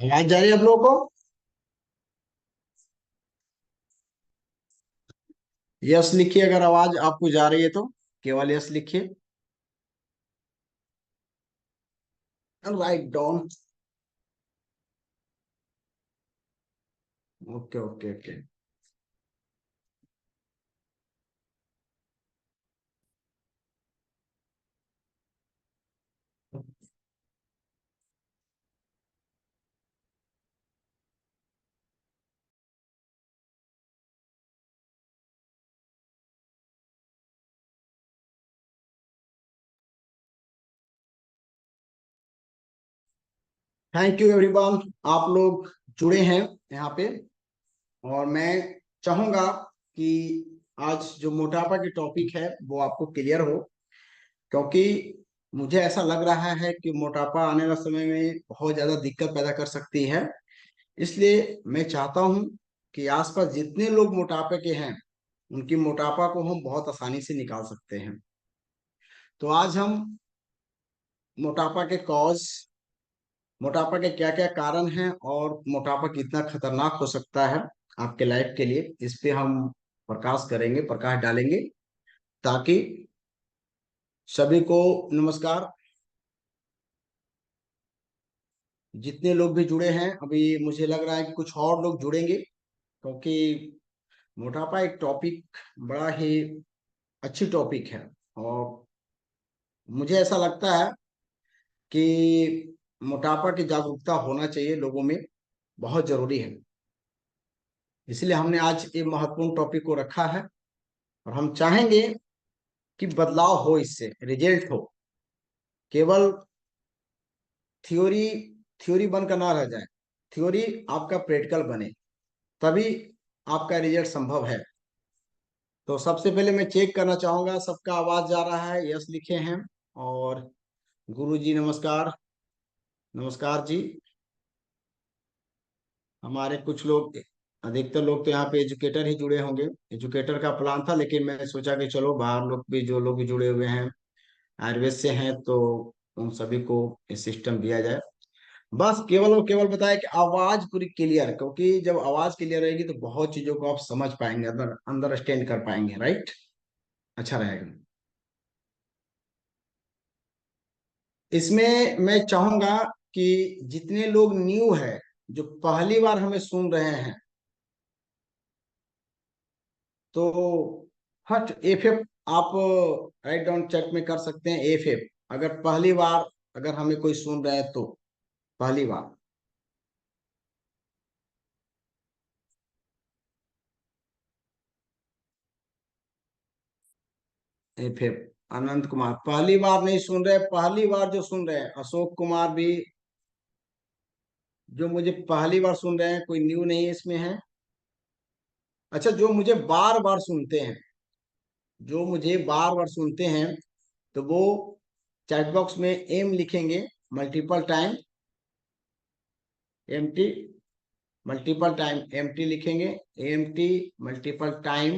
आवाज जा रही है आप लोगों को? यस लिखिए अगर आवाज आपको जा रही है तो। केवल यस लिखिए। Write down. Okay okay okay. Thank you everyone. आप लोग जुड़े हैं यहाँ पे। और मैं चाहूंगा कि आज जो मोटापा की टॉपिक है वो आपको क्लियर हो, क्योंकि मुझे ऐसा लग रहा है कि मोटापा आने वाले समय में बहुत ज्यादा दिक्कत पैदा कर सकती है। इसलिए मैं चाहता हूं कि आसपास जितने लोग मोटापे के हैं उनकी मोटापा को हम बहुत आसानी से निकाल सकते हैं। तो आज हम मोटापा के कॉज, मोटापा के क्या क्या कारण हैं और मोटापा कितना खतरनाक हो सकता है आपके लाइफ के लिए, इस पे हम प्रकाश करेंगे, प्रकाश डालेंगे, ताकि सभी को नमस्कार। जितने लोग भी जुड़े हैं, अभी मुझे लग रहा है कि कुछ और लोग जुड़ेंगे, क्योंकि मोटापा एक टॉपिक बड़ा ही अच्छी टॉपिक है। और मुझे ऐसा लगता है कि मोटापा की जागरूकता होना चाहिए लोगों में, बहुत जरूरी है। इसलिए हमने आज ये महत्वपूर्ण टॉपिक को रखा है। और हम चाहेंगे कि बदलाव हो, इससे रिजल्ट हो। केवल थ्योरी थ्योरी बनकर ना रह जाए, थ्योरी आपका प्रैक्टिकल बने, तभी आपका रिजल्ट संभव है। तो सबसे पहले मैं चेक करना चाहूंगा सबका आवाज जा रहा है, यस लिखे हैं। और गुरु जी नमस्कार। नमस्कार जी। हमारे कुछ लोग, अधिकतर लोग तो यहाँ पे एजुकेटर ही जुड़े होंगे। एजुकेटर का प्लान था, लेकिन मैंने सोचा कि चलो बाहर लोग भी, जो लोग भी जुड़े हुए हैं आयुर्वेद से हैं, तो उन सभी को ये सिस्टम दिया जाए। बस केवल और केवल बताया कि आवाज पूरी क्लियर, क्योंकि जब आवाज क्लियर रहेगी तो बहुत चीजों को आप समझ पाएंगे, अंदर अंडरस्टैंड कर पाएंगे, राइट। अच्छा रहेगा। इसमें मैं चाहूंगा कि जितने लोग न्यू है, जो पहली बार हमें सुन रहे हैं, तो फर्स्ट एफ एफ आप राइट डाउन चेक में कर सकते हैं। एफ एफ, अगर पहली बार अगर हमें कोई सुन रहा है तो पहली बार। एफ एफ अनंत कुमार पहली बार नहीं सुन रहे, पहली बार जो सुन रहे हैं अशोक कुमार भी, जो मुझे पहली बार सुन रहे हैं, कोई न्यू नहीं है इसमें है। अच्छा, जो मुझे बार बार सुनते हैं, जो मुझे बार बार सुनते हैं, तो वो चैट बॉक्स में एम लिखेंगे, multiple time M T, multiple time M T लिखेंगे, एम टी मल्टीपल टाइम।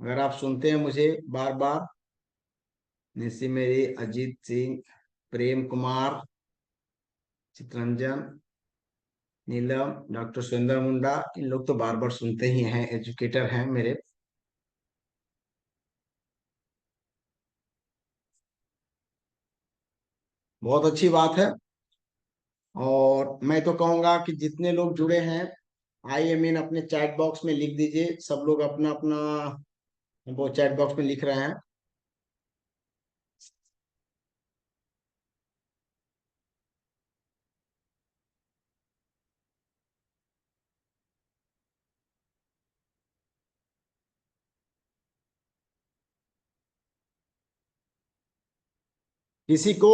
अगर आप सुनते हैं मुझे बार बार, निशी मेरी, अजीत सिंह, प्रेम कुमार, चितरंजन, नीलम, डॉक्टर सुरेंद्र मुंडा, इन लोग तो बार बार सुनते ही हैं, एजुकेटर हैं मेरे। बहुत अच्छी बात है। और मैं तो कहूंगा कि जितने लोग जुड़े हैं, आई एम इन अपने चैट बॉक्स में लिख दीजिए। सब लोग अपना अपना वो चैट बॉक्स में लिख रहे हैं। किसी को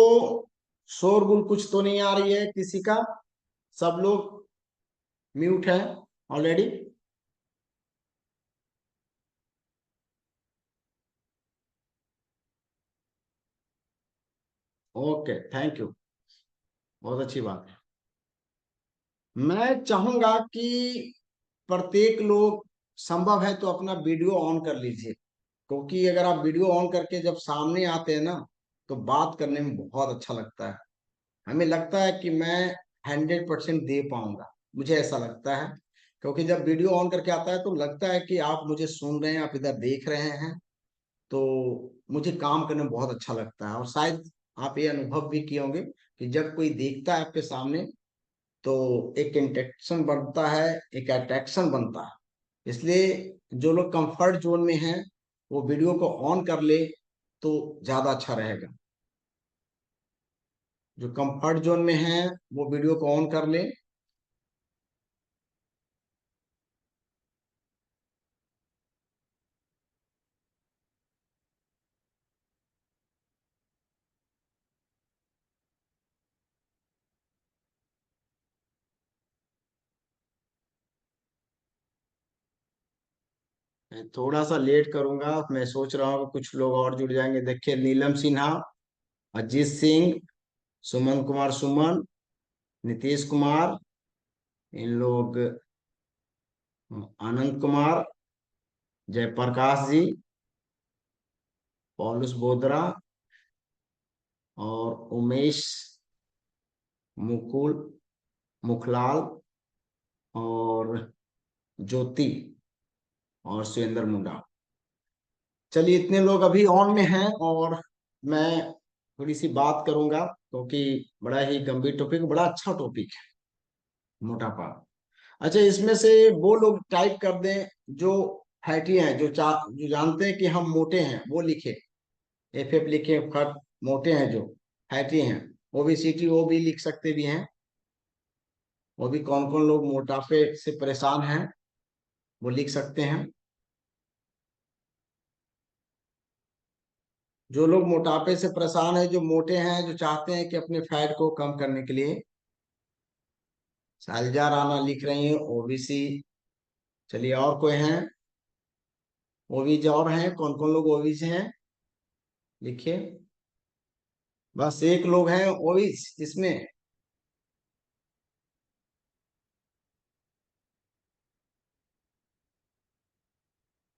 शोरगुल कुछ तो नहीं आ रही है किसी का? सब लोग म्यूट है ऑलरेडी? Okay, thank you. बहुत अच्छी बात है। मैं चाहूंगा कि प्रत्येक लोग, संभव है तो अपना वीडियो ऑन कर लीजिए, क्योंकि अगर आप वीडियो ऑन करके जब सामने आते हैं ना, तो बात करने में बहुत अच्छा लगता है। हमें लगता है कि मैं 100% दे पाऊंगा, मुझे ऐसा लगता है। क्योंकि जब वीडियो ऑन करके आता है तो लगता है कि आप मुझे सुन रहे हैं, आप इधर देख रहे हैं। तो मुझे काम करने में बहुत अच्छा लगता है। और शायद आप ये अनुभव भी किए होंगे कि जब कोई देखता है आपके सामने तो एक इंटेंशन बनता है, एक अट्रैक्शन बनता है। इसलिए जो लोग कंफर्ट जोन में हैं वो वीडियो को ऑन कर ले तो ज्यादा अच्छा रहेगा। जो कंफर्ट जोन में है वो वीडियो को ऑन कर ले। मैं थोड़ा सा लेट करूंगा, मैं सोच रहा हूँ कि कुछ लोग और जुड़ जाएंगे। देखिए, नीलम सिन्हा, अजीत सिंह, सुमन कुमार सुमन, नीतीश कुमार, इन लोग, आनंद कुमार, जयप्रकाश जी, पॉलुस बोदरा, और उमेश, मुकुल, मुखलाल, और ज्योति, और सुरेंद्र मुंडा। चलिए, इतने लोग अभी ऑन में हैं और मैं थोड़ी सी बात करूंगा क्योंकि बड़ा ही गंभीर टॉपिक, बड़ा अच्छा टॉपिक है मोटापा। अच्छा, इसमें से वो लोग टाइप कर दें जो फैटी हैं, जो जानते हैं कि हम मोटे हैं, वो लिखे, FF लिखे, फट, मोटे हैं जो फैटी हैं। ओबेसिटी वो भी लिख सकते भी हैं। वो भी कौन कौन लोग मोटापे से परेशान हैं वो लिख सकते हैं। जो लोग मोटापे से परेशान है, जो मोटे हैं, जो चाहते हैं कि अपने फैट को कम करने के लिए, शैलजा राणा लिख रही है OBC। चलिए, और कोई हैं ओबीसी? और हैं कौन कौन लोग OBC हैं, लिखिए। बस एक लोग हैं OBC इसमें।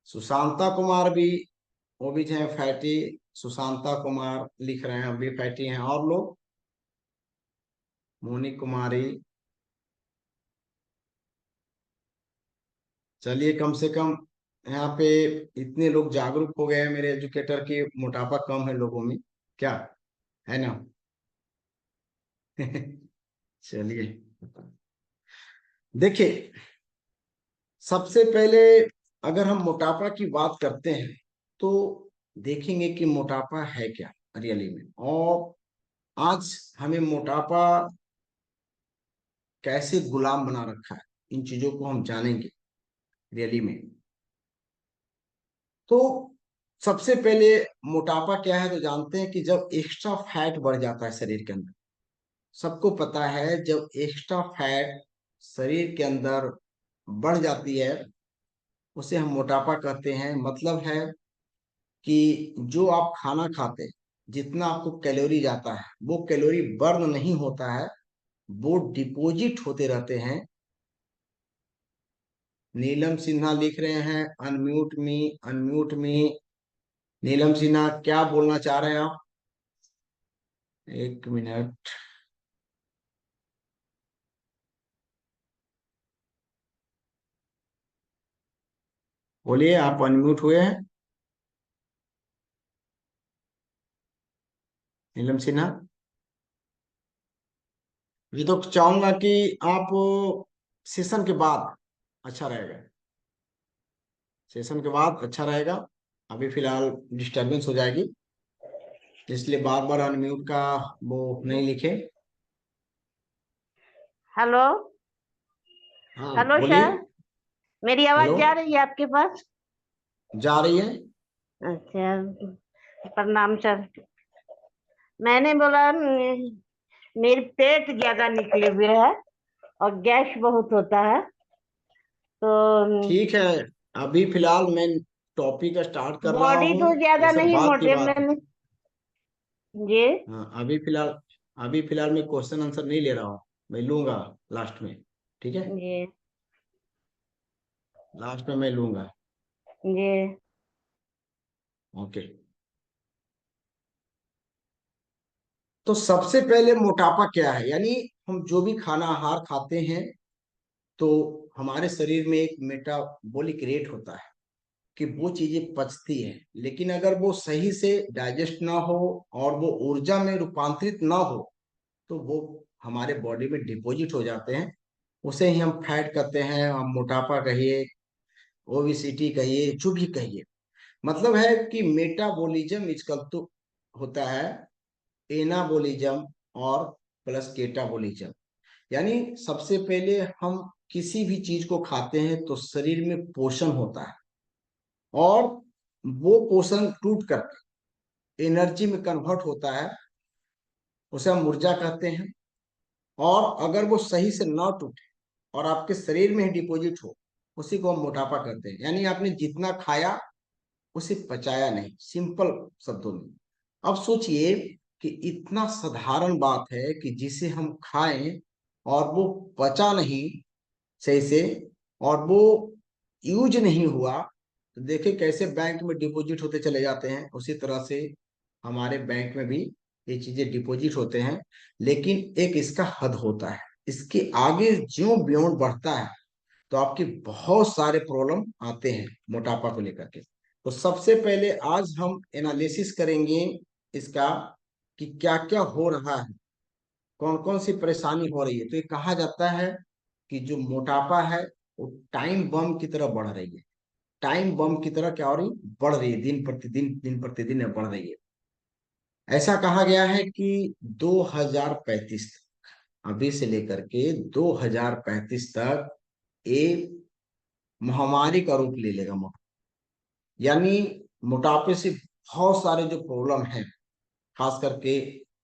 सुशांता कुमार भी OBC हैं, फैटी। सुशांता कुमार लिख रहे हैं, अभी फैटी हैं। और लोग, मोनी कुमारी। चलिए, कम से कम यहाँ पे इतने लोग जागरूक हो गए हैं मेरे एजुकेटर की, मोटापा कम है लोगों में, क्या है ना? चलिए, देखिए, सबसे पहले अगर हम मोटापा की बात करते हैं तो देखेंगे कि मोटापा है क्या रियली में। और आज हमें मोटापा कैसे गुलाम बना रखा है, इन चीजों को हम जानेंगे रियली में। तो सबसे पहले, मोटापा क्या है तो जानते हैं कि जब एक्स्ट्रा फैट बढ़ जाता है शरीर के अंदर। सबको पता है, जब एक्स्ट्रा फैट शरीर के अंदर बढ़ जाती है उसे हम मोटापा कहते हैं। मतलब है कि जो आप खाना खाते हैं, जितना आपको कैलोरी जाता है वो कैलोरी बर्न नहीं होता है, वो डिपॉजिट होते रहते हैं। नीलम सिन्हा लिख रहे हैं, अनम्यूट मी, अनम्यूट मी। नीलम सिन्हा, क्या बोलना चाह रहे हैं आप? एक मिनट। बोलिए, आप अनम्यूट हुए हैं, नीलम सिन्हा। ये तो चाहूंगा कि आप सेशन के बाद अच्छा रहेगा, सेशन के बाद अच्छा रहेगा। अभी फिलहाल डिस्टरबेंस हो जाएगी, इसलिए बार बार अनम्यूट का वो नहीं लिखे। हेलो। हाँ, हेलो बोलिए। सर, मेरी आवाज हेलो, जा रही है आपके पास? जा रही है। अच्छा, प्रणाम सर। मैंने बोला मेरे पेट ज्यादा निकले हुए है और गैस बहुत होता है, तो ठीक है, अभी फिलहाल मैं टॉपिक स्टार्ट कर रहा बॉडी हूँ, तो ये ज्यादा सब नहीं बात की मोटे बात है। मैंने। जी। हाँ, अभी फिलहाल मैं क्वेश्चन आंसर नहीं ले रहा हूँ, मैं लूंगा लास्ट में। ठीक है, जी। लास्ट में मैं लूंगा। जी। ओके। तो सबसे पहले मोटापा क्या है, यानी हम जो भी खाना आहार खाते हैं तो हमारे शरीर में एक मेटाबॉलिक रेट होता है कि वो चीजें पचती है, लेकिन अगर वो सही से डाइजेस्ट ना हो और वो ऊर्जा में रूपांतरित ना हो तो वो हमारे बॉडी में डिपॉजिट हो जाते हैं। उसे ही हम फैट कहते हैं, हम मोटापा कहिए, ओबिसिटी कहिए, जो भी कहिए। मतलब है कि मेटाबॉलिज्म इजकल तो होता है एनाबॉलिज्म और प्लस केटाबॉलिज्म। यानी सबसे पहले हम किसी भी चीज को खाते हैं तो शरीर में पोषण होता है, और वो पोषण टूट कर एनर्जी में कन्वर्ट होता है, उसे हम ऊर्जा कहते हैं। और अगर वो सही से ना टूटे और आपके शरीर में ही डिपॉजिट हो, उसी को हम मोटापा कहते हैं। यानी आपने जितना खाया उसे पचाया नहीं, सिंपल शब्दों में। अब सोचिए कि इतना साधारण बात है कि जिसे हम खाएं और वो पचा नहीं सही से, और वो यूज नहीं हुआ, तो देखिए कैसे बैंक में डिपॉजिट होते चले जाते हैं। उसी तरह से हमारे बैंक में भी ये चीजें डिपॉजिट होते हैं, लेकिन एक इसका हद होता है। इसके आगे ज्यों ब्यों बढ़ता है तो आपकी बहुत सारे प्रॉब्लम आते हैं मोटापा को लेकर के। तो सबसे पहले आज हम एनालिसिस करेंगे इसका कि क्या क्या हो रहा है, कौन कौन सी परेशानी हो रही है। तो ये कहा जाता है कि जो मोटापा है वो टाइम बम की तरह बढ़ रही है। टाइम बम की तरह क्या हो रही, बढ़ रही है, दिन प्रतिदिन बढ़ रही है। ऐसा कहा गया है कि 2035 तक, अभी से लेकर के 2035 तक ये महामारी का रूप ले लेगा। यानी मोटापे से बहुत सारे जो प्रॉब्लम हैं, खास करके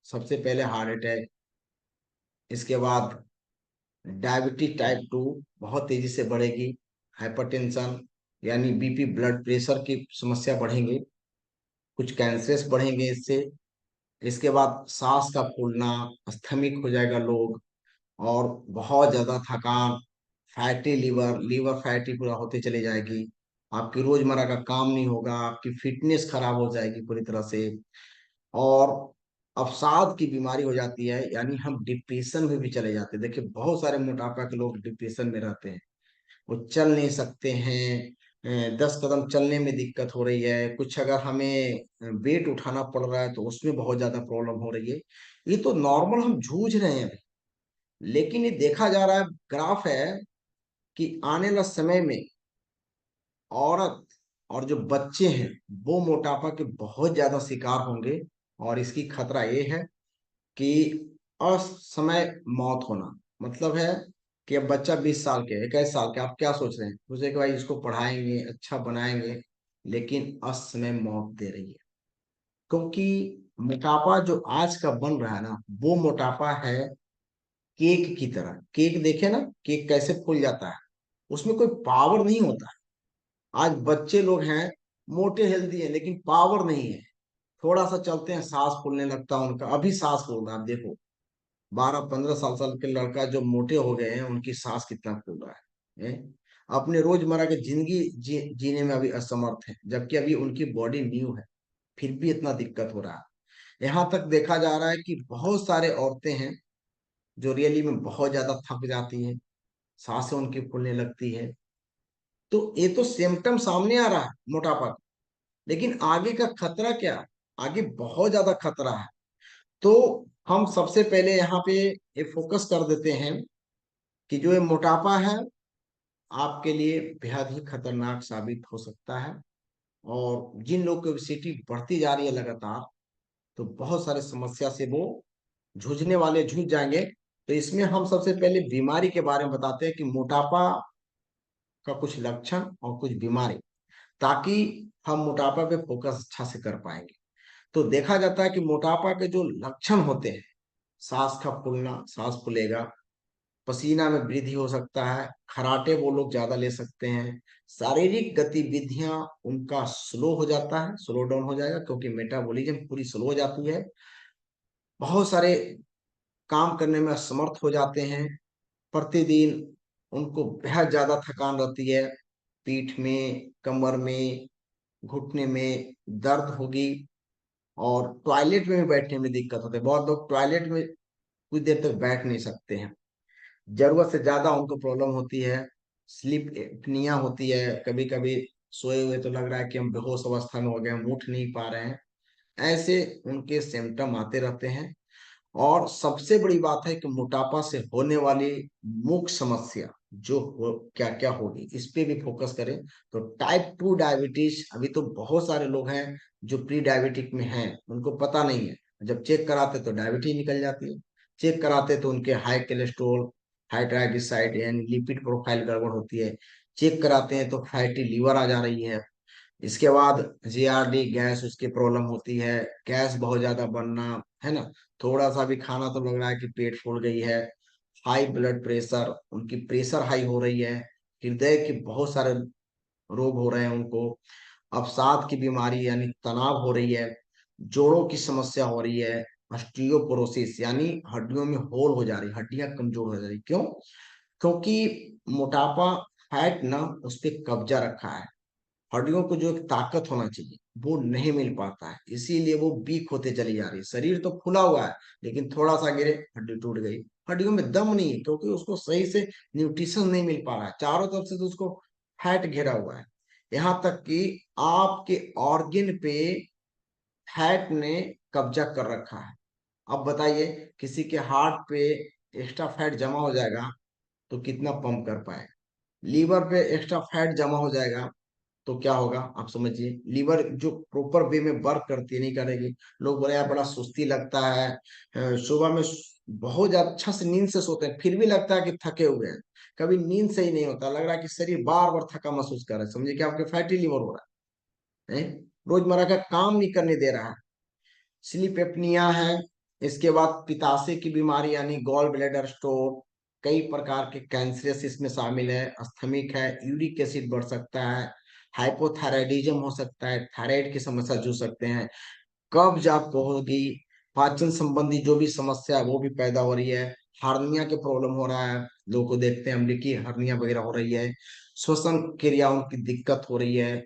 सबसे पहले हार्ट अटैक, इसके बाद डायबिटीज टाइप 2 बहुत तेजी से बढ़ेगी, हाइपरटेंशन यानी बीपी ब्लड प्रेशर की समस्या बढ़ेंगे, कुछ कैंसर्स बढ़ेंगे इससे। इसके बाद सांस का फूलना, अस्थमिक हो जाएगा लोग, और बहुत ज्यादा थकान, फैटी लीवर, लीवर फैटी पूरा होते चले जाएगी। आपकी रोजमर्रा का काम नहीं होगा, आपकी फिटनेस खराब हो जाएगी पूरी तरह से, और अवसाद की बीमारी हो जाती है। यानी हम डिप्रेशन में भी चले जाते हैं। देखिए बहुत सारे मोटापा के लोग डिप्रेशन में रहते हैं, वो चल नहीं सकते हैं, 10 कदम चलने में दिक्कत हो रही है, कुछ अगर हमें वेट उठाना पड़ रहा है तो उसमें बहुत ज्यादा प्रॉब्लम हो रही है। ये तो नॉर्मल हम जूझ रहे हैं, लेकिन ये देखा जा रहा है, ग्राफ है कि आने वाला समय में औरत और जो बच्चे हैं वो मोटापा के बहुत ज्यादा शिकार होंगे। और इसकी खतरा ये है कि असमय मौत होना। मतलब है कि अब बच्चा 20 साल के, 21 साल के, आप क्या सोच रहे हैं, सोचे कि भाई इसको पढ़ाएंगे, अच्छा बनाएंगे, लेकिन असमय मौत दे रही है। क्योंकि मोटापा जो आज का बन रहा है ना, वो मोटापा है केक की तरह। केक देखे ना, केक कैसे फूल जाता है, उसमें कोई पावर नहीं होता है। आज बच्चे लोग हैं, मोटे हेल्दी हैं, लेकिन पावर नहीं है। थोड़ा सा चलते हैं सांस फूलने लगता है उनका, अभी सांस फूल रहा है। आप देखो 12-15 साल के लड़का जो मोटे हो गए हैं, उनकी सांस कितना फूल रहा है? अपने रोजमर्रा की जिंदगी जीने में अभी असमर्थ है, जबकि अभी उनकी बॉडी न्यू है, फिर भी इतना दिक्कत हो रहा है। यहाँ तक देखा जा रहा है कि बहुत सारे औरतें हैं जो रियली में बहुत ज्यादा थक जाती हैं, सांसें उनकी फूलने लगती है। तो ये तो सिम्टम सामने आ रहा है मोटापा का, लेकिन आगे का खतरा क्या है? आगे बहुत ज्यादा खतरा है। तो हम सबसे पहले यहाँ पे ये फोकस कर देते हैं कि जो ये मोटापा है आपके लिए बेहद ही खतरनाक साबित हो सकता है। और जिन लोग की ओबेसिटी बढ़ती जा रही है लगातार, तो बहुत सारे समस्या से वो जूझने वाले जूझ जाएंगे। तो इसमें हम सबसे पहले बीमारी के बारे में बताते हैं कि मोटापा का कुछ लक्षण और कुछ बीमारी, ताकि हम मोटापा पे फोकस अच्छा से कर पाएंगे। तो देखा जाता है कि मोटापा के जो लक्षण होते हैं, सांस का फूलना, सांस फूलेगा, पसीना में वृद्धि हो सकता है, खराटे वो लोग ज्यादा ले सकते हैं, शारीरिक गतिविधियां उनका स्लो हो जाता है, स्लो डाउन हो जाएगा, क्योंकि मेटाबॉलिज्म पूरी स्लो हो जाती है। बहुत सारे काम करने में असमर्थ हो जाते हैं। प्रतिदिन उनको बेहद ज्यादा थकान रहती है, पीठ में, कमर में, घुटने में दर्द होगी, और टॉयलेट में भी बैठने में दिक्कत होती है। बहुत लोग टॉयलेट में कुछ देर तक बैठ नहीं सकते हैं, जरूरत से ज्यादा उनको प्रॉब्लम होती है, स्लीप एपनिया होती है, कभी कभी सोए हुए तो लग रहा है कि हम बेहोश अवस्था में हो गए, हम उठ नहीं पा रहे हैं। ऐसे उनके सिम्टम आते रहते हैं। और सबसे बड़ी बात है कि मोटापा से होने वाली मुख्य समस्या जो हो, क्या क्या होगी, इस पे भी फोकस करें। तो टाइप 2 डायबिटीज, अभी तो बहुत सारे लोग हैं जो प्री डायबिटिक में हैं, उनको पता नहीं है। जब चेक कराते तो डायबिटीज निकल जाती है, चेक कराते तो उनके हाई कोलेस्ट्रोल, हाई ट्राइग्लिसराइड यानी लिपिड प्रोफाइल गड़बड़ होती है, चेक कराते हैं तो फैटी लीवर आ जा रही है। इसके बाद जीआरडी गैस उसकी प्रॉब्लम होती है, गैस बहुत ज्यादा बनना, है ना, थोड़ा सा भी खाना तो लग रहा है कि पेट फूल गई है। हाई ब्लड प्रेशर, उनकी प्रेशर हाई हो रही है, हृदय के बहुत सारे रोग हो रहे हैं उनको, अवसाद की बीमारी यानी तनाव हो रही है, जोड़ों की समस्या हो रही है, ऑस्टियोपोरोसिस यानी हड्डियों में होल हो जा रही, हड्डियां कमजोर हो जा रही। क्यों? क्योंकि मोटापा, फैट ना उस पर कब्जा रखा है। हड्डियों को जो एक ताकत होना चाहिए वो नहीं मिल पाता है, इसीलिए वो वीक होते चली जा रही है। शरीर तो फुला हुआ है, लेकिन थोड़ा सा गिरे हड्डी टूट गई। हड्डियों में दम नहीं है क्योंकि उसको सही से न्यूट्रिशन नहीं मिल पा रहा है, चारों तरफ से तो उसको फैट घेरा हुआ है। यहाँ तक कि आपके ऑर्गन पे फैट ने कब्जा कर रखा है। अब बताइए, किसी के हार्ट पे एक्स्ट्रा फैट जमा हो जाएगा तो कितना पंप कर पाएगा? लीवर पे एक्स्ट्रा फैट जमा हो जाएगा तो क्या होगा आप समझिए, लीवर जो प्रॉपर वे में वर्क करती है नहीं करेगी। लोग बोले यार बड़ा सुस्ती लगता है, सुबह में बहुत ज्यादा अच्छा से नींद से सोते हैं फिर भी लगता है कि थके हुए हैं। कभी नींद सही नहीं होता, लग रहा है कि शरीर बार बार थका महसूस कर रहा है, समझिए कि आपके फैटी लीवर हो रहा है, रोजमर्रा का काम नहीं करने दे रहा है। स्लीप एपनिया है। इसके बाद पित्ताशय की बीमारी यानी गॉल ब्लैडर स्टोन, कई प्रकार के कैंसरस इसमें शामिल है, अस्थमिक है, यूरिक एसिड बढ़ सकता है, हाइपोथायराइडिज्म हो सकता है, थायराइड की समस्या जूझ सकते हैं, कब्ज आपको होगी, पाचन संबंधी जो भी समस्या है वो भी पैदा हो रही है, हार्निया के प्रॉब्लम हो रहा है, लोगों को देखते हैं अम्लीकी हार्निया वगैरह हो रही है, श्वसन क्रियाओं की दिक्कत हो रही है,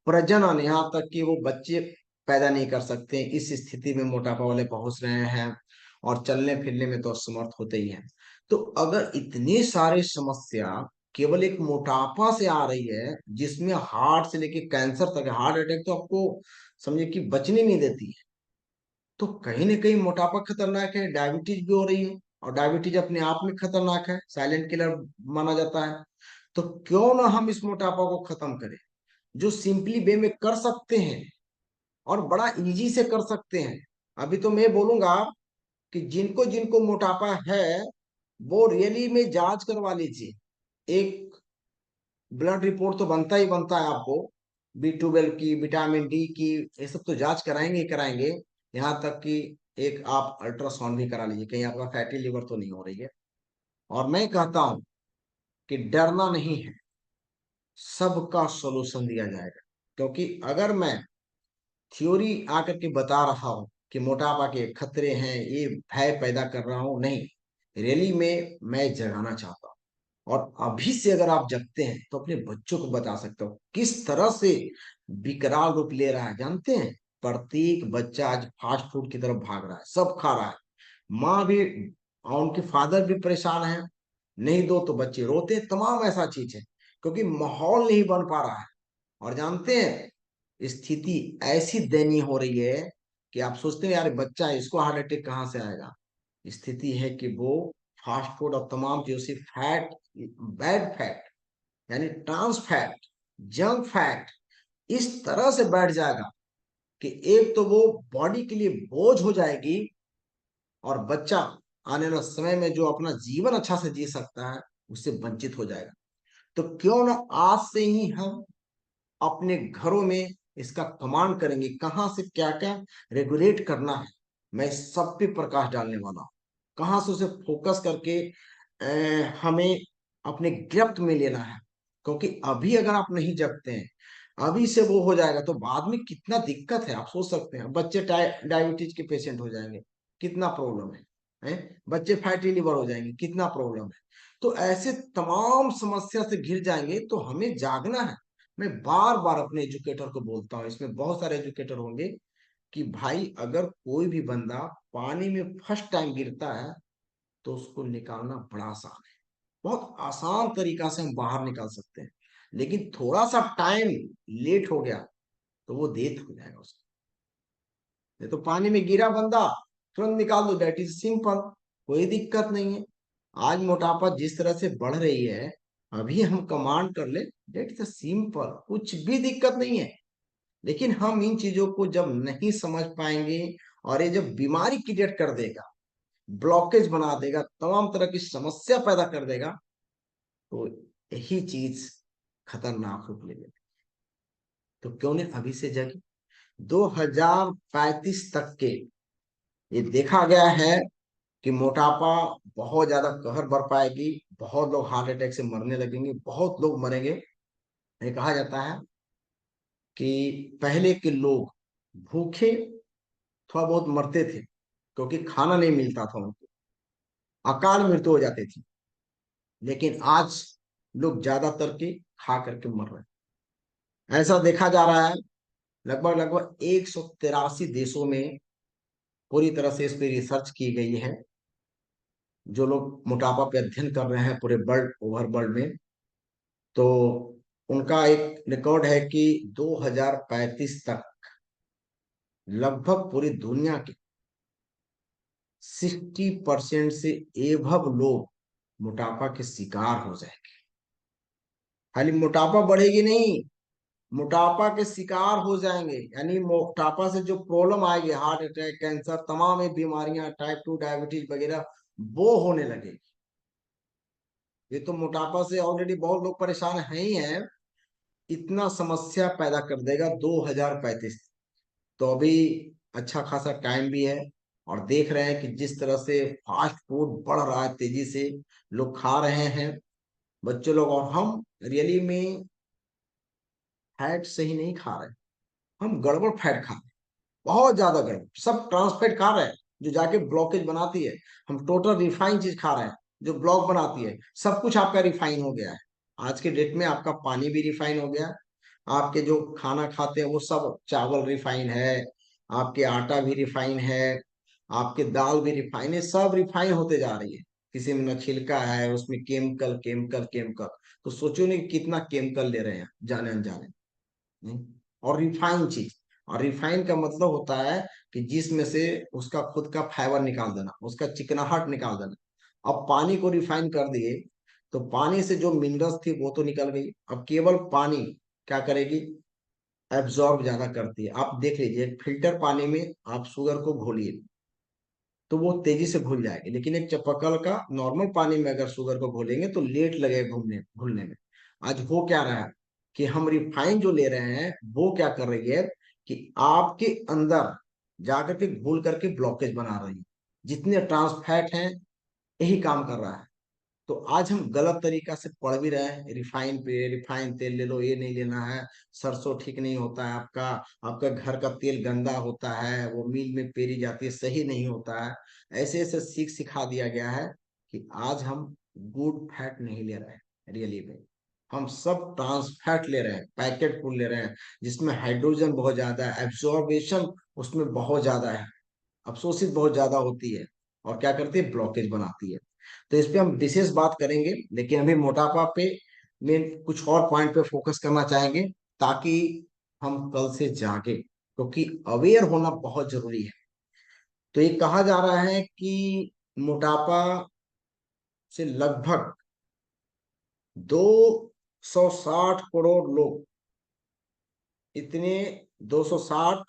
प्रजनन, यहाँ तक कि वो बच्चे पैदा नहीं कर सकते, इस स्थिति में मोटापा वाले पहुंच रहे हैं। और चलने फिरने में तो असमर्थ होते ही हैं। तो अगर इतनी सारी समस्या केवल एक मोटापा से आ रही है, जिसमें हार्ट से लेके कैंसर तक, हार्ट अटैक तो आपको समझिए कि बचने नहीं देती है, तो कहीं ना कहीं मोटापा खतरनाक है, डायबिटीज भी हो रही है। और डायबिटीज अपने आप में खतरनाक है, साइलेंट किलर माना जाता है। तो क्यों ना हम इस मोटापा को खत्म करें, जो सिंपली वे में कर सकते हैं और बड़ा इजी से कर सकते हैं। अभी तो मैं बोलूंगा कि जिनको जिनको मोटापा है वो रियली में जांच करवा लीजिए। एक ब्लड रिपोर्ट तो बनता ही बनता है आपको, B12 की, विटामिन डी की, ये सब तो जांच कराएंगे ही कराएंगे। यहाँ तक कि एक आप अल्ट्रासाउंड भी करा लीजिए, कहीं आपका फैटी लिवर तो नहीं हो रही है। और मैं कहता हूं कि डरना नहीं है, सबका सोल्यूशन दिया जाएगा। क्योंकि अगर मैं थ्योरी आकर के बता रहा हूं कि मोटापा के खतरे हैं, ये भय पैदा कर रहा हूं, नहीं, रैली में मैं जगाना चाहता हूं। और अभी से अगर आप जगते हैं तो अपने बच्चों को बता सकते हो किस तरह से विकराल रूप ले रहा है। जानते हैं, प्रत्येक बच्चा आज फास्ट फूड की तरफ भाग रहा है, सब खा रहा है, माँ भी और उनके फादर भी परेशान है, नहीं दो तो बच्चे रोते, तमाम ऐसा चीज है क्योंकि माहौल नहीं बन पा रहा है। और जानते हैं, स्थिति ऐसी दयनीय हो रही है कि आप सोचते हैं यार बच्चा है, इसको हार्ट अटैक कहाँ से आएगा। स्थिति है कि वो फास्ट फूड और तमाम चीजों से फैट, बैड फैट यानी ट्रांस फैट, जंक फैट इस तरह से बैठ जाएगा कि एक तो वो बॉडी के लिए बोझ हो जाएगी, और बच्चा आने वाले समय में जो अपना जीवन अच्छा से जी सकता है उससे वंचित हो जाएगा। तो क्यों ना आज से ही हम अपने घरों में इसका कमांड करेंगे, कहाँ से क्या क्या रेगुलेट करना है, मैं सब पे प्रकाश डालने वाला हूँ। कहाँ से उसे फोकस करके हमें अपने गिरफ्त में लेना है। क्योंकि अभी अगर आप नहीं जगते हैं, अभी से वो हो जाएगा तो बाद में कितना दिक्कत है आप सोच सकते हैं। बच्चे डायबिटीज के पेशेंट हो जाएंगे, कितना प्रॉब्लम है? बच्चे फैटी लिवर हो जाएंगे, कितना प्रॉब्लम है? तो ऐसे तमाम समस्या से घिर जाएंगे, तो हमें जागना है। मैं बार बार अपने एजुकेटर को बोलता हूँ, इसमें बहुत सारे एजुकेटर होंगे, कि भाई अगर कोई भी बंदा पानी में फर्स्ट टाइम गिरता है तो उसको निकालना बड़ा आसान है। बहुत आसान तरीका से हम बाहर निकाल सकते हैं, लेकिन थोड़ा सा टाइम लेट हो गया तो वो डेथ हो जाएगा उसका। ये तो पानी में गिरा बंदा, तुरंत निकाल दो, डेट इज सिंपल, कोई दिक्कत नहीं है। आज मोटापा जिस तरह से बढ़ रही है, अभी हम कमांड कर ले, डेट इज सिंपल, कुछ भी दिक्कत नहीं है। लेकिन हम इन चीजों को जब नहीं समझ पाएंगे, और ये जब बीमारी क्रिएट कर देगा, ब्लॉकेज बना देगा, तमाम तरह की समस्या पैदा कर देगा, तो यही चीज खतरनाक रूप ले लेगी। तो क्यों नहीं अभी से जगे। 2035 तक के ये देखा गया है कि मोटापा बहुत ज्यादा कहर बर पाएगी, बहुत लोग हार्ट अटैक से मरने लगेंगे, बहुत लोग मरेंगे। ये कहा जाता है कि पहले के लोग भूखे थोड़ा बहुत मरते थे, क्योंकि खाना नहीं मिलता था उनको, अकाल मृत्यु हो जाती थी। लेकिन आज लोग ज्यादातर के खा करके मर रहे हैं। ऐसा देखा जा रहा है, लगभग लगभग 183 देशों में पूरी तरह से इस पे रिसर्च की गई है। जो लोग मोटापा पे अध्ययन कर रहे हैं पूरे वर्ल्ड, ओवर वर्ल्ड में, तो उनका एक रिकॉर्ड है कि 2035 तक लगभग पूरी दुनिया के 60% से एभव लोग मोटापा के शिकार हो जाएंगे। खाली मोटापा बढ़ेगी नहीं, मोटापा के शिकार हो जाएंगे, यानी मोटापा से जो प्रॉब्लम आएगी, हार्ट अटैक, कैंसर, तमाम ये बीमारियां, टाइप 2 डायबिटीज वगैरह, वो होने लगेगी। ये तो मोटापा से ऑलरेडी बहुत लोग परेशान हैं ही हैं, इतना समस्या पैदा कर देगा 2035। तो अभी अच्छा खासा टाइम भी है, और देख रहे हैं कि जिस तरह से फास्ट फूड बढ़ रहा है तेजी से, लोग खा रहे हैं, बच्चे लोग, और हम रियली में फैट सही नहीं खा रहे, हम गड़बड़ फैट खा रहे हैं, बहुत ज्यादा गड़बड़, सब ट्रांस फैट खा रहे हैं जो जाके ब्लॉकेज बनाती है। हम टोटल रिफाइंड चीज खा रहे हैं जो ब्लॉक बनाती है। सब कुछ आपका रिफाइन हो गया है। आज के डेट में आपका पानी भी रिफाइन हो गया, आपके जो खाना खाते हैं वो सब चावल रिफाइन है, आपके आटा भी रिफाइन है, आपके दाल भी रिफाइन है, सब रिफाइन होते जा रही है। किसी में न छिलका है, उसमें केमिकल केमिकल केमिकल। तो सोचो नहीं कितना केमिकल ले रहे हैं जाने अनजाने। नहीं? और रिफाइन चीज, और रिफाइन का मतलब होता है कि जिसमें से उसका खुद का फाइबर निकाल देना, उसका चिकनाहट निकाल देना। अब पानी को रिफाइन कर दिए, तो पानी से जो मिनरल्स थी वो तो निकल गई, अब केवल पानी क्या करेगी, एब्जॉर्ब ज्यादा करती है। आप देख लीजिए, फिल्टर पानी में आप शुगर को घोलिए तो वो तेजी से घुल जाएगी, लेकिन एक चपकल का नॉर्मल पानी में अगर शुगर को घोलेंगे तो लेट लगेगा घूमने घुलने में। आज हो क्या रहा है कि हम रिफाइन जो ले रहे हैं वो क्या कर रही है कि आपके अंदर जाकर के घोल करके ब्लॉकेज बना रही है। जितने ट्रांस फैट हैं यही काम कर रहा है। तो आज हम गलत तरीका से पढ़ भी रहे हैं, रिफाइन पे, रिफाइन तेल ले लो, ये नहीं लेना है, सरसों ठीक नहीं होता है आपका, आपका घर का तेल गंदा होता है, वो मिल में पेरी जाती है, सही नहीं होता है। ऐसे ऐसे सीख सिखा दिया गया है कि आज हम गुड फैट नहीं ले रहे हैं रियली में, हम सब ट्रांस फैट ले रहे हैं, पैकेट फूड ले रहे हैं, जिसमें हाइड्रोजन बहुत ज्यादा है, एब्जॉर्बेशन उसमें बहुत ज्यादा है, अवशोषित बहुत ज्यादा होती है, और क्या करती है, ब्लॉकेज बनाती है। तो इस पे हम विशेष बात करेंगे, लेकिन अभी मोटापा पे में कुछ और पॉइंट पे फोकस करना चाहेंगे, ताकि हम कल से जागे, क्योंकि अवेयर होना बहुत जरूरी है। तो ये कहा जा रहा है कि मोटापा से लगभग 260 करोड़ लोग, इतने 260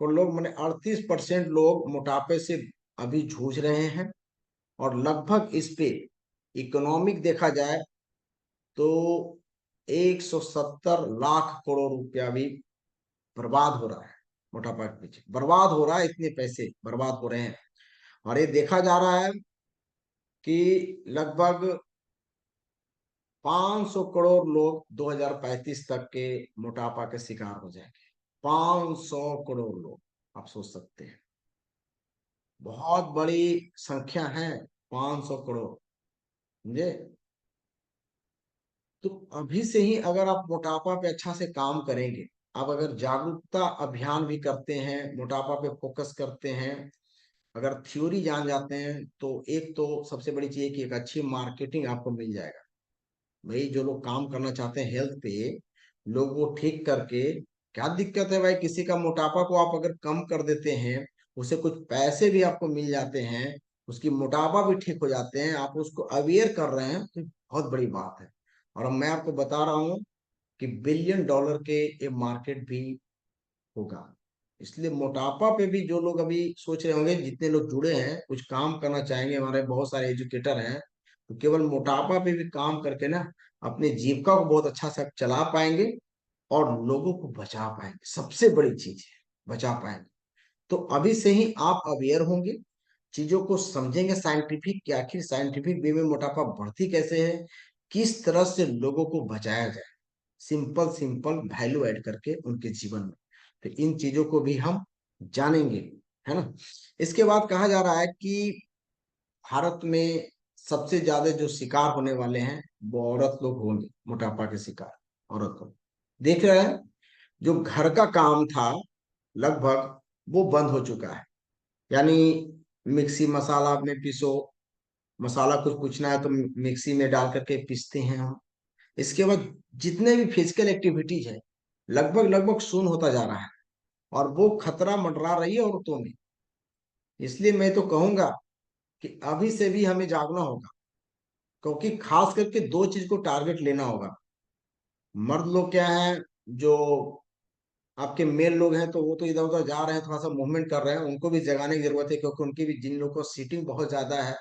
करोड़ लोग मैंने 38% लोग मोटापे से अभी जूझ रहे हैं। और लगभग इस पे इकोनॉमिक देखा जाए तो 170 लाख करोड़ रुपया भी बर्बाद हो रहा है, मोटापा के पीछे बर्बाद हो रहा है, इतने पैसे बर्बाद हो रहे हैं। और ये देखा जा रहा है कि लगभग 500 करोड़ लोग 2035 तक के मोटापा के शिकार हो जाएंगे। 500 करोड़ लोग, आप सोच सकते हैं, बहुत बड़ी संख्या है, 500 करोड़, समझे। तो अभी से ही अगर आप मोटापा पे अच्छा से काम करेंगे, आप अगर जागरूकता अभियान भी करते हैं, मोटापा पे फोकस करते हैं, अगर थ्योरी जान जाते हैं तो एक तो सबसे बड़ी चीज है कि एक अच्छी मार्केटिंग आपको मिल जाएगा। भाई जो लोग काम करना चाहते हैं हेल्थ पे, लोग वो ठीक करके, क्या दिक्कत है भाई, किसी का मोटापा को आप अगर कम कर देते हैं, उसे कुछ पैसे भी आपको मिल जाते हैं, उसकी मोटापा भी ठीक हो जाते हैं, आप उसको अवेयर कर रहे हैं, तो बहुत बड़ी बात है। और अब मैं आपको बता रहा हूँ कि $1 बिलियन के ये मार्केट भी होगा। इसलिए मोटापा पे भी जो लोग अभी सोच रहे होंगे, जितने लोग जुड़े हैं कुछ काम करना चाहेंगे, हमारे बहुत सारे एजुकेटर हैं, तो केवल मोटापा पे भी काम करके ना अपनी जीविका को बहुत अच्छा से चला पाएंगे और लोगों को बचा पाएंगे। सबसे बड़ी चीज है बचा पाएंगे। तो अभी से ही आप अवेयर होंगे, चीजों को समझेंगे साइंटिफिक, कि आखिर साइंटिफिक वे में मोटापा बढ़ती कैसे है, किस तरह से लोगों को बचाया जाए, सिंपल सिंपल वैल्यू ऐड करके उनके जीवन में। तो इन चीजों को भी हम जानेंगे, है ना। इसके बाद कहा जा रहा है कि भारत में सबसे ज्यादा जो शिकार होने वाले हैं वो औरत लोग होंगे, मोटापा के शिकार औरत लोग। देख रहे हैं, जो घर का काम था लगभग वो बंद हो चुका है। यानी मिक्सी मसाला में पीसो, मसाला कुछ पूछना है तो मिक्सी में डाल करके पीसते हैं हम। इसके बाद जितने भी फिजिकल एक्टिविटीज है लगभग लगभग शून्य होता जा रहा है, और वो खतरा मंडरा रही है औरतों में। इसलिए मैं तो कहूंगा कि अभी से भी हमें जागना होगा, क्योंकि खास करके दो चीज को टारगेट लेना होगा। मर्द लोग क्या है, जो आपके मेल लोग हैं, तो वो तो इधर उधर जा रहे हैं, थोड़ा सा मूवमेंट कर रहे हैं, उनको भी जगाने की जरूरत है, क्योंकि उनकी भी, जिन लोगों को सीटिंग बहुत ज्यादा है,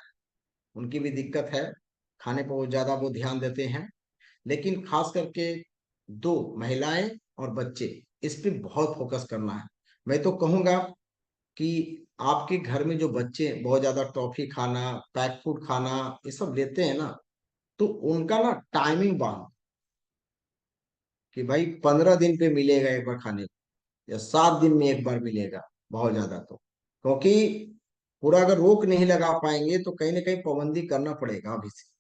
उनकी भी दिक्कत है, खाने पर वो ज्यादा वो ध्यान देते हैं। लेकिन खास करके दो, महिलाएं और बच्चे, इस पे बहुत फोकस करना है। मैं तो कहूंगा कि आपके घर में जो बच्चे बहुत ज्यादा टॉफी खाना, पैक फूड खाना ये सब लेते हैं ना, तो उनका ना टाइमिंग बांध, कि भाई 15 दिन पे मिलेगा एक बार खाने को, या 7 दिन में एक बार मिलेगा, बहुत ज्यादा तो। क्योंकि पूरा अगर रोक नहीं लगा पाएंगे तो कहीं ना कहीं पाबंदी करना पड़ेगा अभी से।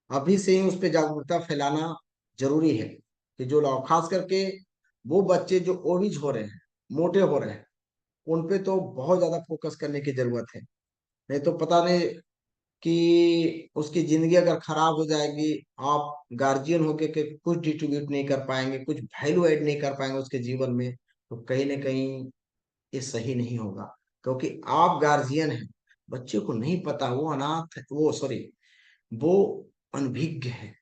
अभी से ही उस पर जागरूकता फैलाना जरूरी है, कि जो लोग खास करके वो बच्चे जो ओबिज हो रहे हैं, मोटे हो रहे हैं, उन पे तो बहुत ज्यादा फोकस करने की जरूरत है। नहीं तो पता नहीं कि उसकी जिंदगी अगर खराब हो जाएगी, आप गार्जियन होके के कुछ डिस्ट्रीब्यूट नहीं कर पाएंगे, कुछ वैल्यू ऐड नहीं कर पाएंगे उसके जीवन में, तो कहीं ना कहीं ये सही नहीं होगा। क्योंकि आप गार्जियन हैं, बच्चे को नहीं पता, वो अनाथ है, वो सॉरी, वो अनभिज्ञ है,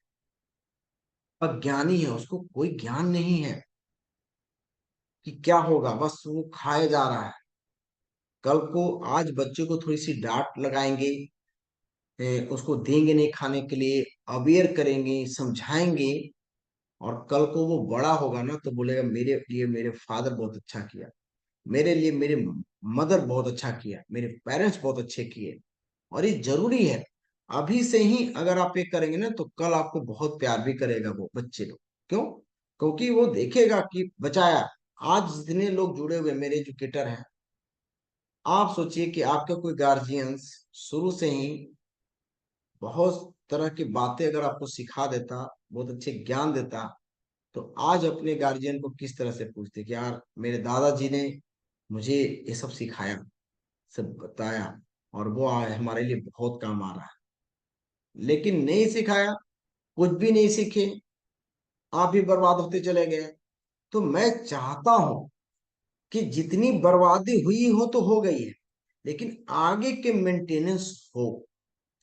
अज्ञानी है, उसको कोई ज्ञान नहीं है कि क्या होगा, बस वो खाया जा रहा है। कल को आज बच्चे को थोड़ी सी डांट लगाएंगे, उसको देंगे नहीं खाने के लिए, अवेयर करेंगे, समझाएंगे, और कल को वो बड़ा होगा ना तो बोलेगा मेरे लिए मेरे फादर बहुत अच्छा किया, मेरे लिए मेरे मदर बहुत अच्छा किया, मेरे पेरेंट्स बहुत अच्छे किए। और ये जरूरी है। अभी से ही अगर आप ये करेंगे ना तो कल आपको बहुत प्यार भी करेगा वो बच्चे लोग। क्यों? क्योंकि वो देखेगा कि बचाया। आज जितने लोग जुड़े हुए मेरे एजुकेटर हैं, आप सोचिए कि आपका कोई गार्जियंस शुरू से ही बहुत तरह की बातें अगर आपको सिखा देता, बहुत अच्छे ज्ञान देता, तो आज अपने गार्जियन को किस तरह से पूछते कि यार मेरे दादाजी ने मुझे ये सब सिखाया, सब बताया, और वो हमारे लिए बहुत काम आ रहा है। लेकिन नहीं सिखाया, कुछ भी नहीं सीखे, आप ही बर्बाद होते चले गए। तो मैं चाहता हूं कि जितनी बर्बादी हुई हो तो हो गई है, लेकिन आगे के मेंटेनेंस हो,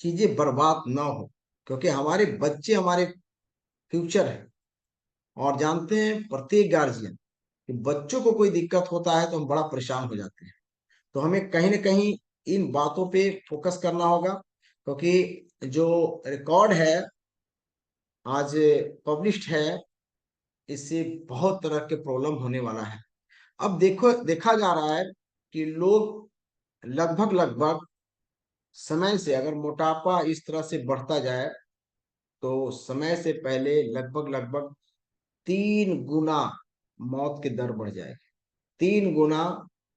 चीजें बर्बाद ना हो, क्योंकि हमारे बच्चे हमारे फ्यूचर है। और जानते हैं प्रत्येक गार्जियन कि बच्चों को कोई दिक्कत होता है तो हम बड़ा परेशान हो जाते हैं। तो हमें कहीं ना कहीं इन बातों पे फोकस करना होगा, क्योंकि जो रिकॉर्ड है आज पब्लिश्ड है, इससे बहुत तरह के प्रॉब्लम होने वाला है। अब देखो, देखा जा रहा है कि लोग लगभग लगभग समय से, अगर मोटापा इस तरह से बढ़ता जाए तो समय से पहले लगभग लगभग 3 गुना मौत की दर बढ़ जाएगी। 3 गुना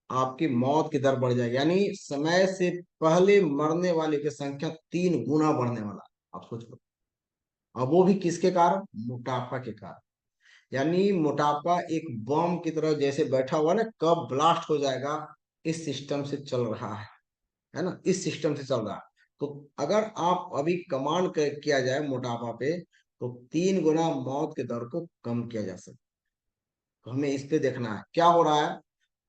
आपकी मौत की दर बढ़ जाएगी, यानी समय से पहले मरने वाले की संख्या 3 गुना बढ़ने वाला। आप सोच लो। अब वो भी किसके कारण? मोटापा के कारण। यानी मोटापा एक बम की तरह जैसे बैठा हुआ ना, कब ब्लास्ट हो जाएगा, इस सिस्टम से चल रहा है। है ना, इस सिस्टम से चल रहा है। तो अगर आप अभी कमांड किया जाए मोटापा पे, तो 3 गुना मौत के दर को कम किया जा सकता है। तो हमें इस पे देखना है क्या हो रहा है।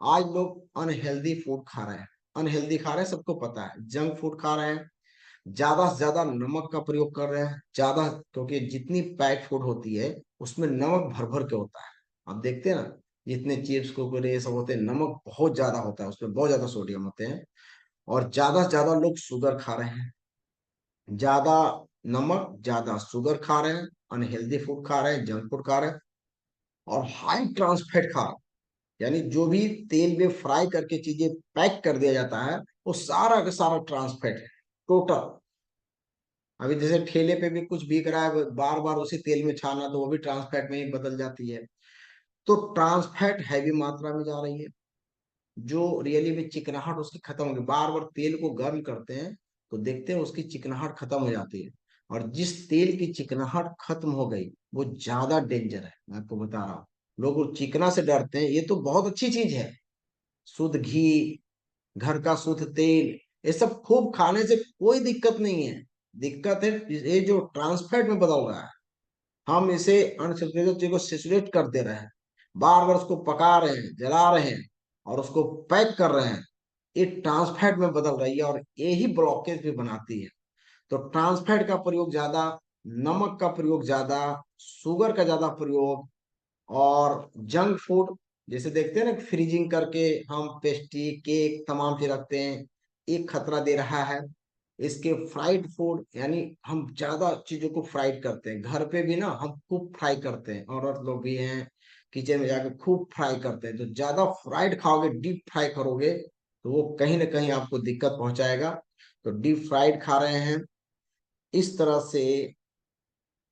आज लोग अनहेल्दी फूड खा रहे हैं, अनहेल्दी खा रहे हैं, सबको पता है, जंक फूड खा रहे हैं, ज्यादा से ज्यादा नमक का प्रयोग कर रहे हैं ज्यादा, क्योंकि जितनी पैक फूड होती है उसमें नमक भर भर के होता है। आप देखते हैं ना, जितने चिप्स कुरकुरे ये सब होते हैं, नमक बहुत ज्यादा होता है उसमें, बहुत ज्यादा सोडियम होते हैं। और ज्यादा से ज्यादा लोग शुगर खा रहे हैं, ज्यादा नमक ज्यादा शुगर खा रहे हैं, अनहेल्दी फूड खा रहे हैं, जंक फूड खा रहे हैं, और हाई ट्रांस फैट खा रहे हैं। यानी जो भी तेल में फ्राई करके चीजें पैक कर दिया जाता है, वो सारा का सारा ट्रांस फैट है टोटल। अभी जैसे ठेले पे भी कुछ बिक रहा है, बार बार उसी तेल में छाना, तो वो भी ट्रांस फैट में ही बदल जाती है। तो ट्रांस फैट हैवी मात्रा में जा रही है, जो रियली में चिकनाहट उसकी खत्म होगी। बार बार तेल को गर्म करते हैं तो देखते हैं उसकी चिकनाहट खत्म हो जाती है। और जिस तेल की चिकनाहट खत्म हो गई वो ज्यादा डेंजर है, मैं आपको बता रहा हूँ। लोग चिकना से डरते हैं, ये तो बहुत अच्छी चीज है। शुद्ध घी, घर का शुद्ध तेल, ये सब खूब खाने से कोई दिक्कत नहीं है। दिक्कत है ये जो ट्रांसफैट में बदल रहा है। हम इसे अनसैचुरेटेड चीज को सैचुरेट कर दे रहे हैं, बार बार उसको पका रहे हैं, जला रहे हैं, और उसको पैक कर रहे हैं। ये ट्रांसफैट में बदल रही है और यही ब्लॉकेज भी बनाती है। तो ट्रांसफैट का प्रयोग ज्यादा, नमक का प्रयोग ज्यादा, शुगर का ज्यादा प्रयोग, और जंक फूड, जैसे देखते हैं ना फ्रीजिंग करके हम पेस्ट्री केक तमाम चीज रखते हैं, एक खतरा दे रहा है। इसके फ्राइड फूड, यानी हम ज्यादा चीजों को फ्राइड करते हैं, घर पे भी ना हम खूब फ्राई करते हैं, औरत लोग भी हैं किचन में जाके खूब फ्राई करते हैं। तो ज्यादा फ्राइड खाओगे, डीप फ्राई करोगे, तो वो कहीं ना कहीं आपको दिक्कत पहुंचाएगा। तो डीप फ्राइड खा रहे हैं, इस तरह से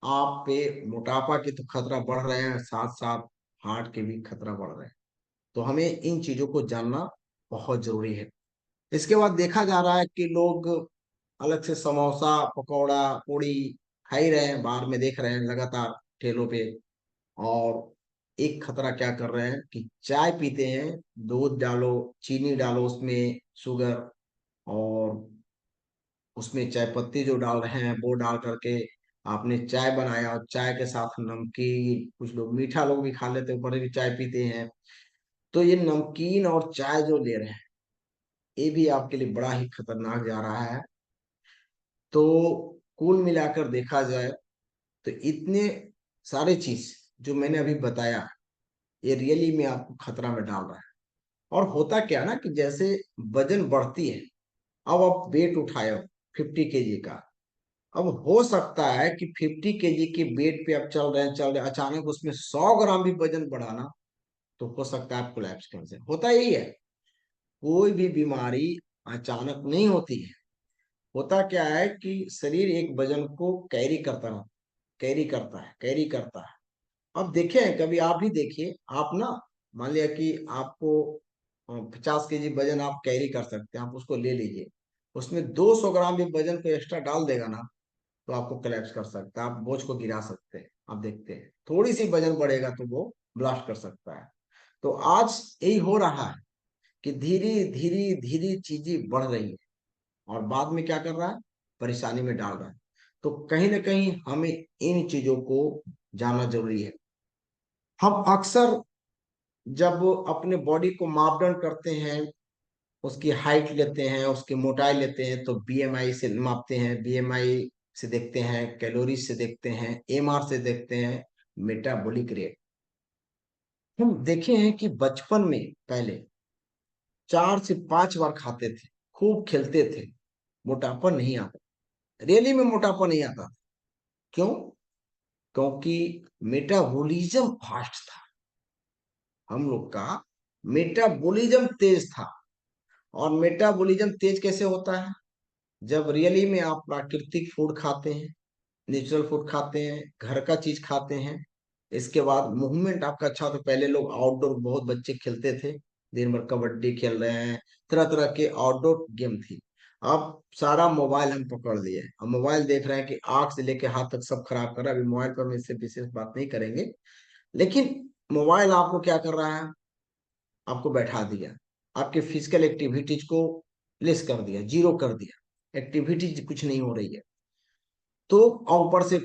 आप पे मोटापा के तो खतरा बढ़ रहे हैं, साथ साथ हार्ट के भी खतरा बढ़ रहे हैं। तो हमें इन चीजों को जानना बहुत जरूरी है। इसके बाद देखा जा रहा है कि लोग अलग से समोसा पकौड़ा पूड़ी खा ही रहे हैं, बाहर में देख रहे हैं लगातार ठेलों पे। और एक खतरा क्या कर रहे हैं कि चाय पीते हैं, दूध डालो, चीनी डालो उसमें, शुगर, और उसमें चाय पत्ती जो डाल रहे हैं वो डाल करके आपने चाय बनाया, और चाय के साथ नमकीन, कुछ लोग मीठा लोग भी खा लेते हैं, ऊपर भी चाय पीते हैं। तो ये नमकीन और चाय जो ले रहे हैं, ये भी आपके लिए बड़ा ही खतरनाक जा रहा है। तो कुल मिलाकर देखा जाए तो इतने सारे चीज जो मैंने अभी बताया, ये रियली में आपको खतरा में डाल रहा है। और होता क्या ना कि जैसे वजन बढ़ती है, अब आप वेट उठाए हो 50 केजी का, अब हो सकता है कि 50 केजी के वेट पे आप चल रहे हैं, अचानक उसमें 100 ग्राम भी वजन बढ़ाना, तो हो सकता है आप कोलैप्स कर जाए। होता यही है, कोई भी बीमारी अचानक नहीं होती है। होता क्या है कि शरीर एक वजन को कैरी करता रहा, कैरी करता है, कैरी करता है। अब देखें, कभी आप भी देखिए, आप ना, मान लिया कि आपको 50 केजी वजन आप कैरी कर सकते हैं, आप उसको ले लीजिए, उसमें 200 ग्राम भी वजन को एक्स्ट्रा डाल देगा ना, तो आपको collapse कर सकता है, आप बोझ को गिरा सकते हैं। आप देखते हैं थोड़ी सी वजन बढ़ेगा तो वो ब्लास्ट कर सकता है। तो आज यही हो रहा है कि धीरे धीरे धीरे चीजें बढ़ रही है, और बाद में क्या कर रहा है, परेशानी में डाल रहा है। तो कहीं ना कहीं हमें इन चीजों को जानना जरूरी है। हम अक्सर जब अपने बॉडी को मापदंड करते हैं, उसकी हाइट लेते हैं, उसकी मोटाई लेते हैं, तो बीएमआई से मापते हैं, बीएमआई से देखते हैं, कैलोरी से देखते हैं, एमआर से देखते हैं, मेटाबॉलिक रेट। हम देखे हैं कि बचपन में पहले 4 से 5 बार खाते थे, खूब खेलते थे, मोटापा नहीं आता, रियली में मोटापा नहीं आता। क्यों? क्योंकि मेटाबॉलिज्म फास्ट था, हम लोग का मेटाबॉलिज्म तेज था। और मेटाबॉलिज्म तेज कैसे होता है? जब रियली में आप प्राकृतिक फूड खाते हैं, नेचुरल फूड खाते हैं, घर का चीज खाते हैं, इसके बाद मूवमेंट आपका अच्छा होता है। पहले लोग आउटडोर बहुत बच्चे खेलते थे, दिन भर कबड्डी खेल रहे हैं, तरह तरह के आउटडोर गेम थी। अब सारा मोबाइल हम पकड़ लिए, अब मोबाइल देख रहे हैं कि आंख से लेके हाथ तक सब खराब कर रहा है। अभी मोबाइल पर हम इससे विशेष बात नहीं करेंगे, लेकिन मोबाइल आपको क्या कर रहा है, आपको बैठा दिया, आपके फिजिकल एक्टिविटीज को लेस कर दिया, जीरो कर दिया, एक्टिविटी कुछ नहीं हो रही है। तो और ऊपर से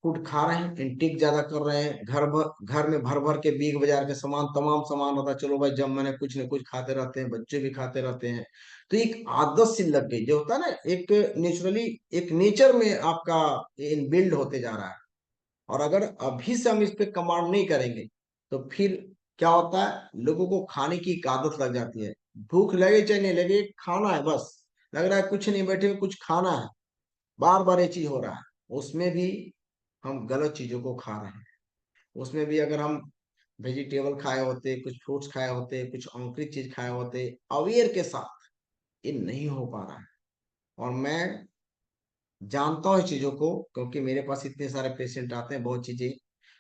फूड खा रहे हैं, इंटेक ज्यादा कर रहे हैं, घर में भर भर के बिग बाजार के सामान, तमाम सामान होता है, चलो भाई जब मैंने कुछ न कुछ खाते रहते हैं, बच्चे भी खाते रहते हैं। तो एक आदत सी लग गई, जो होता है ना, एक नेचुरली, एक नेचर में आपका इनबिल्ड होते जा रहा है। और अगर अभी से हम इस पे कमांड नहीं करेंगे तो फिर क्या होता है, लोगों को खाने की एक आदत लग जाती है। भूख लगे चाहे नहीं लगे, खाना है बस। लग रहा है कुछ नहीं, बैठे हुए कुछ खाना है, बार बार ये चीज हो रहा है। उसमें भी हम गलत चीजों को खा रहे हैं। उसमें भी अगर हम वेजिटेबल खाए होते, कुछ फ्रूट्स खाए होते, कुछ अंकुरित चीज खाए होते अवेयर के साथ, ये नहीं हो पा रहा है। और मैं जानता हूँ इस चीजों को, क्योंकि मेरे पास इतने सारे पेशेंट आते हैं, बहुत चीजें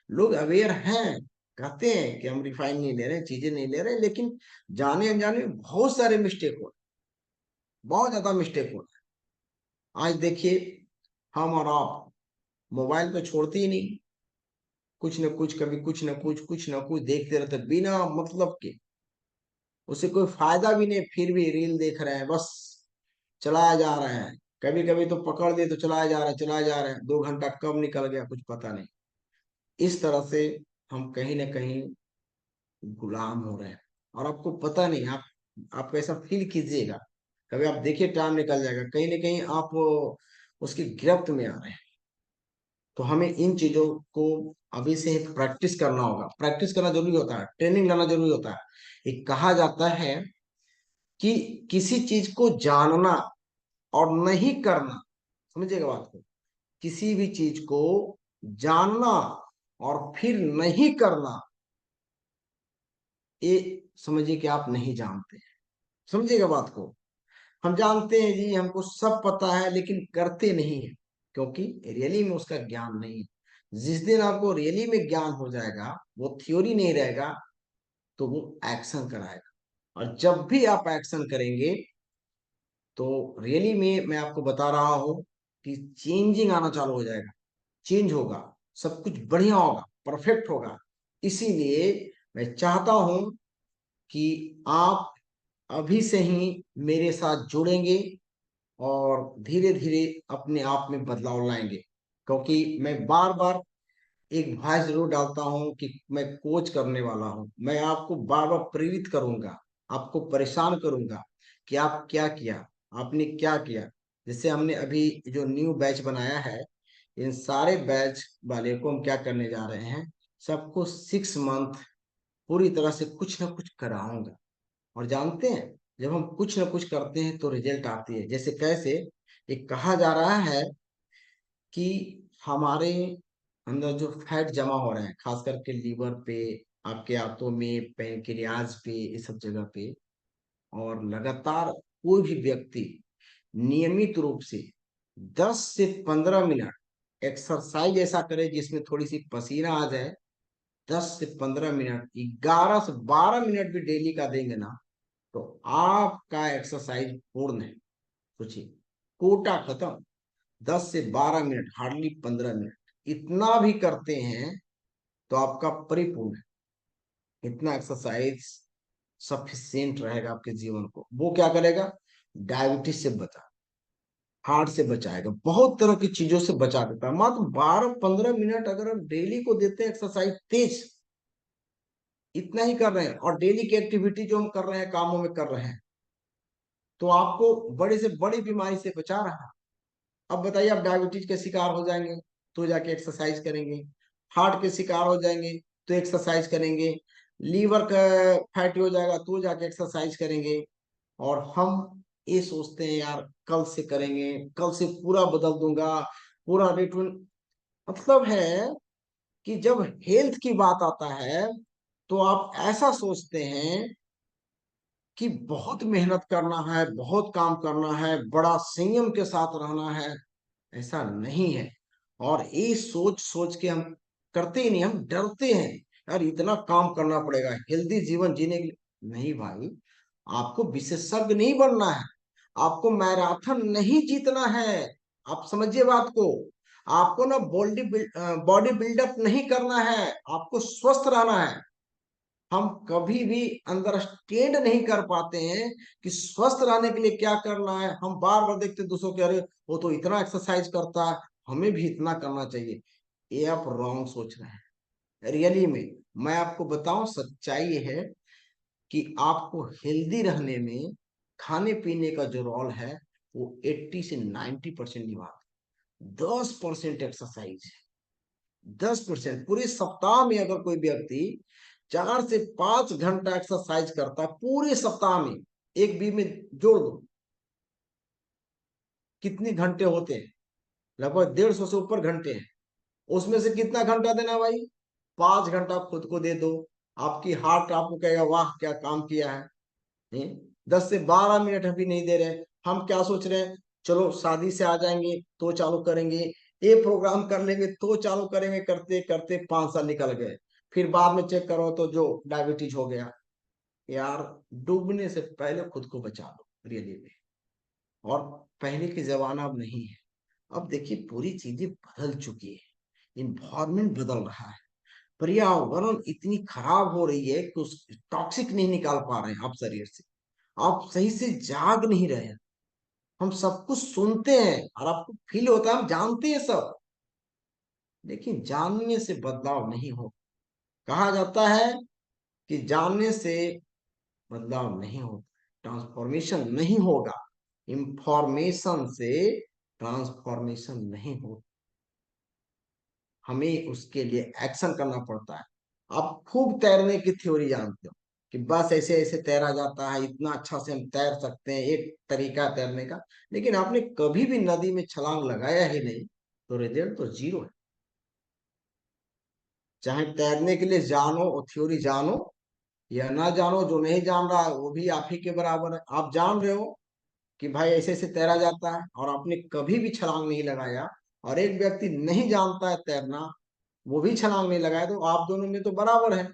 लोग अवेयर हैं, कहते हैं कि हम रिफाइन नहीं ले रहे, चीजें नहीं ले रहे, लेकिन जाने अनजाने में बहुत सारे मिस्टेक हो, बहुत ज्यादा मिस्टेक हो। आज देखिए, हम और आप मोबाइल तो छोड़ते ही नहीं, कुछ न कुछ, कभी कुछ न कुछ देखते रहते बिना मतलब के। उसे कोई फायदा भी नहीं, फिर भी रील देख रहे हैं बस, चलाया जा रहे हैं। कभी कभी तो पकड़ दे तो चलाया जा रहा है, चलाया जा रहा है, 2 घंटा कब निकल गया कुछ पता नहीं। इस तरह से हम कहीं ना कहीं गुलाम हो रहे हैं, और आपको पता नहीं। आप ऐसा फील कीजिएगा, कभी आप देखिए टाइम निकल जाएगा, कहीं ना कहीं आप उसकी गिरफ्त में आ रहे हैं। तो हमें इन चीजों को अभी से प्रैक्टिस करना होगा, प्रैक्टिस करना जरूरी होता है, ट्रेनिंग लेना जरूरी होता है। एक कहा जाता है कि किसी चीज को जानना और नहीं करना, समझिएगा बात को, किसी भी चीज को जानना और फिर नहीं करना, ये समझिए कि आप नहीं जानते हैं। समझिएगा बात को। हम जानते हैं जी, हमको सब पता है, लेकिन करते नहीं है, क्योंकि रियली में उसका ज्ञान नहीं है। जिस दिन आपको रियली में ज्ञान हो जाएगा, वो थ्योरी नहीं रहेगा, तो वो एक्शन कराएगा। और जब भी आप एक्शन करेंगे, तो रियली में मैं आपको बता रहा हूं कि चेंजिंग आना चालू हो जाएगा, चेंज होगा, सब कुछ बढ़िया होगा, परफेक्ट होगा। इसीलिए मैं चाहता हूं कि आप अभी से ही मेरे साथ जुड़ेंगे और धीरे धीरे अपने आप में बदलाव लाएंगे। क्योंकि मैं बार बार एक वॉइस जरूर डालता हूं कि मैं कोच करने वाला हूं, मैं आपको बार बार प्रेरित करूंगा, आपको परेशान करूंगा कि आप क्या किया, आपने क्या किया। जैसे हमने अभी जो न्यू बैच बनाया है, इन सारे बैच वाले को हम क्या करने जा रहे हैं, सबको 6 मंथ पूरी तरह से कुछ ना कुछ कराऊंगा। और जानते हैं, जब हम कुछ ना कुछ करते हैं तो रिजल्ट आती है। जैसे कैसे, एक कहा जा रहा है कि हमारे अंदर जो फैट जमा हो रहे हैं, खास करके लीवर पे, आपके आंतों में, पैनक्रियाज पे, ये सब जगह पे, और लगातार कोई भी व्यक्ति नियमित रूप से 10 से 15 मिनट एक्सरसाइज ऐसा करे जिसमें थोड़ी सी पसीना आ जाए, 10 से 15 मिनट, 11 से 12 मिनट भी डेली का देंगे ना, तो आपका एक्सरसाइज पूर्ण है। सोचिए, कोटा खत्म। 10 से 12 मिनट, हार्डली 15 मिनट, इतना भी करते हैं तो आपका परिपूर्ण है। इतना एक्सरसाइज सफिशियंट रहेगा आपके जीवन को। वो क्या करेगा, डायबिटीज से बचा, हार्ट से बचाएगा, बहुत तरह की चीजों से बचा देता है। मात्र 12-15 मिनट अगर हम डेली को देते हैं एक्सरसाइज तेज, इतना ही कर रहे हैं, और डेली की एक्टिविटी जो हम कर रहे हैं, कामों में कर रहे हैं, तो आपको बड़े से बड़ी बीमारी से बचा रहा है। अब बताइए, आप डायबिटीज के शिकार हो जाएंगे तो जाके एक्सरसाइज करेंगे, हार्ट के शिकार हो जाएंगे तो एक्सरसाइज करेंगे, लीवर का फैटी हो जाएगा तो जाके एक्सरसाइज करेंगे। और हम ये सोचते हैं यार कल से करेंगे, कल से पूरा बदल दूंगा, पूरा रूटीन। मतलब है कि जब हेल्थ की बात आता है, तो आप ऐसा सोचते हैं कि बहुत मेहनत करना है, बहुत काम करना है, बड़ा संयम के साथ रहना है। ऐसा नहीं है। और ये सोच सोच के हम करते ही नहीं, हम डरते हैं, यार इतना काम करना पड़ेगा हेल्दी जीवन जीने के लिए। नहीं भाई, आपको विशेषज्ञ नहीं बनना है, आपको मैराथन नहीं जीतना है। आप समझिए बात को। आपको ना बॉडी बॉडी बिल्डअप नहीं करना है, आपको स्वस्थ रहना है। हम कभी भी अंडरस्टैंड नहीं कर पाते हैं कि स्वस्थ रहने के लिए क्या करना है। हम बार बार देखते दूसरों के, अरे वो तो इतना एक्सरसाइज करता है, हमें भी इतना करना चाहिए। ये आप रॉन्ग सोच रहे हैं। रियली में मैं आपको बताऊं, सच्चाई ये है कि आपको हेल्दी रहने में खाने पीने का जो रोल है वो 80 से 90% निभाता है। 10% एक्सरसाइज है। 10% पूरे सप्ताह में अगर कोई व्यक्ति 4 से 5 घंटा एक्सरसाइज करता है पूरे सप्ताह में, एक बी में जोड़ दो कितने घंटे होते हैं, लगभग 150 से ऊपर घंटे हैं। उसमें से कितना घंटा देना भाई, 5 घंटा खुद को दे दो। आपकी हार्ट आपको कहेगा वाह क्या काम किया है। 10 से 12 मिनट अभी नहीं दे रहे। हम क्या सोच रहे हैं, चलो शादी से आ जाएंगे तो चालू करेंगे, ये प्रोग्राम कर लेंगे तो चालू करेंगे, करते करते 5 साल निकल गए। फिर बाद में चेक करो तो जो डायबिटीज हो गया। यार डूबने से पहले खुद को बचा लो रियली में। और पहले के जमाना अब नहीं है। अब देखिए पूरी चीजें बदल चुकी है, इन्वायरमेंट बदल रहा है, पर्यावरण इतनी खराब हो रही है कि उस टॉक्सिक नहीं निकाल पा रहे हैं आप शरीर से। आप सही से जाग नहीं रहे हैं। हम सब कुछ सुनते हैं और आपको फील होता है हम जानते हैं सब, लेकिन जानने से बदलाव नहीं हो। कहा जाता है कि जानने से बदलाव नहीं होता, ट्रांसफॉर्मेशन नहीं होगा। इंफॉर्मेशन से ट्रांसफॉर्मेशन नहीं होता, हमें उसके लिए एक्शन करना पड़ता है। आप खूब तैरने की थ्योरी जानते हो कि बस ऐसे ऐसे तैरा जाता है, इतना अच्छा से हम तैर सकते हैं, एक तरीका है तैरने का। लेकिन आपने कभी भी नदी में छलांग लगाया ही नहीं, तो रिजल्ट तो जीरो है। चाहे तैरने के लिए जानो और थ्योरी जानो या ना जानो, जो नहीं जान रहा है वो भी आप ही के बराबर है। आप जान रहे हो कि भाई ऐसे ऐसे तैरा जाता है और आपने कभी भी छलांग नहीं लगाया, और एक व्यक्ति नहीं जानता है तैरना, वो भी छलांग नहीं लगाया, तो आप दोनों में तो बराबर है।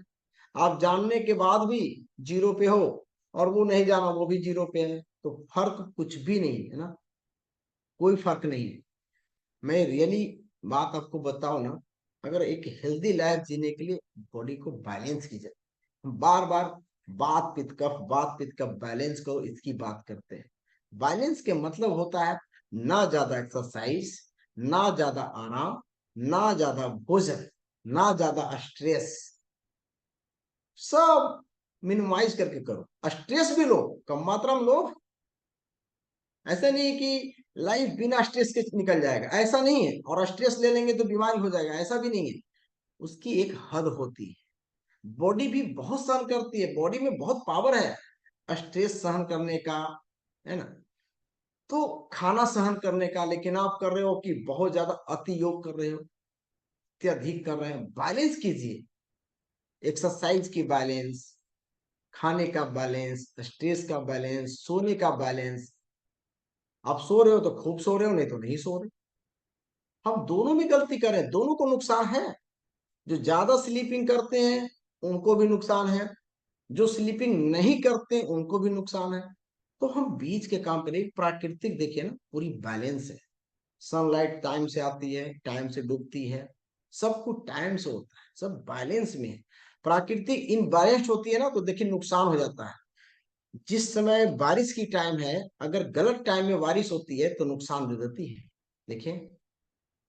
आप जानने के बाद भी जीरो पे हो और वो नहीं जाना वो भी जीरो पे है, तो फर्क कुछ भी नहीं है ना, कोई फर्क नहीं है। मैं रियली बात आपको बताऊं ना, अगर एक हेल्दी लाइफ जीने के लिए बॉडी को बैलेंस की जाए, हम बार बार बात पित कफ बैलेंस करो इसकी बात करते हैं। बैलेंस के मतलब होता है ना ज्यादा एक्सरसाइज, ना ज्यादा आराम, ना ज्यादा भोजन, ना ज्यादा स्ट्रेस, सब मिनिमाइज करके करो। स्ट्रेस भी लो, कम मात्रा में लो। ऐसा नहीं है कि लाइफ बिना स्ट्रेस के निकल जाएगा, ऐसा नहीं है, और स्ट्रेस ले लेंगे तो बीमारी हो जाएगा, ऐसा भी नहीं है। उसकी एक हद होती है। बॉडी भी बहुत सहन करती है, बॉडी में बहुत पावर है स्ट्रेस सहन करने का, है ना। तो खाना सहन करने का, लेकिन आप कर रहे हो कि बहुत ज्यादा अति योग कर रहे हो, अत्यधिक कर रहे हैं। बैलेंस कीजिए, एक्सरसाइज की बैलेंस, खाने का बैलेंस, स्ट्रेस का बैलेंस, सोने का बैलेंस। आप सो रहे हो तो खूब सो रहे हो, नहीं तो नहीं सो रहे। हम दोनों में गलती करें, दोनों को नुकसान है। जो ज्यादा स्लीपिंग करते हैं उनको भी नुकसान है, जो स्लीपिंग नहीं करते उनको भी नुकसान है। तो हम बीच के काम करें, प्राकृतिक देखिए ना पूरी बैलेंस है। सनलाइट टाइम से आती है, टाइम से डूबती है, सब कुछ टाइम से होता है, सब बैलेंस में है। प्राकृतिक इनबैलेंस होती है ना तो देखिए नुकसान हो जाता है। जिस समय बारिश की टाइम है, अगर गलत टाइम में बारिश होती है तो नुकसान दे देती है। देखिए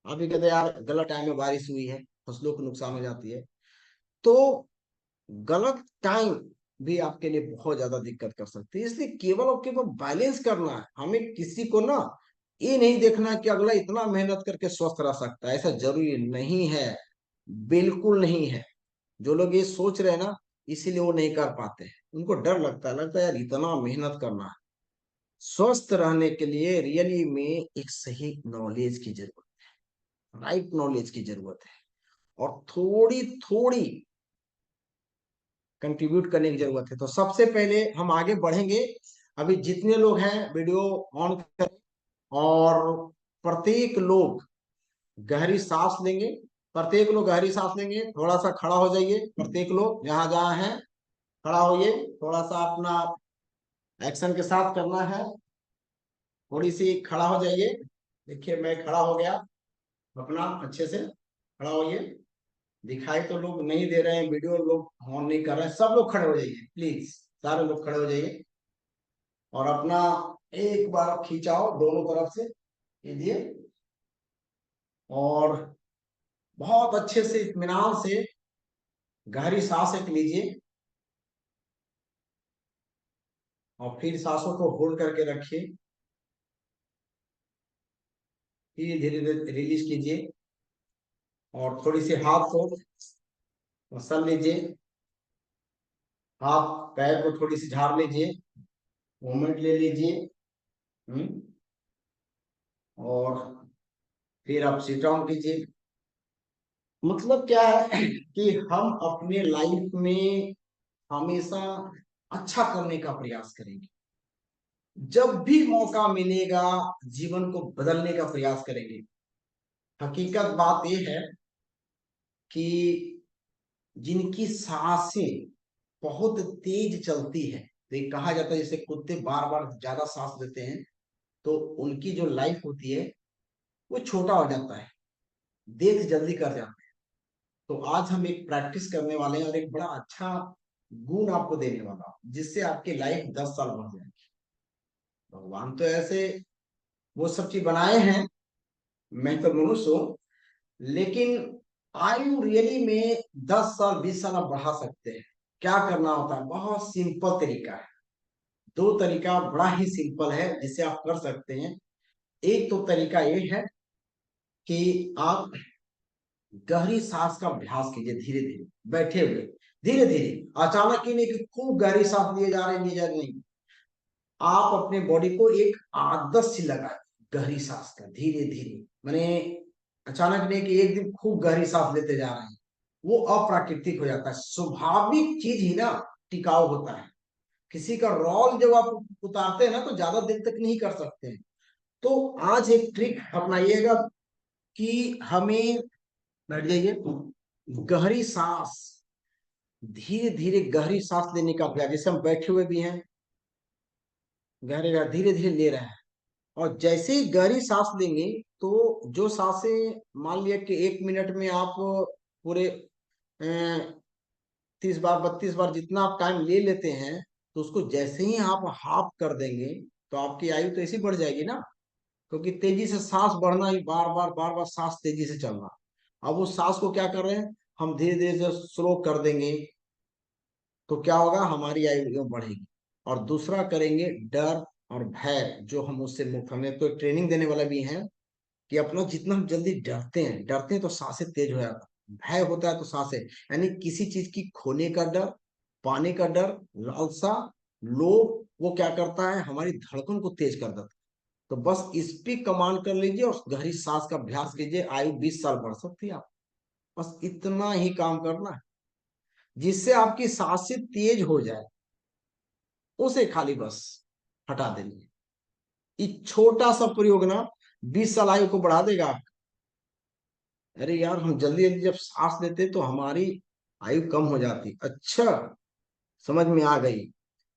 अभी कहते हैं यार गलत टाइम में बारिश हुई है, फसलों को नुकसान हो जाती है। तो गलत टाइम भी आपके लिए बहुत ज्यादा दिक्कत कर सकती है। इसलिए केवल और केवल बैलेंस करना है हमें। किसी को ना ये नहीं देखना कि अगला इतना मेहनत करके स्वस्थ रह सकता है, ऐसा जरूरी नहीं है, बिल्कुल नहीं है। जो लोग ये सोच रहे हैं ना, इसीलिए वो नहीं कर पाते हैं। उनको डर लगता है यार इतना मेहनत करना है। स्वस्थ रहने के लिए रियली में एक सही नॉलेज की जरूरत, राइट नॉलेज की जरूरत है, और थोड़ी थोड़ी कंट्रीब्यूट करने की जरूरत है। तो सबसे पहले हम आगे बढ़ेंगे। अभी जितने लोग हैं वीडियो ऑन करें, और प्रत्येक लोग गहरी सांस लेंगे। प्रत्येक लोग गहरी सांस लेंगे, थोड़ा सा खड़ा हो जाइए, प्रत्येक लोग जहां जहां हैं खड़ा होइए। थोड़ा सा अपना एक्शन के साथ करना है, थोड़ी सी खड़ा हो जाइए। देखिए मैं खड़ा हो गया, अपना अच्छे से खड़ा होइए। दिखाई तो लोग नहीं दे रहे हैं, वीडियो लोग ऑन नहीं कर रहे हैं। सब लोग खड़े हो जाइए प्लीज, सारे लोग खड़े हो जाइए और अपना एक बार खिंचाओ दोनों तरफ से कीजिए, और बहुत अच्छे से इत्मीनान से गहरी सांस एक लीजिए और फिर सांसों को होल्ड करके रखिए, फिर धीरे धीरे रिलीज कीजिए और थोड़ी सी हाथ को मसल लीजिए, हाथ पैर को थोड़ी सी झाड़ लीजिए, मूवमेंट ले लीजिए। हम्म, और फिर आप सिट डाउन कीजिए। मतलब क्या है कि हम अपने लाइफ में हमेशा अच्छा करने का प्रयास करेंगे। जब भी मौका मिलेगा जीवन को बदलने का प्रयास करेंगे। हकीकत बात यह है कि जिनकी सांसें बहुत तेज चलती है, तो ये कहा जाता है जैसे कुत्ते बार बार ज्यादा सांस लेते हैं तो उनकी जो लाइफ होती है वो छोटा हो जाता है, डेथ जल्दी कर जाते हैं। तो आज हम एक प्रैक्टिस करने वाले हैं और एक बड़ा अच्छा गुण आपको देने वाला हूं जिससे आपकी लाइफ 10 साल बढ़ जाएगी। भगवान तो ऐसे वो सब चीज बनाए हैं, मैं तो मनुष्य हूं, लेकिन आयु रियली में 10 साल 20 साल आप बढ़ा सकते हैं। क्या करना होता है, बहुत सिंपल तरीका है। दो तरीका बड़ा ही सिंपल है जिसे आप कर सकते हैं। एक तो तरीका ये है कि आप गहरी सांस का अभ्यास कीजिए, धीरे धीरे बैठे हुए, धीरे धीरे, अचानक ही नहीं कि खूब गहरी सांस लिए जा रहे हैं, लिए जा रहे नहीं। आप अपने बॉडी को एक आदत सी लगाए गहरी सांस का, धीरे धीरे, माने अचानक नहीं कि एक दिन खूब गहरी सांस लेते जा रहे हैं, वो अप्राकृतिक हो जाता है। स्वाभाविक चीज ही ना टिकाऊ होता है। किसी का रोल जब आप उतारते हैं ना तो ज्यादा दिन तक नहीं कर सकते हैं। तो आज एक ट्रिक अपनाइएगा कि हमें, बैठ जाइए, गहरी सांस, धीरे धीरे गहरी सांस लेने का अभ्यास, जैसे हम बैठे हुए भी हैं, गहरे गहरे धीरे धीरे ले रहे हैं। और जैसे ही गहरी सांस लेंगे तो जो सांसें, मान लिया कि 1 मिनट में आप पूरे 30 बार 32 बार जितना आप टाइम ले लेते हैं, तो उसको जैसे ही आप हाफ कर देंगे तो आपकी आयु तो ऐसी बढ़ जाएगी ना। क्योंकि तेजी से सांस बढ़ना ही, बार बार सांस तेजी से चलना। अब उस सांस को क्या कर रहे हैं, हम धीरे धीरे से स्लो कर देंगे तो क्या होगा, हमारी आयु बढ़ेगी। और दूसरा करेंगे डर और भय, जो हम उससे मुक्त, हमें तो ट्रेनिंग देने वाला भी है कि अपना जितना हम जल्दी डरते हैं तो सांसें तेज हो जाता है, भय होता है तो सांसें, यानी किसी चीज की खोने का डर, पाने का डर, लालसा, लोभ, वो क्या करता है, हमारी धड़कन को तेज कर देता है। तो बस इस पे कमांड कर लीजिए और गहरी सांस का अभ्यास कीजिए, आयु 20 साल बढ़ सकती है आप। बस इतना ही काम करना है, जिससे आपकी सांसें तेज हो जाए, उसे खाली बस हटा देंगे। ये छोटा सा प्रयोग ना 20 साल आयु को बढ़ा देगा। अरे यार, हम जल्दी जल्दी जब सांस लेते तो हमारी आयु कम हो जाती। अच्छा, समझ में आ गई।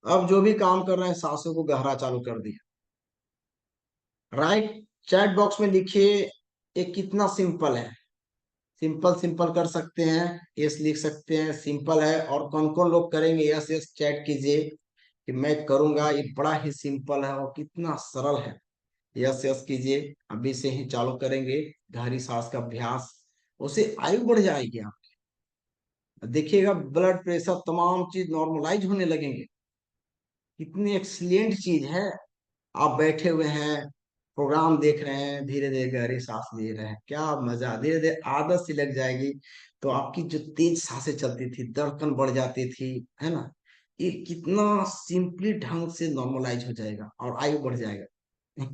अब जो भी काम कर रहे हैं सांसों को गहरा चालू कर दिया, राइट। चैट बॉक्स में लिखिए ये कितना सिंपल है। सिंपल सिंपल कर सकते हैं, यस लिख सकते हैं, सिंपल है। और कौन कौन लोग करेंगे, यस यस चैट कीजिए कि मैं करूंगा, ये बड़ा ही सिंपल है और कितना सरल है। यस यस कीजिए, अभी से ही चालू करेंगे गहरी सांस का अभ्यास, उससे आयु बढ़ जाएगी। आप देखिएगा ब्लड प्रेशर तमाम चीज नॉर्मलाइज होने लगेंगे। कितनी एक्सीलेंट चीज है। आप बैठे हुए हैं, प्रोग्राम देख रहे हैं, धीरे धीरे गहरी सांस ले रहे हैं, क्या मजा, धीरे धीरे आदत सी लग जाएगी। तो आपकी जो तेज सांसें चलती थी, धड़कन बढ़ जाती थी, है ना, ये कितना सिंपली ढंग से नॉर्मलाइज हो जाएगा और आयु बढ़ जाएगा।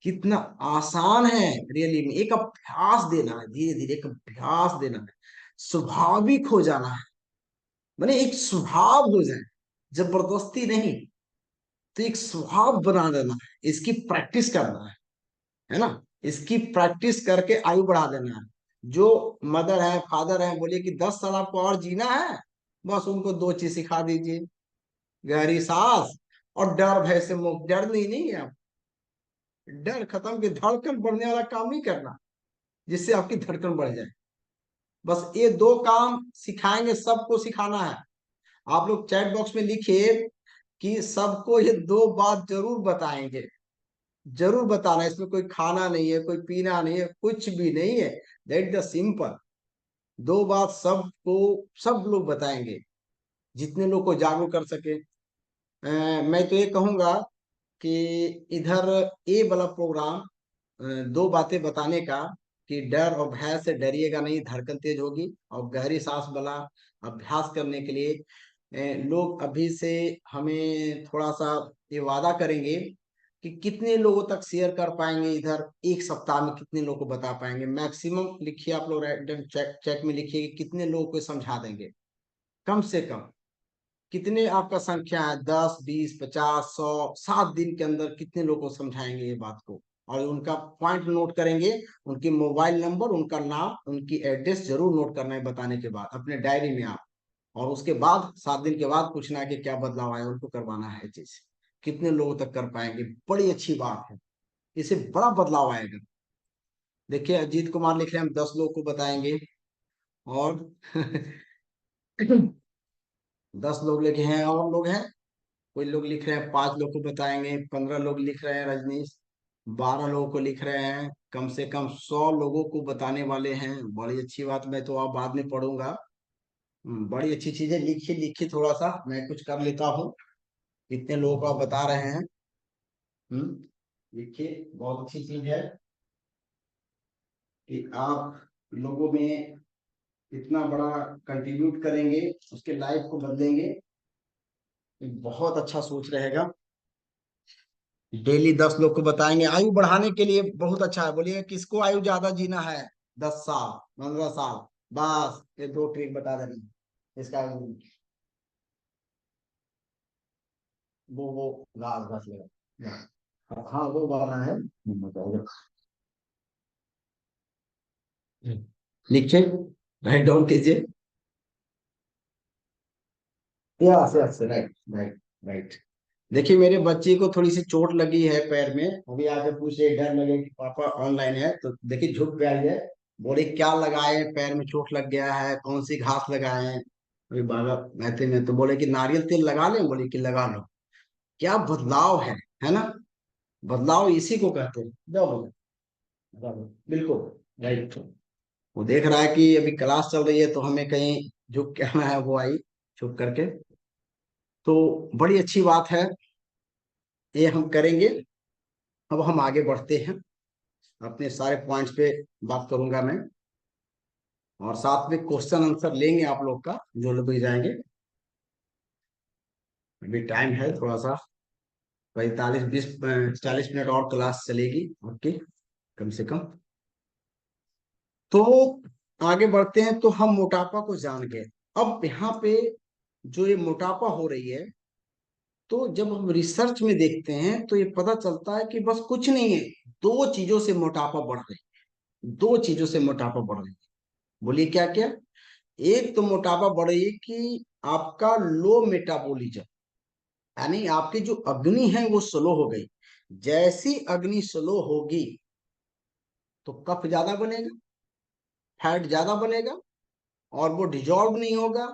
कितना आसान है रियली में। एक अभ्यास देना है, धीरे धीरे एक अभ्यास देना है, स्वाभाविक हो जाना है, माने एक स्वभाव हो जाए, जबरदस्ती नहीं। तो एक स्वभाव बना देना है, इसकी प्रैक्टिस करना है ना। इसकी प्रैक्टिस करके आयु बढ़ा देना है। जो मदर है, फादर है, बोलिए कि 10 साल आपको और जीना है, बस उनको दो चीज सिखा दीजिए, गहरी सांस और डर भय से मुक्त। डर नहीं है आप, डर खत्म, की धड़कन बढ़ने वाला काम नहीं करना जिससे आपकी धड़कन बढ़ जाए। बस ये दो काम सिखाएंगे, सबको सिखाना है। आप लोग चैट बॉक्स में लिखिए कि सबको ये दो बात जरूर बताएंगे, जरूर बताना। इसमें कोई खाना नहीं है, कोई पीना नहीं है, कुछ भी नहीं है। That the simple. दो बात सबको, सब लोग बताएंगे, जितने लोग को जागरूक कर सके। मैं तो ये कहूंगा कि इधर ये वाला प्रोग्राम, दो बातें बताने का, कि डर और भय से डरिएगा नहीं, धड़कन तेज होगी। और गहरी सांस वाला अभ्यास करने के लिए लोग अभी से हमें थोड़ा सा ये वादा करेंगे कि कितने लोगों तक शेयर कर पाएंगे, इधर एक सप्ताह में कितने लोगों को बता पाएंगे। मैक्सिमम लिखिए आप लोग, रैंडम चेक चेक में लिखिए कि कितने लोगों को समझा देंगे, कम से कम। कितने आपका संख्या है, 10, 20, 50, 100, 7 दिन के अंदर कितने लोगों को समझाएंगे ये बात को। और उनका पॉइंट नोट करेंगे, उनकी मोबाइल नंबर, उनका नाम, उनकी एड्रेस जरूर नोट करना है बताने के बाद अपने डायरी में आप। और उसके बाद 7 दिन के बाद पूछना है कि क्या बदलाव आया, उनको करवाना है चीज। कितने लोगों तक कर पाएंगे, बड़ी अच्छी बात है। इससे बड़ा बदलाव आएगा। देखिए अजीत कुमार लिख रहे हैं हम 10 लोगों को बताएंगे। और 10 लोग लिखे हैं, और लोग हैं। कोई लोग लिख रहे हैं 5 लोग को बताएंगे, 15 लोग लिख रहे हैं रजनीश, 12 लोगों को लिख रहे हैं, कम से कम 100 लोगों को बताने वाले हैं। बड़ी अच्छी बात। मैं तो आप बाद में पढ़ूंगा। बड़ी अच्छी चीजें लिखिए, लिखिए थोड़ा सा मैं कुछ कर लेता हूँ। कितने लोगों को आप बता रहे हैं। लिखिए, बहुत अच्छी चीज है कि आप लोगों में इतना बड़ा कंट्रीब्यूट करेंगे, उसके लाइफ को बदलेंगे। बहुत अच्छा सोच रहेगा। डेली 10 लोग को बताएंगे, आयु बढ़ाने के लिए बहुत अच्छा है। बोलिए किसको आयु ज्यादा जीना है, 10 साल, 15 साल, बस ये दो ट्रिक बता देंगे इसका। वो घास घास लेगा। हाँ वो वाला है। लिखिए, राइट डाउन कीजिए। Yes yes, right right right. देखिए मेरे बच्चे को थोड़ी सी चोट लगी है पैर में, अभी आके पूछे, डर लगे कि पापा ऑनलाइन है तो देखिए झुक पे आई है। बोले क्या लगाए, पैर में चोट लग गया है, कौन सी घास लगाए हैं। अभी बाबा कहते में तो बोले कि नारियल तेल लगा लें, बोले कि लगा लो। क्या बदलाव है ना। बदलाव इसी को कहते हैं। जाओ बोले, लगा लो। बिल्कुल राइट। वो देख रहा है कि अभी क्लास चल रही है तो हमें कहीं झुक के आना है, वो आई छुप करके। तो बड़ी अच्छी बात है, ये हम करेंगे। अब हम आगे बढ़ते हैं, अपने सारे पॉइंट्स पे बात करूंगा मैं। और साथ में क्वेश्चन आंसर लेंगे आप लोग का, जो लोग भी जाएंगे। अभी टाइम है थोड़ा सा, 45, 20, 40 मिनट और क्लास चलेगी ओके, कम से कम। तो आगे बढ़ते हैं। तो हम मोटापा को जान गए। अब यहाँ पे जो ये मोटापा हो रही है, तो जब हम रिसर्च में देखते हैं तो ये पता चलता है कि बस कुछ नहीं है, दो चीजों से मोटापा बढ़ रही है। दो चीजों से मोटापा बढ़ रही है। बोलिए क्या क्या। एक तो मोटापा बढ़ रही है कि आपका लो मेटाबॉलिज्म, यानी आपकी जो अग्नि है वो स्लो हो गई। जैसी अग्नि स्लो होगी तो कफ ज्यादा बनेगा, फैट ज्यादा बनेगा, और वो डिजॉल्व नहीं होगा,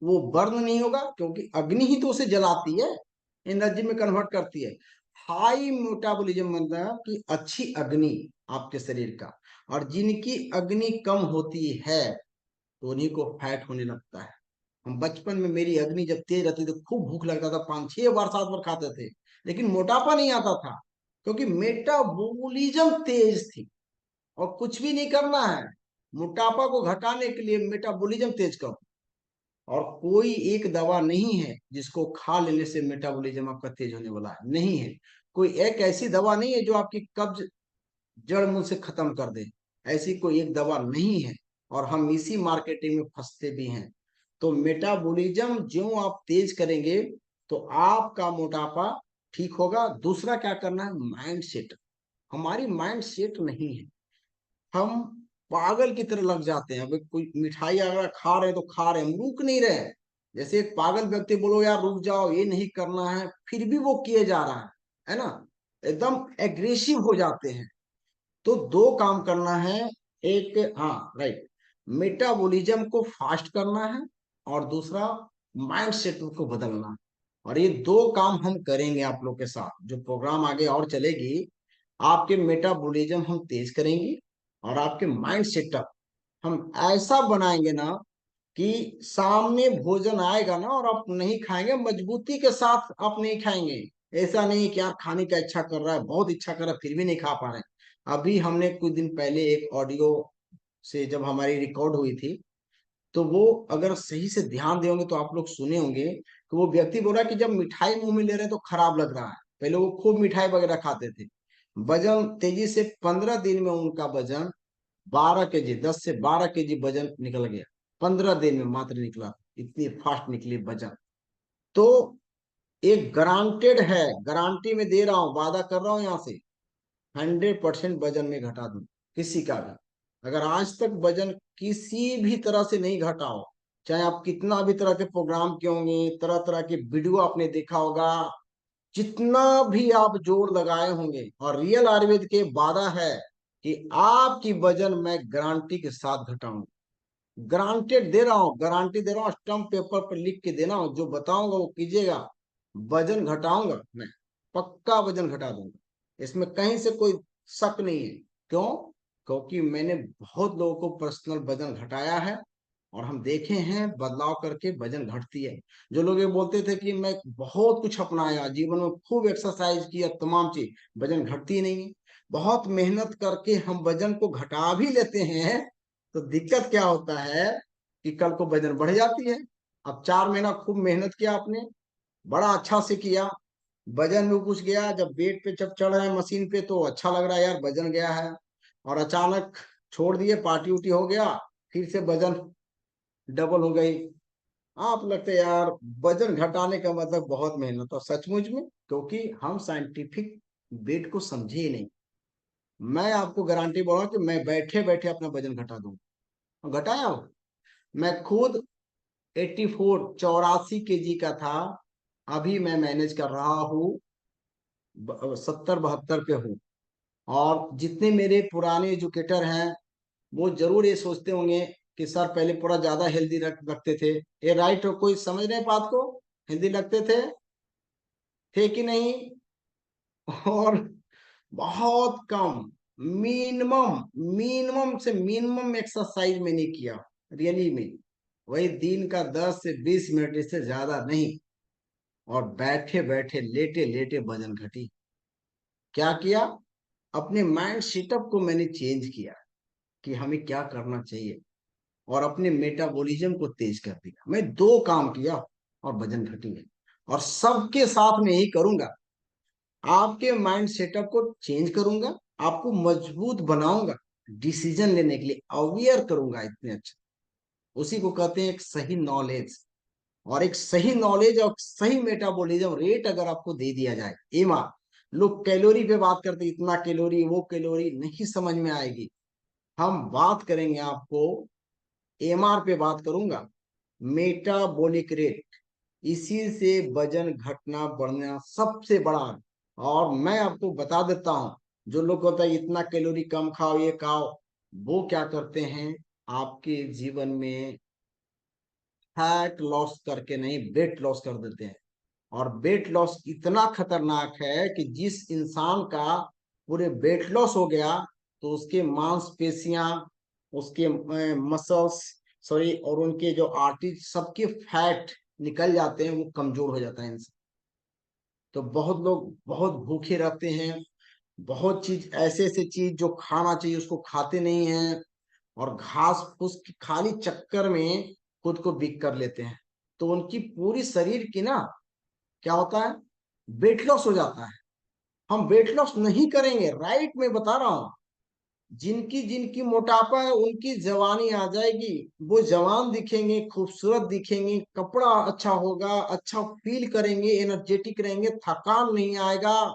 वो बर्न नहीं होगा, क्योंकि अग्नि ही तो उसे जलाती है, एनर्जी में कन्वर्ट करती है। हाई मेटाबॉलिज्म मतलब कि अच्छी अग्नि आपके शरीर का। और जिनकी अग्नि कम होती है तो उन्हीं को फैट होने लगता है। हम बचपन में, मेरी अग्नि जब तेज रहती थी, खूब भूख लगता था, 5, 6 बार, 7 बार खाते थे, लेकिन मोटापा नहीं आता था, क्योंकि मेटाबॉलिज्म तेज थी। और कुछ भी नहीं करना है, मोटापा को घटाने के लिए मेटाबॉलिज्म तेज करो। और कोई एक दवा नहीं है जिसको खा लेने से मेटाबॉलिज्म आपका तेज होने वाला है, नहीं है। कोई एक ऐसी दवा नहीं है जो आपकी कब्ज जड़ मूल से खत्म कर दे, ऐसी कोई एक दवा नहीं है। और हम इसी मार्केटिंग में फंसते भी हैं। तो मेटाबॉलिज्म जो आप तेज करेंगे तो आपका मोटापा ठीक होगा। दूसरा क्या करना है, माइंड सेट। हमारी माइंड सेट नहीं है, हम पागल की तरह लग जाते हैं। अभी कोई मिठाई अगर खा रहे हैं तो खा रहे हैं, हम रुक नहीं रहे। जैसे एक पागल व्यक्ति बोलो यार रुक जाओ, ये नहीं करना है, फिर भी वो किए जा रहा है ना। एकदम एग्रेसिव हो जाते हैं। तो दो काम करना है। एक, हाँ राइट, मेटाबॉलिज्म को फास्ट करना है और दूसरा माइंड सेट को बदलना है। और ये दो काम हम करेंगे आप लोग के साथ, जो प्रोग्राम आगे और चलेगी। आपके मेटाबॉलिज्म हम तेज करेंगे और आपके माइंड सेटअप हम ऐसा बनाएंगे ना कि सामने भोजन आएगा ना और आप नहीं खाएंगे, मजबूती के साथ आप नहीं खाएंगे। ऐसा नहीं कि यार खाने का इच्छा कर रहा है, बहुत इच्छा कर रहा है, फिर भी नहीं खा पा रहे हैं। अभी हमने कुछ दिन पहले एक ऑडियो से जब हमारी रिकॉर्ड हुई थी, तो वो अगर सही से ध्यान देंगे तो आप लोग सुने होंगे कि वो व्यक्ति बोला कि जब मिठाई मुंह में ले रहे हैं तो खराब लग रहा है। पहले वो खूब मिठाई वगैरह खाते थे, वजन तेजी से 15 दिन में उनका वजन 12 केजी, 10 से 12 केजी वजन निकल गया। 15 दिन में मात्र निकला, इतनी फास्ट निकली वजन। तो एक गारंटेड है, गारंटी में दे रहा हूं, वादा कर रहा हूं यहाँ से, 100% वजन में घटा दूं किसी का भी। अगर आज तक वजन किसी भी तरह से नहीं घटा हो, चाहे आप कितना भी तरह के प्रोग्राम किए होंगे, तरह तरह के वीडियो आपने देखा होगा, जितना भी आप जोर लगाए होंगे, और रियल आयुर्वेद के वादा है कि आपकी वजन मैं गारंटी के साथ घटाऊंगा। ग्रांटेड दे रहा हूँ, गारंटी दे रहा हूँ, स्टम्प पेपर पर लिख के देना हूँ, जो बताऊंगा वो कीजिएगा। वजन घटाऊंगा मैं, पक्का वजन घटा दूंगा, इसमें कहीं से कोई शक नहीं है। क्यों? क्योंकि मैंने बहुत लोगों को पर्सनल वजन घटाया है और हम देखे हैं बदलाव करके वजन घटती है। जो लोग ये बोलते थे कि मैं बहुत कुछ अपनाया जीवन में, खूब एक्सरसाइज किया, तमाम चीज, वजन घटती नहीं है। बहुत मेहनत करके हम वजन को घटा भी लेते हैं, तो दिक्कत क्या होता है कि कल को वजन बढ़ जाती है। अब 4 महीना खूब मेहनत किया आपने, बड़ा अच्छा से किया, वजन भी कुछ गया, जब वेट पे जब चढ़ रहे हैं मशीन पे तो अच्छा लग रहा है यार वजन गया है, और अचानक छोड़ दिए, पार्टी उटी हो गया, फिर से वजन डबल हो गई। आप लगते हैं यार वजन घटाने का मतलब बहुत मेहनत, और सचमुच में क्योंकि हम साइंटिफिक वेट को समझे ही नहीं। मैं आपको गारंटी बोल रहा हूँ कि मैं बैठे बैठे अपना वजन घटा दूंगा, घटाया हो। मैं खुद 84 84 केजी का था, अभी मैं मैनेज कर रहा हूँ 70 72 पे हूँ। और जितने मेरे पुराने एजुकेटर हैं वो जरूर ये सोचते होंगे कि सर पहले पूरा ज्यादा हेल्दी रखते थे। ये राइट हो? कोई समझ रहे हैं बात को? हेल्दी लगते थे कि नहीं? और बहुत कम, मिनिमम मिनिमम से मिनिमम एक्सरसाइज मैंने किया रियली में, वही दिन का 10 से 20 मिनट, इससे ज्यादा नहीं। और बैठे बैठे लेटे लेटे वजन घटी। क्या किया? अपने माइंड सेटअप को मैंने चेंज किया कि हमें क्या करना चाहिए, और अपने मेटाबॉलिज्म को तेज कर दिया। मैं दो काम किया और वजन घटी है। और सबके साथ में यही करूंगा, आपके माइंड सेटअप को चेंज करूंगा, आपको मजबूत बनाऊंगा, डिसीजन लेने के लिए अवेयर करूंगा इतने अच्छा। उसी को कहते हैं एक सही नॉलेज। और एक सही नॉलेज और सही मेटाबॉलिज्म रेट अगर आपको दे दिया जाए, एमा, लोग कैलोरी पे बात करते, इतना कैलोरी वो कैलोरी नहीं समझ में आएगी। हम बात करेंगे आपको, एमआर पे बात करूंगा, मेटाबॉलिक रेट। इसी से वजन घटना बढ़ना सबसे बड़ा। और मैं आपको बता देता हूं, जो लोग कहते हैं इतना कैलोरी कम खाओ ये खाओ, वो क्या करते हैं, आपके जीवन में फैट लॉस करके नहीं, वेट लॉस कर देते हैं। और वेट लॉस इतना खतरनाक है कि जिस इंसान का पूरे वेट लॉस हो गया तो उसके मांसपेशियां, उसके मसल्स, सॉरी, और उनके जो आर्टरीज सबके फैट निकल जाते हैं, वो कमजोर हो जाता है इंसान। तो बहुत लोग बहुत भूखे रहते हैं, बहुत चीज ऐसे ऐसे चीज जो खाना चाहिए उसको खाते नहीं हैं, और घास फूस की खाली चक्कर में खुद को वीक कर लेते हैं। तो उनकी पूरी शरीर की ना, क्या होता है, वेट लॉस हो जाता है। हम वेट लॉस नहीं करेंगे, राइट, मैं बता रहा हूं। जिनकी जिनकी मोटापा है उनकी जवानी आ जाएगी, वो जवान दिखेंगे, खूबसूरत दिखेंगे, कपड़ा अच्छा होगा, अच्छा फील करेंगे, एनर्जेटिक रहेंगे, थकान नहीं आएगा।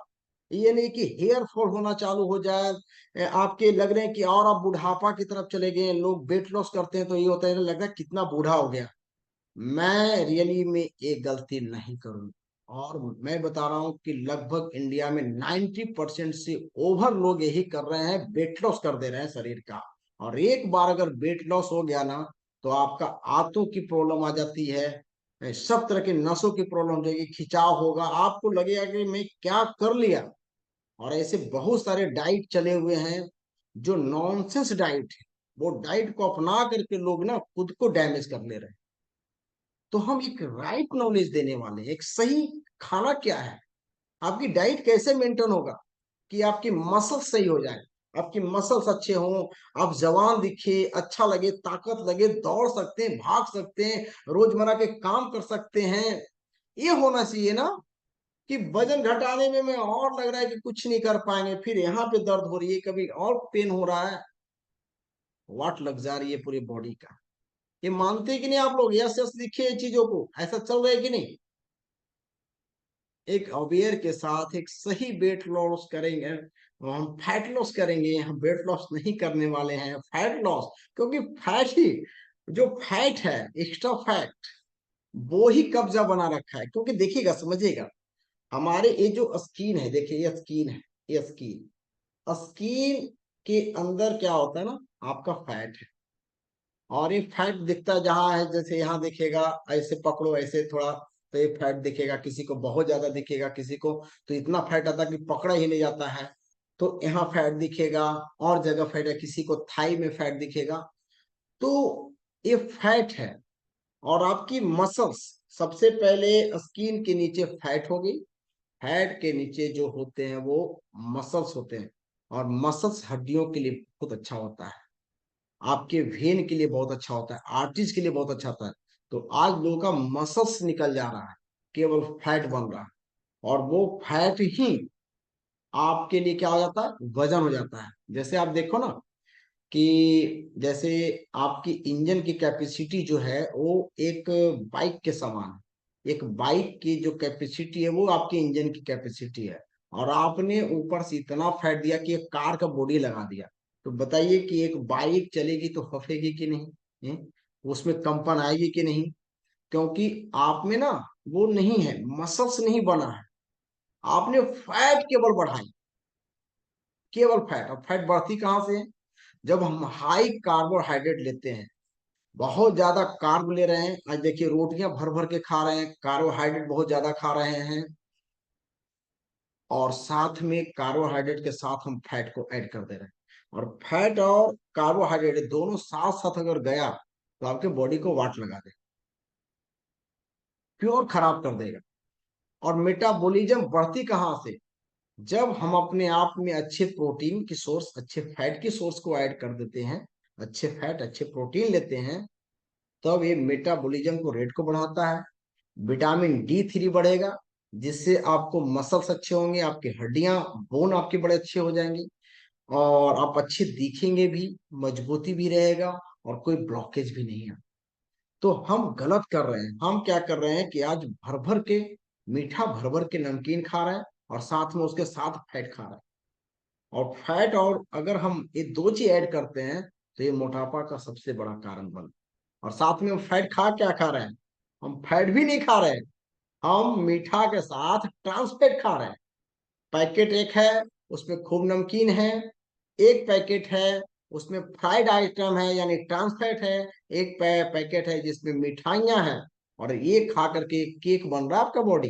ये नहीं कि हेयर फॉल होना चालू हो जाए, आपके लग रहे हैं कि और आप बुढ़ापा की तरफ चले गए। लोग वेट लॉस करते हैं तो ये होता है, लग रहा है कितना बूढ़ा हो गया। मैं रियली में एक गलती नहीं करूंगा। और मैं बता रहा हूं कि लगभग इंडिया में 90% से ओवर लोग यही कर रहे हैं, वेट लॉस कर दे रहे हैं शरीर का। और एक बार अगर वेट लॉस हो गया ना, तो आपका आंतों की प्रॉब्लम आ जाती है, सब तरह के नसों की प्रॉब्लम हो जाएगी, खिंचाव होगा, आपको लगेगा कि मैं क्या कर लिया। और ऐसे बहुत सारे डाइट चले हुए हैं जो नॉनसेंस डाइट है, वो डाइट को अपना करके लोग ना खुद को डैमेज कर ले रहे हैं। तो हम एक राइट नॉलेज देने वाले हैं, एक सही खाना क्या है, आपकी डाइट कैसे मेंटेन होगा कि आपकी मसल्स सही हो जाए, आपकी मसल्स अच्छे हों, आप जवान दिखे, अच्छा लगे, ताकत लगे, दौड़ सकते हैं, भाग सकते हैं, रोजमर्रा के काम कर सकते हैं। ये होना चाहिए ना कि वजन घटाने में और लग रहा है कि कुछ नहीं कर पाएंगे, फिर यहाँ पे दर्द हो रही है, कभी और पेन हो रहा है। वाट लग जा रही है पूरी बॉडी का। ये मानते हैं कि नहीं आप लोग? यस यस लिखिए चीजों को, ऐसा चल रहा है कि नहीं? एक अवेयर के साथ एक सही वेट लॉस करेंगे, हम फैट लॉस करेंगे, हम वेट लॉस नहीं करने वाले हैं, फैट लॉस। क्योंकि फैट ही, जो फैट है, एक्स्ट्रा फैट, वो ही कब्जा बना रखा है। क्योंकि देखिएगा, समझिएगा, हमारे ये जो स्किन है, देखिए ये स्किन है, ये स्किन, स्किन के अंदर क्या होता है ना, आपका फैट है। और ये फैट दिखता जहां है, जैसे यहाँ दिखेगा, ऐसे पकड़ो ऐसे थोड़ा, तो ये फैट दिखेगा, किसी को बहुत ज्यादा दिखेगा, किसी को तो इतना फैट आता है कि पकड़ा ही नहीं जाता है। तो यहाँ फैट दिखेगा, और जगह फैट है, किसी को थाई में फैट दिखेगा। तो ये फैट है। और आपकी मसल्स, सबसे पहले स्किन के नीचे फैट हो गई, फैट के नीचे जो होते हैं वो मसल्स होते हैं। और मसल्स हड्डियों के लिए बहुत अच्छा होता है, आपके वेन के लिए बहुत अच्छा होता है, आर्टरीज के लिए बहुत अच्छा होता है। तो आज लोगों का मसल्स निकल जा रहा है, केवल फैट बन रहा है। और वो फैट ही आपके लिए क्या हो जाता है, वजन हो जाता है। जैसे आप देखो ना कि जैसे आपकी इंजन की कैपेसिटी जो है वो एक बाइक के समान है। एक बाइक की जो कैपेसिटी है वो आपके इंजन की कैपेसिटी है। और आपने ऊपर से इतना फैट दिया कि एक कार का बॉडी लगा दिया। तो बताइए कि एक बाइक चलेगी तो हफेगी कि नहीं? उसमें कंपन आएगी कि नहीं? क्योंकि आप में ना वो नहीं है, मसल्स नहीं बना है, आपने फैट केवल बढ़ाई, केवल फैट। और फैट बढ़ती कहाँ से है? जब हम हाई कार्बोहाइड्रेट लेते हैं, बहुत ज्यादा कार्ब ले रहे हैं। आज देखिए रोटियां भर भर के खा रहे हैं, कार्बोहाइड्रेट बहुत ज्यादा खा रहे हैं, और साथ में कार्बोहाइड्रेट के साथ हम फैट को ऐड कर दे रहे हैं। और फैट और कार्बोहाइड्रेट दोनों साथ साथ अगर गया तो आपके बॉडी को वाट लगा दे, प्योर खराब कर देगा। और मेटाबॉलिज्म बढ़ती कहाँ से? जब हम अपने आप में अच्छे प्रोटीन की सोर्स, अच्छे फैट की सोर्स को ऐड कर देते हैं, अच्छे फैट अच्छे प्रोटीन लेते हैं, तब ये मेटाबॉलिज्म को रेट को बढ़ाता है। विटामिन D3 बढ़ेगा, जिससे आपको मसल्स अच्छे होंगे, आपकी हड्डियां, बोन आपके बड़े अच्छे हो जाएंगे, और आप अच्छे दिखेंगे भी, मजबूती भी रहेगा, और कोई ब्लॉकेज भी नहीं है। तो हम गलत कर रहे हैं। हम क्या कर रहे हैं कि आज भर भर के मीठा, भर भर के नमकीन खा रहे हैं, और साथ में उसके साथ फैट खा रहे हैं। और फैट, और अगर हम ये दो चीज ऐड करते हैं, तो ये मोटापा का सबसे बड़ा कारण बन। और साथ में हम फैट खा क्या खा रहे हैं? हम फैट भी नहीं खा रहे हैं, हम मीठा के साथ ट्रांस फैट खा रहे हैं। पैकेट एक है, उसमें खूब नमकीन है। एक पैकेट है, उसमें फ्राइड आइटम है, यानी ट्रांस फैट है। एक पैकेट है जिसमें मिठाइयां हैं। और ये खा करके केक बन रहा है आपका बॉडी।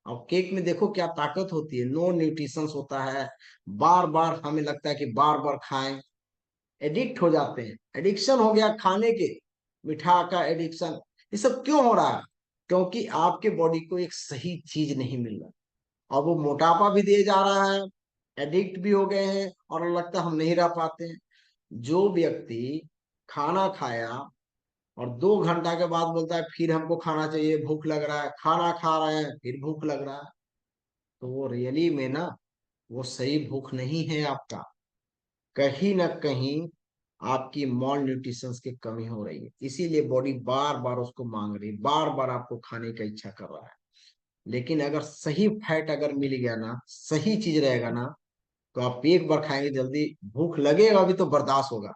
अब केक में देखो क्या ताकत होती है, नो न्यूट्रिशंस होता है। बार बार हमें लगता है कि बार बार खाएं, एडिक्ट हो जाते हैं, एडिक्शन हो गया खाने के, मिठा का एडिक्शन। ये सब क्यों हो रहा है? क्योंकि आपके बॉडी को एक सही चीज नहीं मिल रहा, और वो मोटापा भी दिए जा रहा है, एडिक्ट भी हो गए हैं, और लगता है हम नहीं रह पाते हैं। जो व्यक्ति खाना खाया और 2 घंटा के बाद बोलता है फिर हमको खाना चाहिए, भूख लग रहा है, खाना खा रहे हैं फिर भूख लग रहा है, तो वो रियली में ना, वो सही भूख नहीं है आपका। कहीं ना कहीं आपकी मॉल न्यूट्रिशन की कमी हो रही है, इसीलिए बॉडी बार बार उसको मांग रही है, बार बार आपको खाने का इच्छा कर रहा है। लेकिन अगर सही फैट अगर मिल गया ना, सही चीज रहेगा ना, तो आप एक बार खाएंगे, जल्दी भूख लगेगा भी तो बर्दाश्त होगा।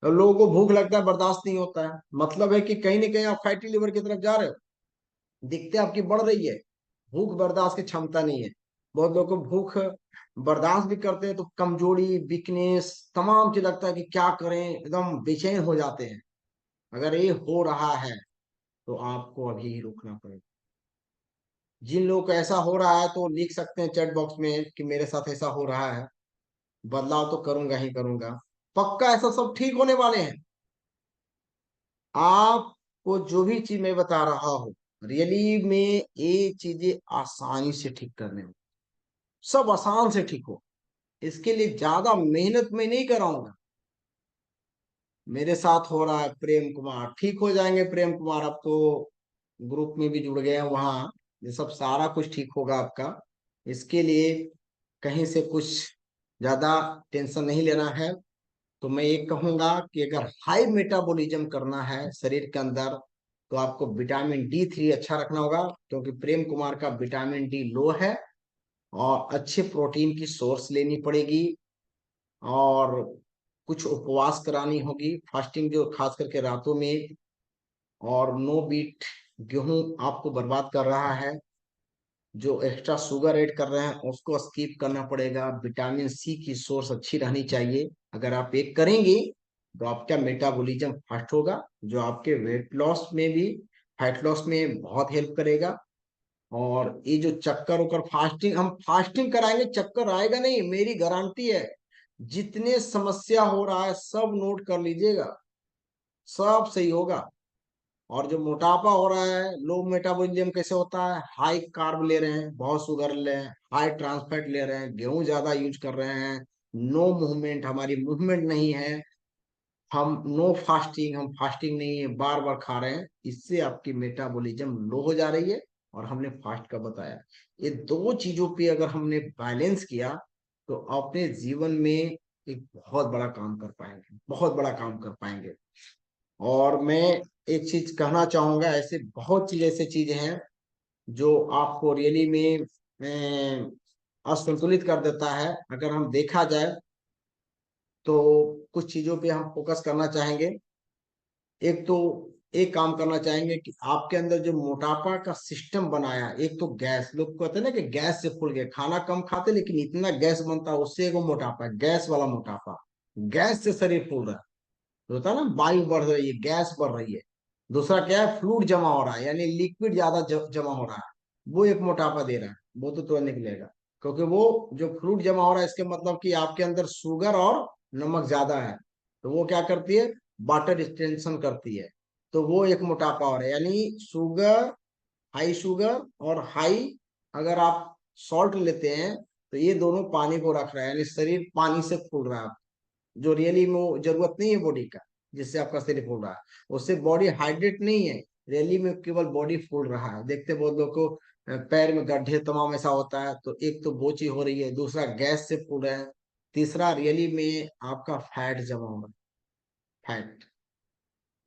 और लोगों को भूख लगता है, बर्दाश्त नहीं होता है, मतलब है कि कहीं ना कहीं आप फैटी लिवर की तरफ जा रहे हो। दिखते आपकी बढ़ रही है, भूख बर्दाश्त की क्षमता नहीं है। बहुत लोगों को भूख बर्दाश्त भी करते हैं तो कमजोरी, वीकनेस, तमाम चीज लगता है कि क्या करें, एकदम बेचैन हो जाते हैं। अगर ये हो रहा है तो आपको अभी ही रुकना पड़ेगा। जिन लोगों को ऐसा हो रहा है तो लिख सकते हैं चैट बॉक्स में कि मेरे साथ ऐसा हो रहा है, बदलाव तो करूंगा ही करूंगा। पक्का ऐसा सब ठीक होने वाले हैं। आपको जो भी चीज मैं बता रहा हूँ, रियली में ये चीजें आसानी से ठीक करने हो, सब आसान से ठीक हो। इसके लिए ज्यादा मेहनत मैं नहीं कराऊंगा। मेरे साथ हो रहा है, प्रेम कुमार ठीक हो जाएंगे। प्रेम कुमार अब तो ग्रुप में भी जुड़ गए हैं वहां। ये सब सारा कुछ ठीक होगा आपका। इसके लिए कहीं से कुछ ज्यादा टेंशन नहीं लेना है। तो मैं ये कहूंगा कि अगर हाई मेटाबॉलिज्म करना है शरीर के अंदर, तो आपको विटामिन D3 अच्छा रखना होगा, क्योंकि प्रेम कुमार का विटामिन D लो है। और अच्छे प्रोटीन की सोर्स लेनी पड़ेगी। और कुछ उपवास करानी होगी, फास्टिंग, जो खास करके रातों में। और नो बीट गेहूं आपको बर्बाद कर रहा है। जो एक्स्ट्रा शुगर ऐड कर रहे हैं उसको स्किप करना पड़ेगा। विटामिन C की सोर्स अच्छी रहनी चाहिए। अगर आप एक करेंगे तो आपका मेटाबॉलिज्म फास्ट होगा, जो आपके वेट लॉस में भी, फैट लॉस में बहुत हेल्प करेगा। और ये जो चक्कर उकर, फास्टिंग, हम फास्टिंग कराएंगे चक्कर आएगा नहीं, मेरी गारंटी है। जितने समस्या हो रहा है सब नोट कर लीजिएगा, सब सही होगा। और जो मोटापा हो रहा है, लो मेटाबॉलिज्म कैसे होता है? हाई कार्ब ले रहे हैं, बहुत शुगर ले रहे हैं, हाई ट्रांस फैट ले रहे हैं, गेहूं ज्यादा यूज कर रहे हैं, नो मूवमेंट, हमारी मूवमेंट नहीं है, हम नो फास्टिंग, हम फास्टिंग नहीं है, बार बार खा रहे हैं, इससे आपकी मेटाबॉलिज्म लो हो जा रही है। और हमने फास्ट का बताया। ये दो चीजों पे अगर हमने बैलेंस किया तो अपने जीवन में एक बहुत बड़ा काम कर पाएंगे, बहुत बड़ा काम कर पाएंगे। और मैं एक चीज कहना चाहूंगा, ऐसे बहुत चीज ऐसे चीजें हैं जो आपको रियली में असंतुलित कर देता है। अगर हम देखा जाए तो कुछ चीजों पे हम फोकस करना चाहेंगे। एक तो एक काम करना चाहेंगे कि आपके अंदर जो मोटापा का सिस्टम बनाया, एक तो गैस, लोग कहते हैं ना कि गैस से फूल गए, खाना कम खाते लेकिन इतना गैस बनता है, उससे एगो मोटापा है, गैस वाला मोटापा। गैस से शरीर फूल रहा है। तो होता है ना, वायु बढ़ रही है, गैस बढ़ रही है। दूसरा क्या है, फ्लूइड जमा हो रहा है, यानी लिक्विड ज्यादा जमा हो रहा है। वो एक मोटापा दे रहा है, वो तो तुरंत निकलेगा। क्योंकि वो जो फ्लूइड जमा हो रहा है, इसके मतलब कि आपके अंदर शुगर और नमक ज्यादा है। तो वो क्या करती है, वाटर रिटेंशन करती है। तो वो एक मोटापा हो रहा है, यानी शुगर, हाई शुगर और हाई, अगर आप सॉल्ट लेते हैं तो ये दोनों पानी को रख रहा है, यानी शरीर पानी से फूल रहा है। जो रियली में जरूरत नहीं है बॉडी का, जिससे आपका शरीर फूल रहा है, उससे बॉडी हाइड्रेट नहीं है। रैली में केवल बॉडी फूल रहा है। देखते बहुत लोग को पैर में गड्ढे तमाम ऐसा होता है, तो एक तो वो चीज हो रही है, दूसरा गैस से फूल रहा है, तीसरा रियली में आपका फैट जमा हो रहा है। फैट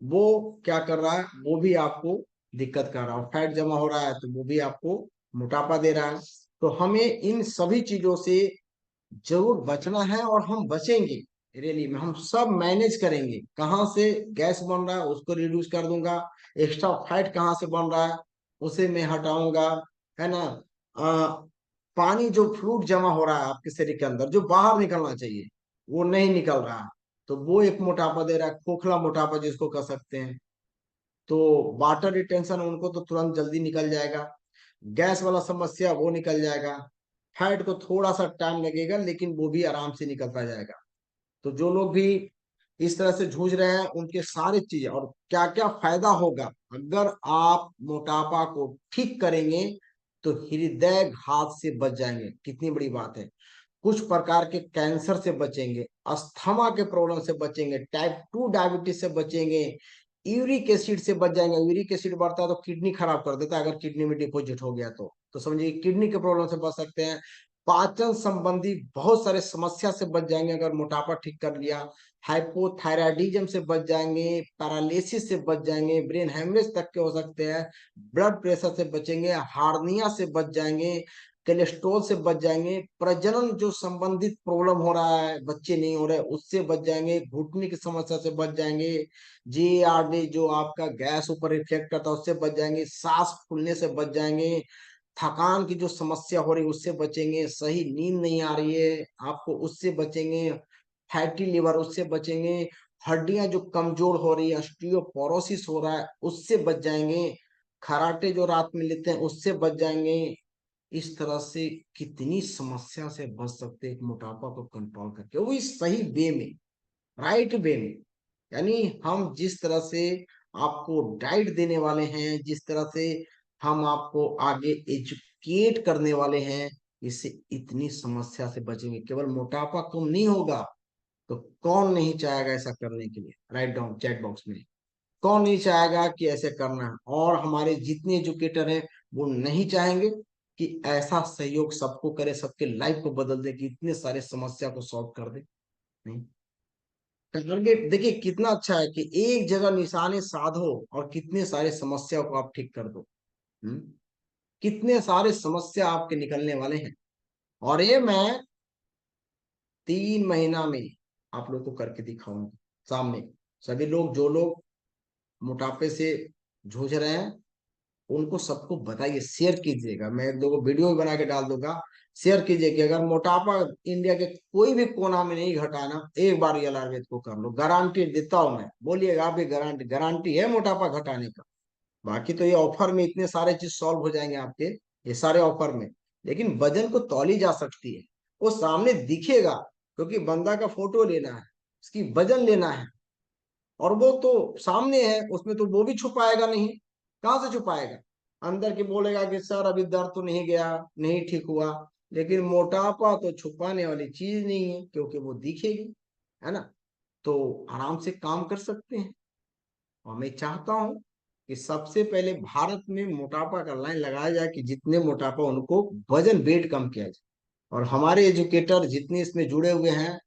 वो क्या कर रहा है, वो भी आपको दिक्कत कर रहा है। फैट जमा हो रहा है तो वो भी आपको मोटापा दे रहा है। तो हमें इन सभी चीजों से जरूर बचना है, और हम बचेंगे। रैली में हम सब मैनेज करेंगे। कहाँ से गैस बन रहा है उसको रिड्यूस कर दूंगा, एक्स्ट्रा फैट कहाँ से बन रहा है उसे मैं हटाऊंगा, है ना। पानी, जो फ्लूइड जमा हो रहा है आपके शरीर के अंदर, जो बाहर निकलना चाहिए वो नहीं निकल रहा है, तो वो एक मोटापा दे रहा है, खोखला मोटापा जिसको कह सकते हैं। तो वाटर रिटेंशन उनको तो तुरंत जल्दी निकल जाएगा, गैस वाला समस्या वो निकल जाएगा। फैट को थोड़ा सा टाइम लगेगा लेकिन वो भी आराम से निकलता जाएगा। तो जो लोग भी इस तरह से जूझ रहे हैं उनके सारी चीजें, और क्या क्या फायदा होगा अगर आप मोटापा को ठीक करेंगे, तो हृदय घात से बच जाएंगे, कितनी बड़ी बात है। कुछ प्रकार के कैंसर से बचेंगे, अस्थमा के प्रॉब्लम से बचेंगे, टाइप 2 डायबिटीज से बचेंगे, यूरिक एसिड से बच जाएंगे। यूरिक एसिड बढ़ता है तो किडनी खराब कर देता है, अगर किडनी में डिपॉजिट हो गया तो समझिए किडनी के प्रॉब्लम से बच सकते हैं। पाचन संबंधी बहुत सारे समस्या से बच जाएंगे अगर मोटापा ठीक कर लिया। हाइपोथायराइडिज्म से बच जाएंगे, पैरालिसिस से बच जाएंगे, ब्रेन हेमरेज तक के हो सकते हैं, ब्लड प्रेशर से बचेंगे, हार्निया से बच जाएंगे, कोलेस्ट्रॉल से बच जाएंगे, प्रजनन जो संबंधित प्रॉब्लम हो रहा है, बच्चे नहीं हो रहे, उससे बच जाएंगे, घुटने की समस्या से बच जाएंगे, GERD जो आपका गैस ऊपर इफेक्ट करता है उससे बच जाएंगे, सांस फूलने से बच जाएंगे, थकान की जो समस्या हो रही है उससे बचेंगे, सही नींद नहीं आ रही है आपको उससे बचेंगे, फैटी लिवर उससे बचेंगे, हड्डियां जो कमजोर हो रही है, ऑस्टियोपोरोसिस हो रहा है उससे बच जाएंगे, खराटे जो रात में लेते हैं उससे बच जाएंगे। इस तरह से कितनी समस्या से बच सकते हैं एक मोटापा को कंट्रोल करके, वो भी सही वे में, राइट वे में। यानी हम जिस तरह से आपको डाइट देने वाले हैं, जिस तरह से हम आपको आगे एजुकेट करने वाले हैं, इससे इतनी समस्या से बचेंगे। केवल मोटापा कम नहीं होगा तो कौन नहीं चाहेगा ऐसा करने के लिए, राइट डाउन चैट बॉक्स में। कौन नहीं चाहेगा कि ऐसे करना है, और हमारे जितने एजुकेटर हैं वो नहीं चाहेंगे कि ऐसा सहयोग सबको करे, सबके लाइफ को बदल दे, कि इतने सारे समस्या को सॉल्व कर दे। नहीं करके देखिए कितना अच्छा है कि एक जगह निशाने साधो और कितने सारे समस्या को आप ठीक कर दो। हम्म? कितने सारे समस्या आपके निकलने वाले हैं। और ये मैं 3 महीना में आप लोग को करके दिखाऊंगा सामने। सभी लोग जो लोग मोटापे से जूझ रहे हैं उनको सबको बताइए, शेयर कीजिएगा, मैं एक दो को वीडियो भी बना के डाल दूंगा। शेयर कीजिए कि अगर मोटापा इंडिया के कोई भी कोना में नहीं घटाना, एक बार ये आयुर्वेद को कर लो, गारंटी देता हूं मैं, बोलिएगा आप भी, गारंटी गारंटी है मोटापा घटाने का। बाकी तो ये ऑफर में इतने सारे चीज सॉल्व हो जाएंगे आपके, ये सारे ऑफर में। लेकिन वजन को तौली जा सकती है, वो सामने दिखेगा, क्योंकि बंदा का फोटो लेना है, उसकी वजन लेना है, और वो तो सामने है, उसमें तो वो भी छुपाएगा नहीं, कहाँ से छुपाएगा। अंदर के बोलेगा कि सर अभी दर्द तो नहीं गया, नहीं ठीक हुआ। लेकिन मोटापा तो छुपाने वाली चीज नहीं है, क्योंकि वो दिखेगी, है ना। तो आराम से काम कर सकते हैं। और मैं चाहता हूं कि सबसे पहले भारत में मोटापा का लाइन लगाया जाए, कि जितने मोटापा उनको वजन वेट कम किया जाए। और हमारे एजुकेटर जितने इसमें जुड़े हुए हैं,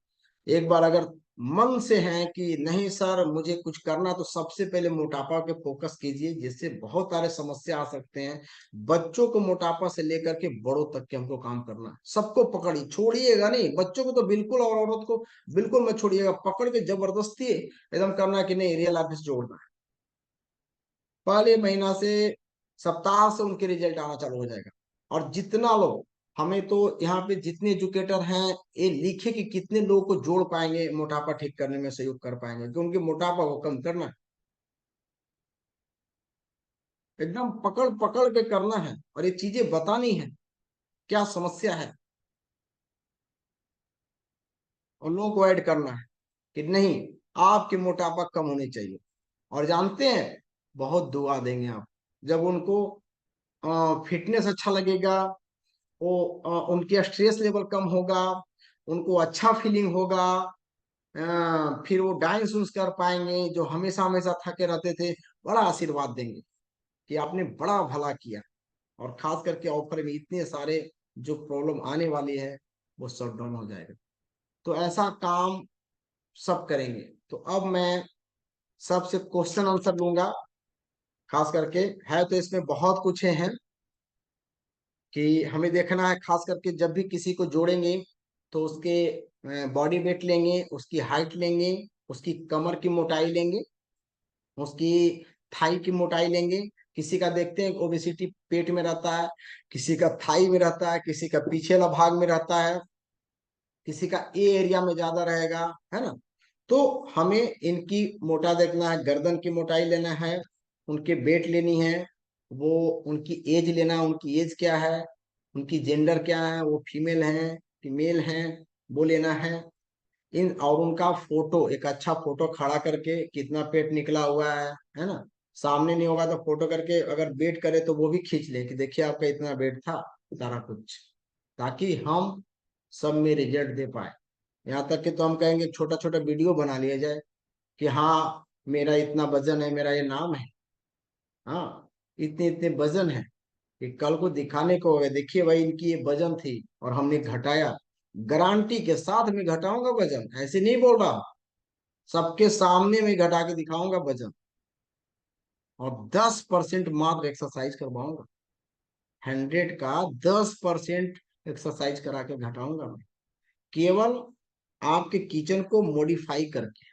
एक बार अगर मन से हैं कि नहीं सर मुझे कुछ करना, तो सबसे पहले मोटापा पे फोकस कीजिए, जिससे बहुत सारे समस्या आ सकते हैं। बच्चों को मोटापा से लेकर के बड़ों तक के हमको काम करना है, सबको पकड़िए, छोड़िएगा नहीं, बच्चों को तो बिल्कुल और औरत को बिल्कुल मत छोड़िएगा, पकड़ के जबरदस्ती एकदम करना है कि नहीं रियल लाइफ से जोड़ना है। पहले महीना से, सप्ताह से उनके रिजल्ट आना चालू हो जाएगा। और जितना लोग, हमें तो यहाँ पे जितने एजुकेटर हैं ये लिखे कि कितने लोगों को जोड़ पाएंगे, मोटापा ठीक करने में सहयोग कर पाएंगे, कि उनके मोटापा को कम करना है। एकदम पकड़ पकड़ के करना है, और ये चीजें बतानी है, क्या समस्या है, और लोगों को ऐड करना है कि नहीं आपके मोटापा कम होनी चाहिए। और जानते हैं, बहुत दुआ देंगे आप जब उनको फिटनेस अच्छा लगेगा, वो उनके स्ट्रेस लेवल कम होगा, उनको अच्छा फीलिंग होगा। फिर वो डांस उन्स कर पाएंगे, जो हमेशा हमेशा थके रहते थे, बड़ा आशीर्वाद देंगे कि आपने बड़ा भला किया। और खास करके ऑफर में इतने सारे जो प्रॉब्लम आने वाली है वो शट डाउन हो जाएगा। तो ऐसा काम सब करेंगे। तो अब मैं सबसे क्वेश्चन आंसर लूंगा, खास करके है तो इसमें बहुत कुछ है कि हमें देखना है। खास करके जब भी किसी को जोड़ेंगे तो उसके बॉडी वेट लेंगे, उसकी हाइट लेंगे, उसकी कमर की मोटाई लेंगे, उसकी थाई की मोटाई लेंगे। किसी का देखते हैं ओबेसिटी पेट में रहता है, किसी का थाई में रहता है, किसी का पीछे वाला भाग में रहता है, किसी का ए एरिया में ज्यादा रहेगा, है ना। तो हमें इनकी मोटा देखना है, गर्दन की मोटाई लेना है, उनके वेट लेनी है, वो उनकी एज लेना है, उनकी एज क्या है, उनकी जेंडर क्या है, वो फीमेल है कि मेल है, वो लेना है। इन और उनका फोटो, एक अच्छा फोटो खड़ा करके, कितना पेट निकला हुआ है ना। सामने नहीं होगा तो फोटो करके अगर वेट करे तो वो भी खींच ले कि देखिए आपका इतना वेट था, सारा कुछ, ताकि हम सब में रिजल्ट दे पाए। यहाँ तक कि तो हम कहेंगे छोटा छोटा वीडियो बना लिया जाए कि हाँ मेरा इतना वजन है, मेरा ये नाम है, हाँ इतने इतने वजन है, कि कल को दिखाने को होगा देखिए भाई इनकी ये वजन थी और हमने घटाया। गारंटी के साथ में घटाऊंगा वजन, ऐसे नहीं बोल रहा, सबके सामने में घटा के दिखाऊंगा वजन। और 10% मात्र एक्सरसाइज करवाऊंगा, 100 का 10% एक्सरसाइज करा के घटाऊंगा मैं, केवल आपके किचन को मॉडिफाई करके,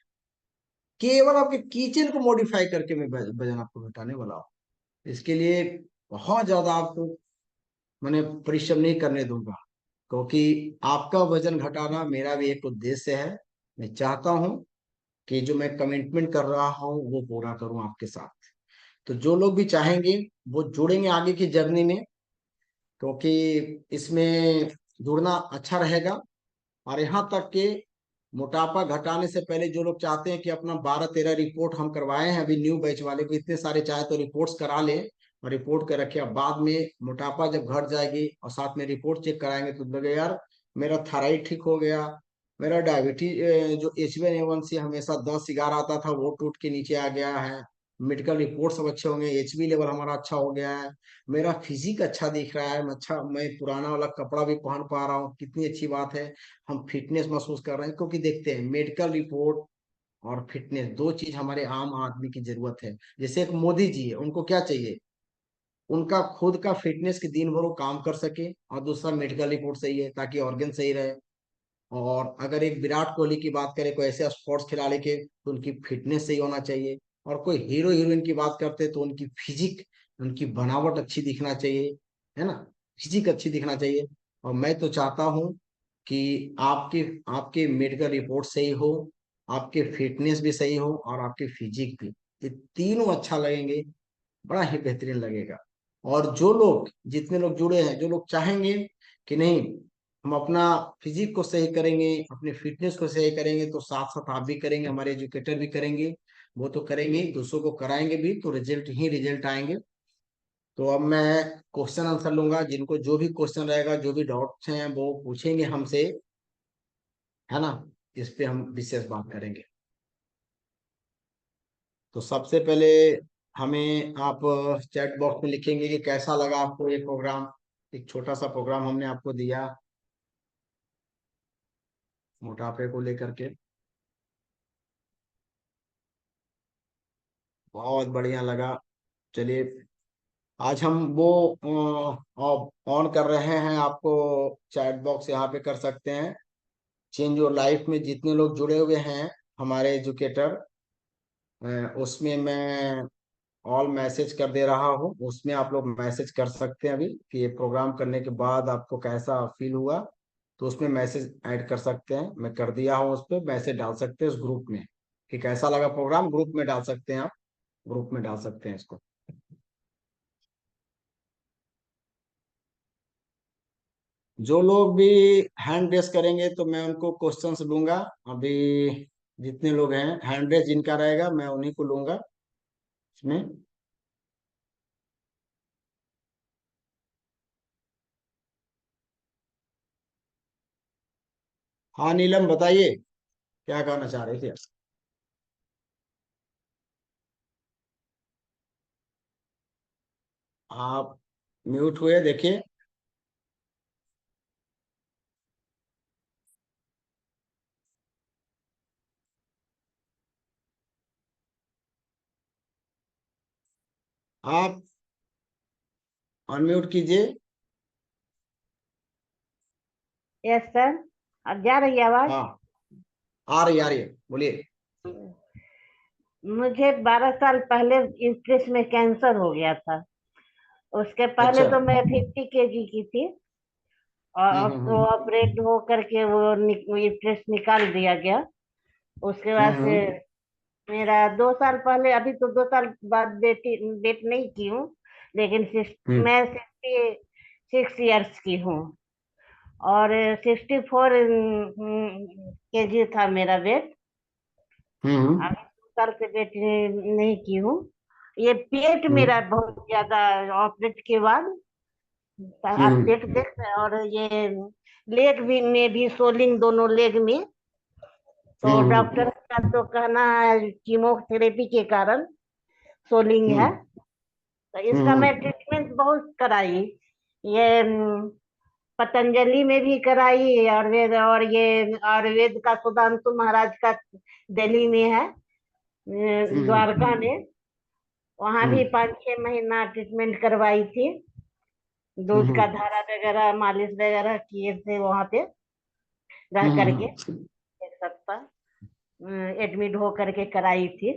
केवल आपके किचन को मॉडिफाई करके मैं वजन आपको घटाने वाला हूँ। इसके लिए बहुत ज्यादा आपको मैंने परिश्रम नहीं करने दूंगा, क्योंकि आपका वजन घटाना मेरा भी एक उद्देश्य है। मैं चाहता हूं कि जो मैं कमिटमेंट कर रहा हूं वो पूरा करूं आपके साथ। तो जो लोग भी चाहेंगे वो जुड़ेंगे आगे की जर्नी में, क्योंकि इसमें जुड़ना अच्छा रहेगा। और यहाँ तक कि मोटापा घटाने से पहले जो लोग चाहते हैं कि अपना 12-13 रिपोर्ट हम करवाए हैं अभी न्यू बैच वाले को, इतने सारे चाहे तो रिपोर्ट्स करा ले और रिपोर्ट कर रखे। अब बाद में मोटापा जब घट जाएगी और साथ में रिपोर्ट चेक कराएंगे तो लगे यार मेरा थायराइड ठीक हो गया, मेरा डायबिटीज जो HbA1c हमेशा 10-11 आता था वो टूट के नीचे आ गया है, मेडिकल रिपोर्ट सब अच्छे होंगे, HB लेवल हमारा अच्छा हो गया है, मेरा फिजिक अच्छा दिख रहा है, मैं पुराना वाला कपड़ा भी पहन पा रहा हूँ, कितनी अच्छी बात है। हम फिटनेस महसूस कर रहे हैं, क्योंकि देखते हैं मेडिकल रिपोर्ट और फिटनेस दो चीज हमारे आम आदमी की जरूरत है। जैसे एक मोदी जी है, उनको क्या चाहिए, उनका खुद का फिटनेस के दिन भर वो काम कर सके, और दूसरा मेडिकल रिपोर्ट सही है ताकि ऑर्गन सही रहे। और अगर एक विराट कोहली की बात करें, कोई ऐसे स्पोर्ट्स खिलाड़ी के, तो उनकी फिटनेस सही होना चाहिए। और कोई हीरो हीरोइन की बात करते हैं तो उनकी फिजिक, उनकी बनावट अच्छी दिखना चाहिए, है ना, फिजिक अच्छी दिखना चाहिए। और मैं तो चाहता हूँ कि आपके आपके मेडिकल रिपोर्ट सही हो, आपके फिटनेस भी सही हो और आपके फिजिक भी, ये तीनों अच्छा लगेंगे, बड़ा ही बेहतरीन लगेगा। और जो लोग, जितने लोग जुड़े हैं, जो लोग चाहेंगे कि नहीं हम अपना फिजिक को सही करेंगे, अपने फिटनेस को सही करेंगे, तो साथ साथ आप भी करेंगे, हमारे एजुकेटर भी करेंगे, वो तो करेंगे ही, दूसरों को कराएंगे भी, तो रिजल्ट ही रिजल्ट आएंगे। तो अब मैं क्वेश्चन आंसर लूंगा, जिनको जो भी क्वेश्चन रहेगा, जो भी डाउट्स हैं वो पूछेंगे हमसे, है ना, इस पे हम विशेष बात करेंगे। तो सबसे पहले हमें आप चैट बॉक्स में लिखेंगे कि कैसा लगा आपको ये प्रोग्राम, एक छोटा सा प्रोग्राम हमने आपको दिया मोटापे को लेकर के। बहुत बढ़िया लगा। चलिए, आज हम वो ऑन कर रहे हैं, आपको चैट बॉक्स यहाँ पे कर सकते हैं। चेंज योर लाइफ में जितने लोग जुड़े हुए हैं हमारे एजुकेटर, उसमें मैं ऑल मैसेज कर दे रहा हूँ, उसमें आप लोग मैसेज कर सकते हैं अभी कि ये प्रोग्राम करने के बाद आपको कैसा फील हुआ। तो उसमें मैसेज ऐड कर सकते हैं, मैं कर दिया हूँ, उस पर मैसेज डाल सकते हैं उस ग्रुप में कि कैसा लगा प्रोग्राम, ग्रुप में डाल सकते हैं आप, ग्रुप में डाल सकते हैं इसको। जो लोग भी हैंड रेस करेंगे तो मैं उनको क्वेश्चंस लूंगा अभी। जितने लोग हैं हैंड रेस जिनका रहेगा मैं उन्हीं को लूंगा इसमें। हाँ नीलम बताइए, क्या कहना चाह रहे थे। आप म्यूट हुए, देखिए। आप अनम्यूट कीजिए। Yes sir. अब जा रही है आवाज? हाँ, आ रही है, बोलिए। मुझे 12 साल पहले यूट्रस में कैंसर हो गया था। उसके पहले अच्छा। तो मैं 50 kg की थी, और अब तो हम्म। ऑपरेट हो करके वो यूट्रस निकाल दिया गया। उसके बाद से हम्म। मेरा 2 साल पहले, अभी तो 2 साल बाद डेट नहीं की हूँ, लेकिन हम्म। मैं 66 ईयर्स की हूँ। और 64 kg था मेरा वेट। हम्म। अभी 2 साल से वेट नहीं की हूँ। ये पेट हम्म। मेरा बहुत ज्यादा, ऑपरेट के बाद आप हम्म। पेट देख रहे हैं, और ये लेग भी में भी सोलिंग, दोनों लेग में। तो हम्म। डॉक्टर का तो कहना है कीमोथेरेपी के कारण सोलिंग है। हम्म। तो इसका मैं हम्म। ट्रीटमेंट बहुत कराई। ये पतंजलि में भी कराई आयुर्वेद, और ये आयुर्वेद का सुधांशु महाराज का दिल्ली में है, हम्म। द्वारका में। वहां भी हम्म। 5-6 महीना ट्रीटमेंट करवाई थी। दूध का हम्म। धारा वगैरह, मालिश वगैरह किए थे वहां पे रह करके, हम्म। 1 सप्ताह एडमिट हो करके कराई थी।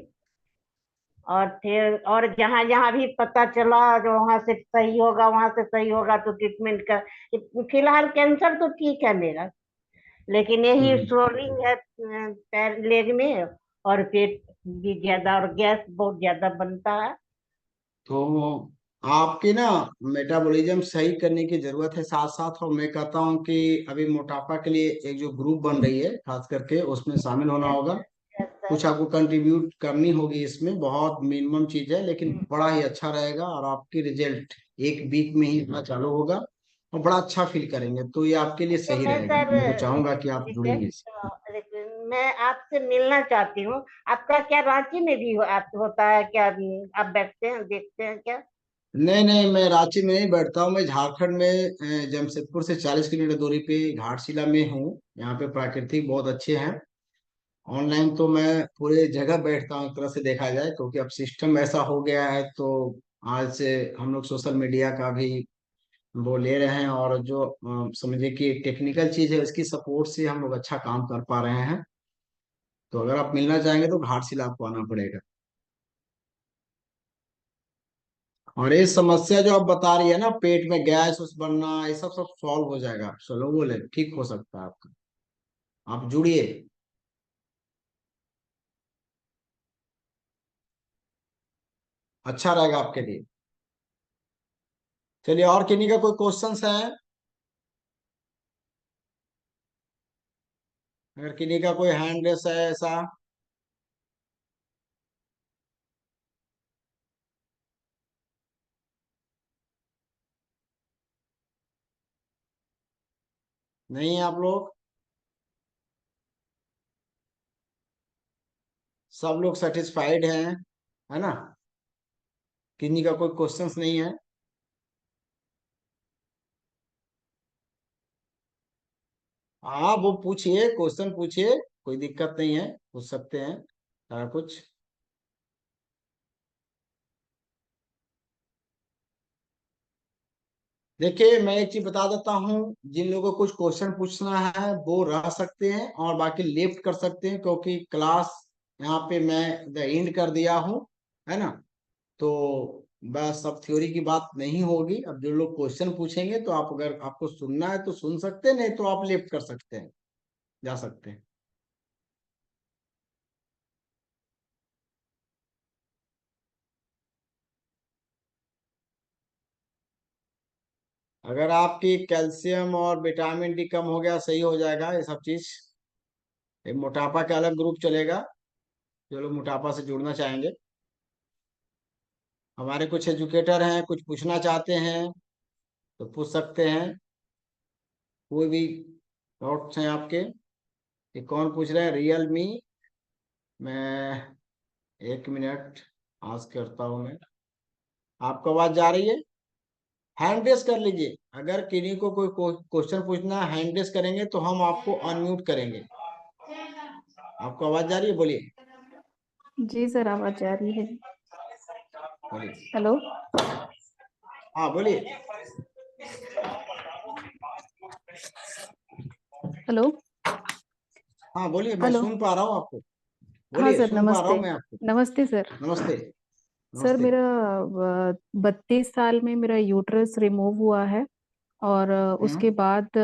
और फिर और जहां जहां भी पता चला जो वहां से सही होगा, वहां से सही होगा तो ट्रीटमेंट कर। फिलहाल कैंसर तो ठीक है मेरा, लेकिन यही हम्म। स्वेलिंग है पैर लेग में, और पेट भी ज्यादा, और गैस बहुत ज्यादा बनता है। तो आपकी ना मेटाबॉलिज्म सही करने की जरूरत है साथ साथ। और मैं कहता हूँ कि अभी मोटापा के लिए एक जो ग्रुप बन रही है खास करके उसमें शामिल होना यस, होगा। Yes sir. कुछ आपको कंट्रीब्यूट करनी होगी, इसमें बहुत मिनिमम चीज है लेकिन बड़ा ही अच्छा रहेगा और आपकी रिजल्ट एक वीक में ही इतना चालू होगा और बड़ा अच्छा फील करेंगे। तो ये आपके लिए तो सही मैं रहेगा, सर मैं तो चाहूंगा कि आप जुड़ेंगे इससे। मैं आपसे मिलना चाहती हूँ। आपका क्या रांची में भी आप होता है क्या? आप बैठते हैं, देखते हैं क्या? नहीं नहीं, मैं रांची में नहीं बैठता हूँ। मैं झारखंड में जमशेदपुर से 40 किलोमीटर दूरी पे घाटशिला में हूँ। यहाँ पे प्राकृतिक बहुत अच्छे हैं। ऑनलाइन तो मैं पूरे जगह बैठता हूँ एक तरह से देखा जाए, क्योंकि अब सिस्टम ऐसा हो गया है। तो आज से हम लोग सोशल मीडिया का भी वो ले रहे हैं, और जो समझिए कि टेक्निकल चीज है उसकी सपोर्ट से हम लोग अच्छा काम कर पा रहे हैं। तो अगर आप मिलना चाहेंगे तो घाटशिला आपको आना पड़ेगा। और ये समस्या जो आप बता रही है ना, पेट में गैस उस बनना, ये सब सब सॉल्व हो जाएगा, चलो बोले ठीक हो सकता है आपका। आप जुड़िए। अच्छा रहेगा आपके लिए। चलिए, और किन्हीं का कोई क्वेश्चंस है? अगर किन्हीं का कोई हैंड रेस है ऐसा। नहीं है आप लोग? सब लोग सेटिस्फाइड हैं, है ना? किन्हीं का कोई क्वेश्चंस नहीं है? हाँ, वो पूछिए, क्वेश्चन पूछिए, कोई दिक्कत नहीं है, पूछ सकते हैं सारा कुछ। देखिए, मैं एक चीज बता देता हूँ। जिन लोगों को कुछ क्वेश्चन पूछना है वो रह सकते हैं और बाकी लेफ्ट कर सकते हैं, क्योंकि क्लास यहाँ पे मैं द एंड कर दिया हूँ, है ना? तो बस अब थ्योरी की बात नहीं होगी। अब जो लोग क्वेश्चन पूछेंगे तो आप, अगर आपको सुनना है तो सुन सकते हैं, नहीं तो आप लेफ्ट कर सकते हैं, जा सकते हैं। अगर आपकी कैल्शियम और विटामिन डी कम हो गया, सही हो जाएगा ये सब चीज। एक मोटापा का अलग ग्रुप चलेगा, जो लोग मोटापा से जुड़ना चाहेंगे। हमारे कुछ एजुकेटर हैं, कुछ पूछना चाहते हैं तो पूछ सकते हैं। कोई भी डाउट्स हैं आपके? कि कौन पूछ रहा है? Real me. मैं 1 मिनट आज करता हूँ मैं। आपको आवाज जा रही है? हैंड रेस कर लीजिए। अगर किन्हीं को कोई क्वेश्चन पूछना है, हैंड रेस करेंगे तो हम आपको अनम्यूट करेंगे। आपको आवाज जा रही है? बोलिए। जी सर, आवाज आ रही है। बोलिए। हेलो। हाँ, बोलिए। हेलो। हाँ, बोलिए, मैं हेलो। सुन पा रहा हूँ आपको। हाँ बोलिए, सर, सुन पा रहा नमस्ते। हूँ मैं आपको। नमस्ते सर। नमस्ते। सर नमस्ते। मेरा 32 साल में मेरा यूट्रस रिमूव हुआ है। और हम्म। उसके बाद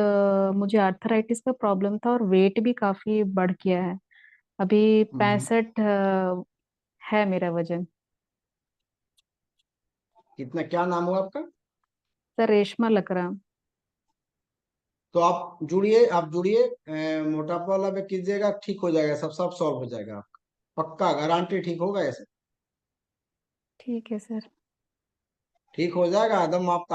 मुझे आर्थराइटिस का प्रॉब्लम था और वेट भी काफी बढ़ गया है। अभी हम्म। 65 है मेरा वजन। कितना, क्या नाम हुआ आपका? सर रेशमा लकराम। तो आप जुड़िए, आप जुड़िए। मोटापा वाला भी कीजिएगा, ठीक हो जाएगा, सब सब सॉल्व हो जाएगा आपका, पक्का गारंटी ठीक होगा ऐसे। ठीक है सर। ठीक हो जाएगा एकदम। आप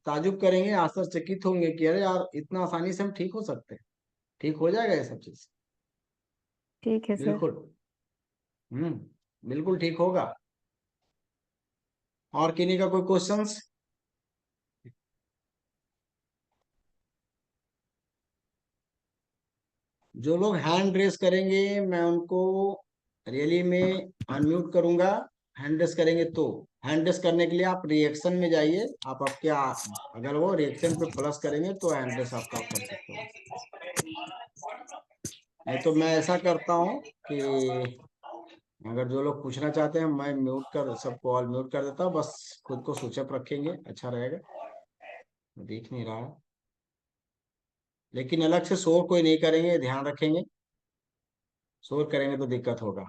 ताजुब करेंगे, आश्चर्यचकित होंगे कि अरे यार, इतना आसानी से हम ठीक हो सकते हैं। ठीक हो जाएगा ये सब चीज। ठीक है सर। बिल्कुल। बिल्कुल ठीक होगा। और किन्हीं का कोई क्वेश्चंस? जो लोग हैंड रेस करेंगे मैं उनको रियली में अनम्यूट करूंगा। हैंड रेस करेंगे तो हैंड रेस करने के लिए आप रिएक्शन में जाइए। आप आपके अगर वो रिएक्शन पे प्लस करेंगे तो हैंड रेस आपका आप कर सकते हो। नहीं तो मैं ऐसा करता हूँ कि अगर जो लोग पूछना चाहते हैं मैं म्यूट कर, सबको ऑल म्यूट कर देता हूँ, बस खुद को स्विच अप रखेंगे, अच्छा रहेगा। दिख नहीं रहा है, लेकिन अलग से शोर कोई नहीं करेंगे, ध्यान रखेंगे। शोर करेंगे तो दिक्कत होगा।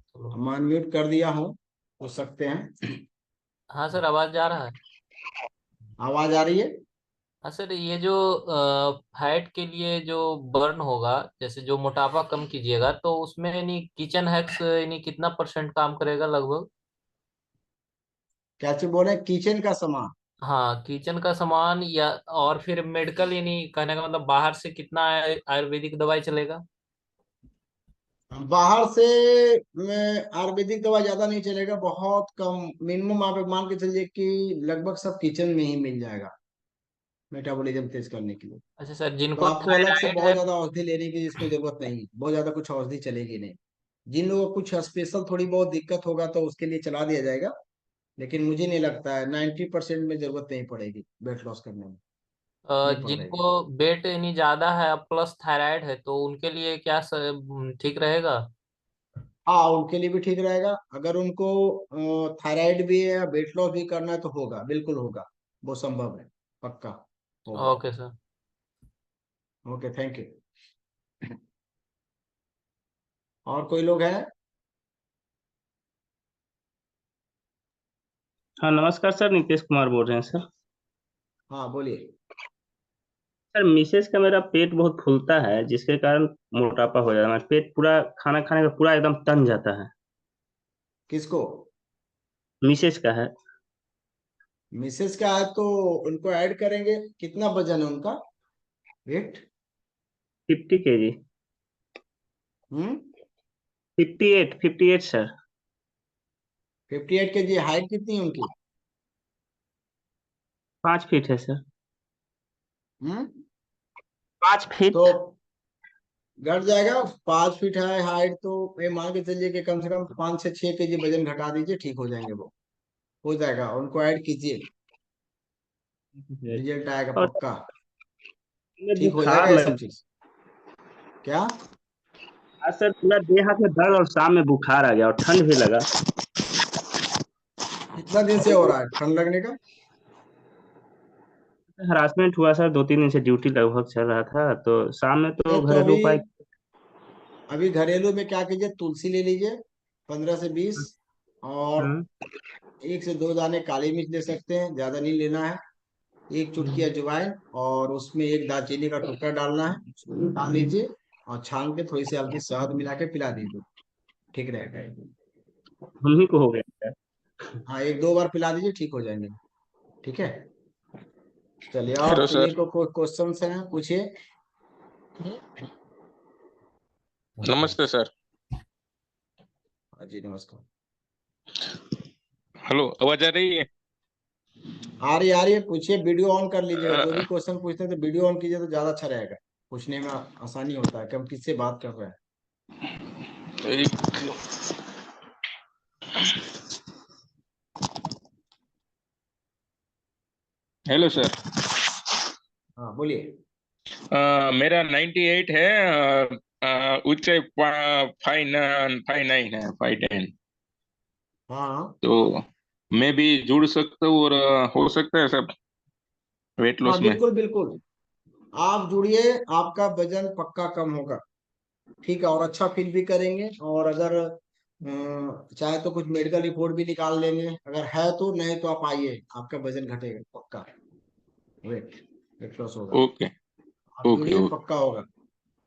चलो। मैं अनम्यूट कर दिया हूँ, पूछ सकते हैं। हाँ सर, आवाज जा रहा है। आवाज आ रही है? हाँ सर, ये जो फैट के लिए जो बर्न होगा, जैसे जो मोटापा कम कीजिएगा, तो उसमें यानी किचन हैक्स यानी कितना परसेंट काम करेगा लगभग? क्या चीज बोले, किचन का सामान? हाँ, किचन का सामान, या और फिर मेडिकल, यानी कहने का मतलब बाहर से कितना आयुर्वेदिक दवाई चलेगा? बाहर से में आयुर्वेदिक दवा ज्यादा नहीं चलेगा, बहुत कम, मिनिमम आप मान के चलिए कि लगभग सब किचन में ही मिल जाएगा मेटाबॉलिज्म तेज करने के लिए। अच्छा सर, तो जिनको आपको अलग से थायराइड बहुत है। ज्यादा औषधि लेने की इसमें जरूरत नहीं है, बहुत ज्यादा कुछ औषधि चलेगी नहीं। जिन लोगों को कुछ स्पेशल थोड़ी बहुत दिक्कत होगा तो उसके लिए चला दिया जाएगा, लेकिन मुझे नहीं लगता है, 90% में जरूरत नहीं पड़ेगी वेट लॉस करने में, नहीं पड़ रही है। जिनको वेट यानी ज्यादा है प्लस थायराइड है, तो उनके लिए क्या ठीक रहेगा? हाँ, उनके लिए भी ठीक रहेगा। अगर उनको थायराइड भी है, वेट लॉस भी करना है तो होगा, बिल्कुल होगा, वो संभव है, पक्का होगा। Okay sir. Okay, thank you. और कोई लोग हैं? हाँ नमस्कार सर, नीतीश कुमार बोल रहे हैं सर। हाँ बोलिए। सर मिसेज का मेरा पेट बहुत फूलता है, जिसके कारण मोटापा हो जाता है। पेट पूरा खाना खाने का पूरा एकदम तन जाता है। किसको? मिसेज का है। मिसेस का है तो उनको ऐड करेंगे। कितना वजन है उनका, वेट? 50 kg। हम्म। 58 सर। 58 kg। हाइट कितनी है उनकी? 5 फीट है सर। हम्म। 5 फीट। तो घट जाएगा। 5 फीट है हाइट तो ये मान के चलिए कि कम से कम 5 से 6 kg वजन घटा दीजिए, ठीक हो जाएंगे वो, हो जाएगा। उनको ऐड कीजिए, रिजल्ट आएगा और पक्का, में ठीक हो बुखार जाएगा ये सब लग। चीज। क्या? आज सर पूरा देह हाथ में दर्द और शाम में बुखार आ गया और ठंड भी लगा। कितना दिन से हो रहा है ठंड लगने का? हरासमेंट हुआ सर, 2-3 दिन से ड्यूटी लगभग चल रहा था, तो शाम में ये तो तो घरेलू अभी उपाय। अभी घरेलू में क्या कीजिए, तुलसी ले लीजिए 15 से 20, और हम्म। 1 से 2 दाने काली मिर्च ले सकते हैं, ज्यादा नहीं लेना है। एक चुटकी अजवाइन, और उसमें एक दालचीनी का टुकड़ा डालना है, डाल लीजिए, और छान के थोड़ी सी हल्की शहद मिला के पिला दीजिए, ठीक रहेगा ये। हम ही को हो गया। हाँ, 1-2 बार पिला दीजिए, ठीक हो जाएंगे। ठीक है, चलिए। और हेलो किन्हीं सर। को कोई क्वेश्चन है, पूछिए। नमस्ते सर। हाँ जी, नमस्कार। हेलो, आवाज आ रही है? आ रही है, पूछिए। वीडियो ऑन कर लीजिएगा, जो भी अ, क्वेश्चन पूछते हैं तो वीडियो ऑन कीजिए तो ज्यादा अच्छा रहेगा, पूछने में आसानी होता है कि हम किससे बात कर रहे हैं। एक- हेलो सर। हाँ बोलिए। मेरा 98 है। ऊंचाई 5'9" है, 5'10". हाँ तो मैं भी जुड़ सकता हूँ और हो सकता है सब वेट हाँ, लॉस में। बिल्कुल बिल्कुल, आप जुड़िए, आपका वजन पक्का कम होगा, ठीक है, और अच्छा फील भी करेंगे। और अगर चाहे तो कुछ मेडिकल रिपोर्ट भी निकाल लेंगे, अगर है तो, नहीं तो आप आइए, आपका वजन घटेगा पक्का, वेट वेट लॉस होगा। ओके आप ओके जुड़िए, ओके। पक्का होगा।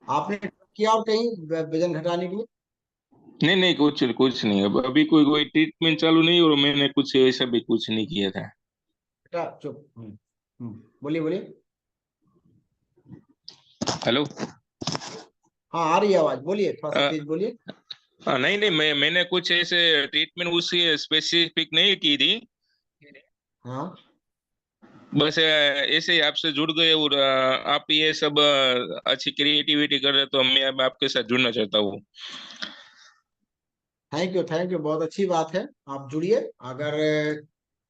आपने किया और कहीं वजन घटाने के लिए? नहीं नहीं, कुछ कुछ नहीं, अब अभी कोई कोई ट्रीटमेंट चालू नहीं, और मैंने कुछ ऐसा भी कुछ नहीं किया था। बेटा चुप। बोलिए बोलिए। हेलो। हाँ, आ रही है आवाज, बोलिए, थोड़ा सा तेज बोलिए। नहीं नहीं, मैंने कुछ ऐसे ट्रीटमेंट उसकी स्पेसिफिक नहीं की थी। हाँ बस ऐसे ही आपसे जुड़ गए, और आप ये सब अच्छी क्रिएटिविटी कर रहे, तो मैं अब आपके साथ जुड़ना चाहता हूँ। थैंक यू, बहुत अच्छी बात है। आप जुड़िए, अगर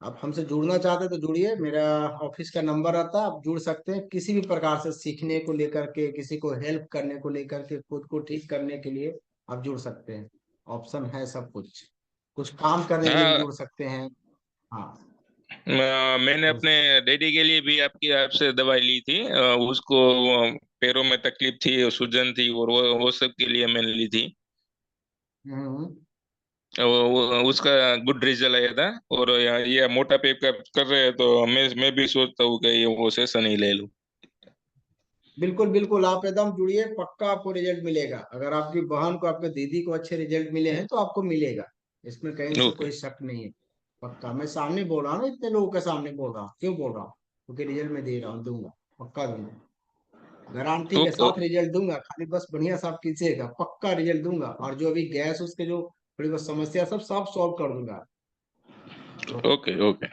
आप हमसे जुड़ना चाहते हैं तो जुड़िए, मेरा ऑफिस का नंबर आता है, आप जुड़ सकते हैं किसी भी प्रकार से, सीखने को लेकर के, किसी को हेल्प करने को लेकर के, खुद को ठीक करने के लिए आप जुड़ सकते हैं, ऑप्शन है सब कुछ, कुछ काम करने के लिए भी हाँ। जुड़ सकते हैं। हाँ। मैंने तो अपने डैडी के लिए भी आपकी आपसे दवाई ली थी, उसको पैरों में तकलीफ थी, सूजन थी, और वो सब के लिए मैंने ली थी। हम्म, उसका गुड रिजल्ट आया था। और ये मोटापे का कर रहे हैं, तो मैं भी सोचता हूँ कि ये वो सेशन ही ले लूँ। बिल्कुल बिल्कुल, आप एकदम जुड़िए, पक्का आपको रिजल्ट मिलेगा। अगर आपकी बहन को, आपके दीदी को अच्छे रिजल्ट मिले हैं तो आपको मिलेगा, इसमें कहीं से ओके। कोई शक नहीं है। पक्का मैं सामने बोल रहा हूँ ना, इतने लोगों के सामने बोल रहा हूँ, क्यों बोल रहा हूँ, क्योंकि रिजल्ट मैं दे रहा हूँ, दूंगा, पक्का दूंगा, गारंटी के ओके। साथ रिजल्ट दूंगा। खाली बस बढ़िया साफ कीजिएगा, पक्का रिजल्ट दूंगा। और जो अभी गैस उसके जो थोड़ी बहुत समस्या सब सब सॉल्व कर दूंगा। Okay. Okay.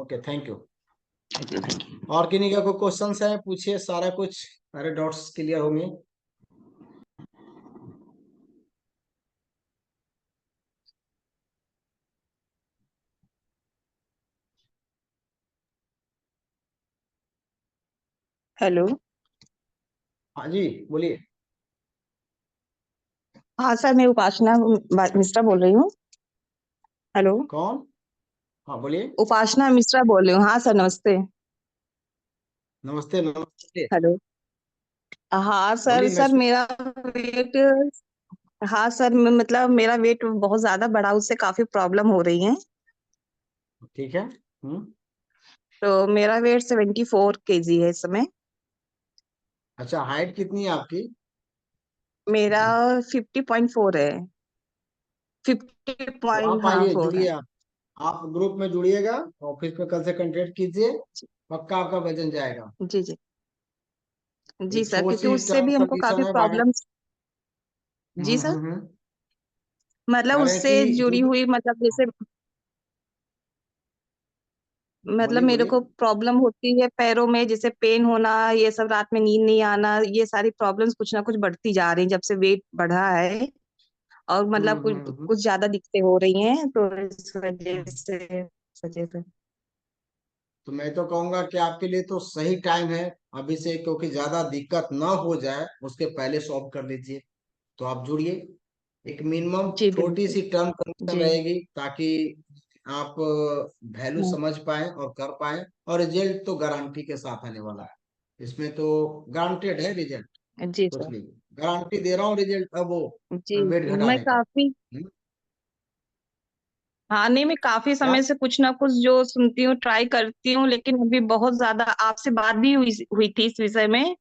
Okay, thank you. Okay, thank you. और किन्हीं का कोई क्वेश्चन है, पूछिए, सारा कुछ सारे डाउट्स क्लियर होंगे। हेलो। हाँ जी, बोलिए। हाँ सर, मैं उपासना मिश्रा बोल रही हूँ। हेलो। कौन? हाँ बोलिए। उपासना मिश्रा बोल रही हूँ। हाँ सर, नमस्ते। नमस्ते नमस्ते। हेलो। हाँ सर, बोलिए, मैं सर मेरा वेट, हाँ सर, मतलब मेरा वेट बहुत ज्यादा बढ़ा, उससे काफी प्रॉब्लम हो रही है। ठीक है। हम्म। तो मेरा वेट 74 kg है इस समय। अच्छा, हाइट कितनी है आपकी? मेरा 50.4 है। फिफ्टी तो पॉइंट आप हाँ आइए, 4 जुड़िए है। आप ग्रुप में जुड़िएगा, ऑफिस में कल से कांटेक्ट कीजिए, पक्का आपका वजन जाएगा। जी जी। जी एक सर, छोटी क्योंकि सी उससे टर्म भी हमको काफी कंडीशन है बाकी। प्रॉब्लम्स। जी सर। हम्म। मतलब कह रहे हैं उससे कि जो जुड़ी भी। हुई, मतलब जैसे, मतलब बोलिए मेरे बोलिए। को प्रॉब्लम होती है पैरों में, जैसे पेन होना, ये सब, रात में नींद नहीं आना, ये सारी प्रॉब्लम्स कुछ ना कुछ बढ़ती जा रही हैं जब से वेट बढ़ा है। और मतलब कुछ हम्म। कुछ ज्यादा दिक्कतें हो रही हैं, तो इस वजह से। तो मैं तो कहूंगा कि आपके लिए तो सही टाइम है अभी से, क्योंकि ज्यादा दिक्कत ना हो जाए उसके पहले सॉल्व कर लीजिए। तो आप जुड़िए, एक मिनिमम जी छोटी बिल्कुल। सी टर्म कंडीशन जी। रहेगी, ताकि आप वैल्यू हाँ, समझ पाए और कर पाए। और रिजल्ट तो गारंटी के साथ आने वाला है, इसमें तो गारंटेड है रिजल्ट। जी सोच सर। लीजिए, गारंटी दे रहा हूँ रिजल्ट, अब वो जी वेट मैं घटाने का। काफी, हम्म, हाँ नहीं, मैं काफी क्या? समय से कुछ ना कुछ जो सुनती हूँ, ट्राई करती हूँ, लेकिन अभी बहुत ज्यादा आपसे बात भी हुई हुई थी इस विषय में।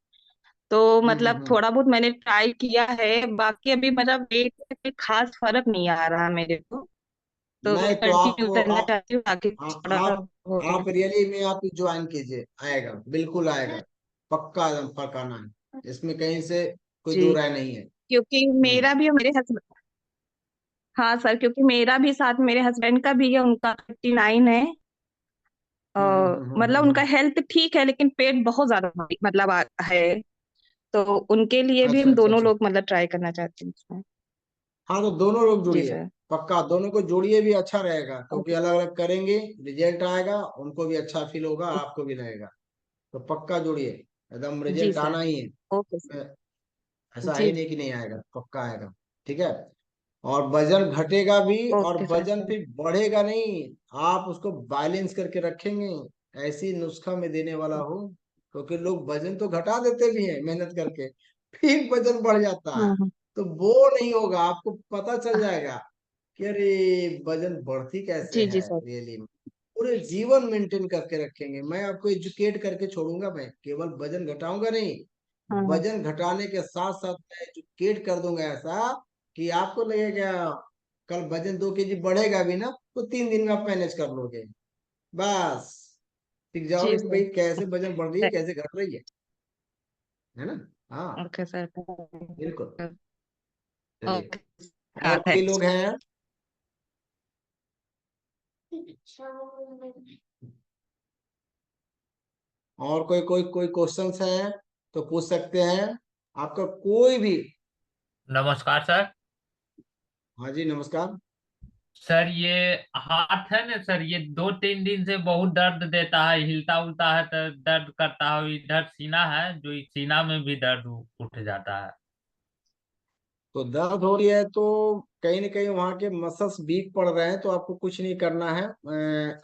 तो मतलब हम्म। थोड़ा बहुत मैंने ट्राई किया है, बाकी अभी मतलब वेट में खास फर्क नहीं आ रहा मेरे को। तो मैं नहीं तो कंटिन्यू आपको करना चाहती हूँ ताकि थोड़ा हो जाए। आप रियली में आप ज्वाइन कीजिए, आएगा, बिल्कुल आएगा, पक्का एकदम पकाना है, इसमें कहीं से कोई दो जी, राय नहीं है। क्योंकि हम्म मेरा भी और मेरे हस्बैंड, हाँ सर, क्योंकि मेरा भी साथ मेरे हस्बैंड का भी है, उनका 59 है। मतलब उनका हम्म। हेल्थ ठीक है, लेकिन पेट बहुत ज्यादा मतलब है। तो उनके लिए भी अच्छा हम अच्छा दोनों अच्छा। लोग मतलब ट्राई करना चाहते हैं इसमें। हाँ तो दोनों लोग जी जुड़िए, सर। पक्का दोनों को जोड़िए भी, अच्छा रहेगा, क्योंकि ओके। अलग अलग करेंगे, रिजल्ट आएगा, उनको भी अच्छा फील होगा, आपको भी लगेगा। तो पक्का जुड़िए, एकदम जी रिजल्ट सर। आना ही है। Okay sir. ऐसा है जी ही नहीं कि नहीं आएगा, पक्का आएगा। ठीक है। और वजन घटेगा भी, और ओके वजन सर। फिर बढ़ेगा नहीं, आप उसको बैलेंस करके रखेंगे, ऐसी नुस्खा में देने वाला हो। क्योंकि लोग वजन तो घटा देते भी हैं मेहनत करके, फिर वजन बढ़ जाता है। हाँ तो वो नहीं होगा, आपको पता चल हाँ। जाएगा कि अरे वजन बढ़ती कैसे जी जी है सर। रियली में। पूरे जीवन मेंटेन करके रखेंगे, मैं आपको एजुकेट करके छोड़ूंगा, मैं केवल वजन घटाऊंगा नहीं, हाँ हाँ। वजन घटाने के साथ साथ मैं एजुकेट कर दूंगा ऐसा कि आपको लगेगा कल वजन 2 kg बढ़ेगा भी ना, तो 3 दिन में आप मैनेज कर लोगे, बस सीख जी जाओगे कि सर। भाई कैसे वजन बढ़ रही है, कैसे घट रही है ना। हाँ, ओके सर। बिल्कुल। चलिए, ओके। और कोई थैंक्स। लोग हैं? और कोई कोई कोई क्वेश्चंस है तो पूछ सकते हैं, आपका कोई भी। नमस्कार सर। हाँ जी, नमस्कार। सर ये हाथ है ना सर, ये 2-3 दिन से बहुत दर्द देता है, हिलता उलता है तो दर्द करता है। इधर सीना है, जो इस सीना में भी दर्द उठ जाता है। तो दर्द हो रही है तो कहीं ना कहीं वहां के मसल्स वीक पड़ रहे हैं, तो आपको कुछ नहीं करना है।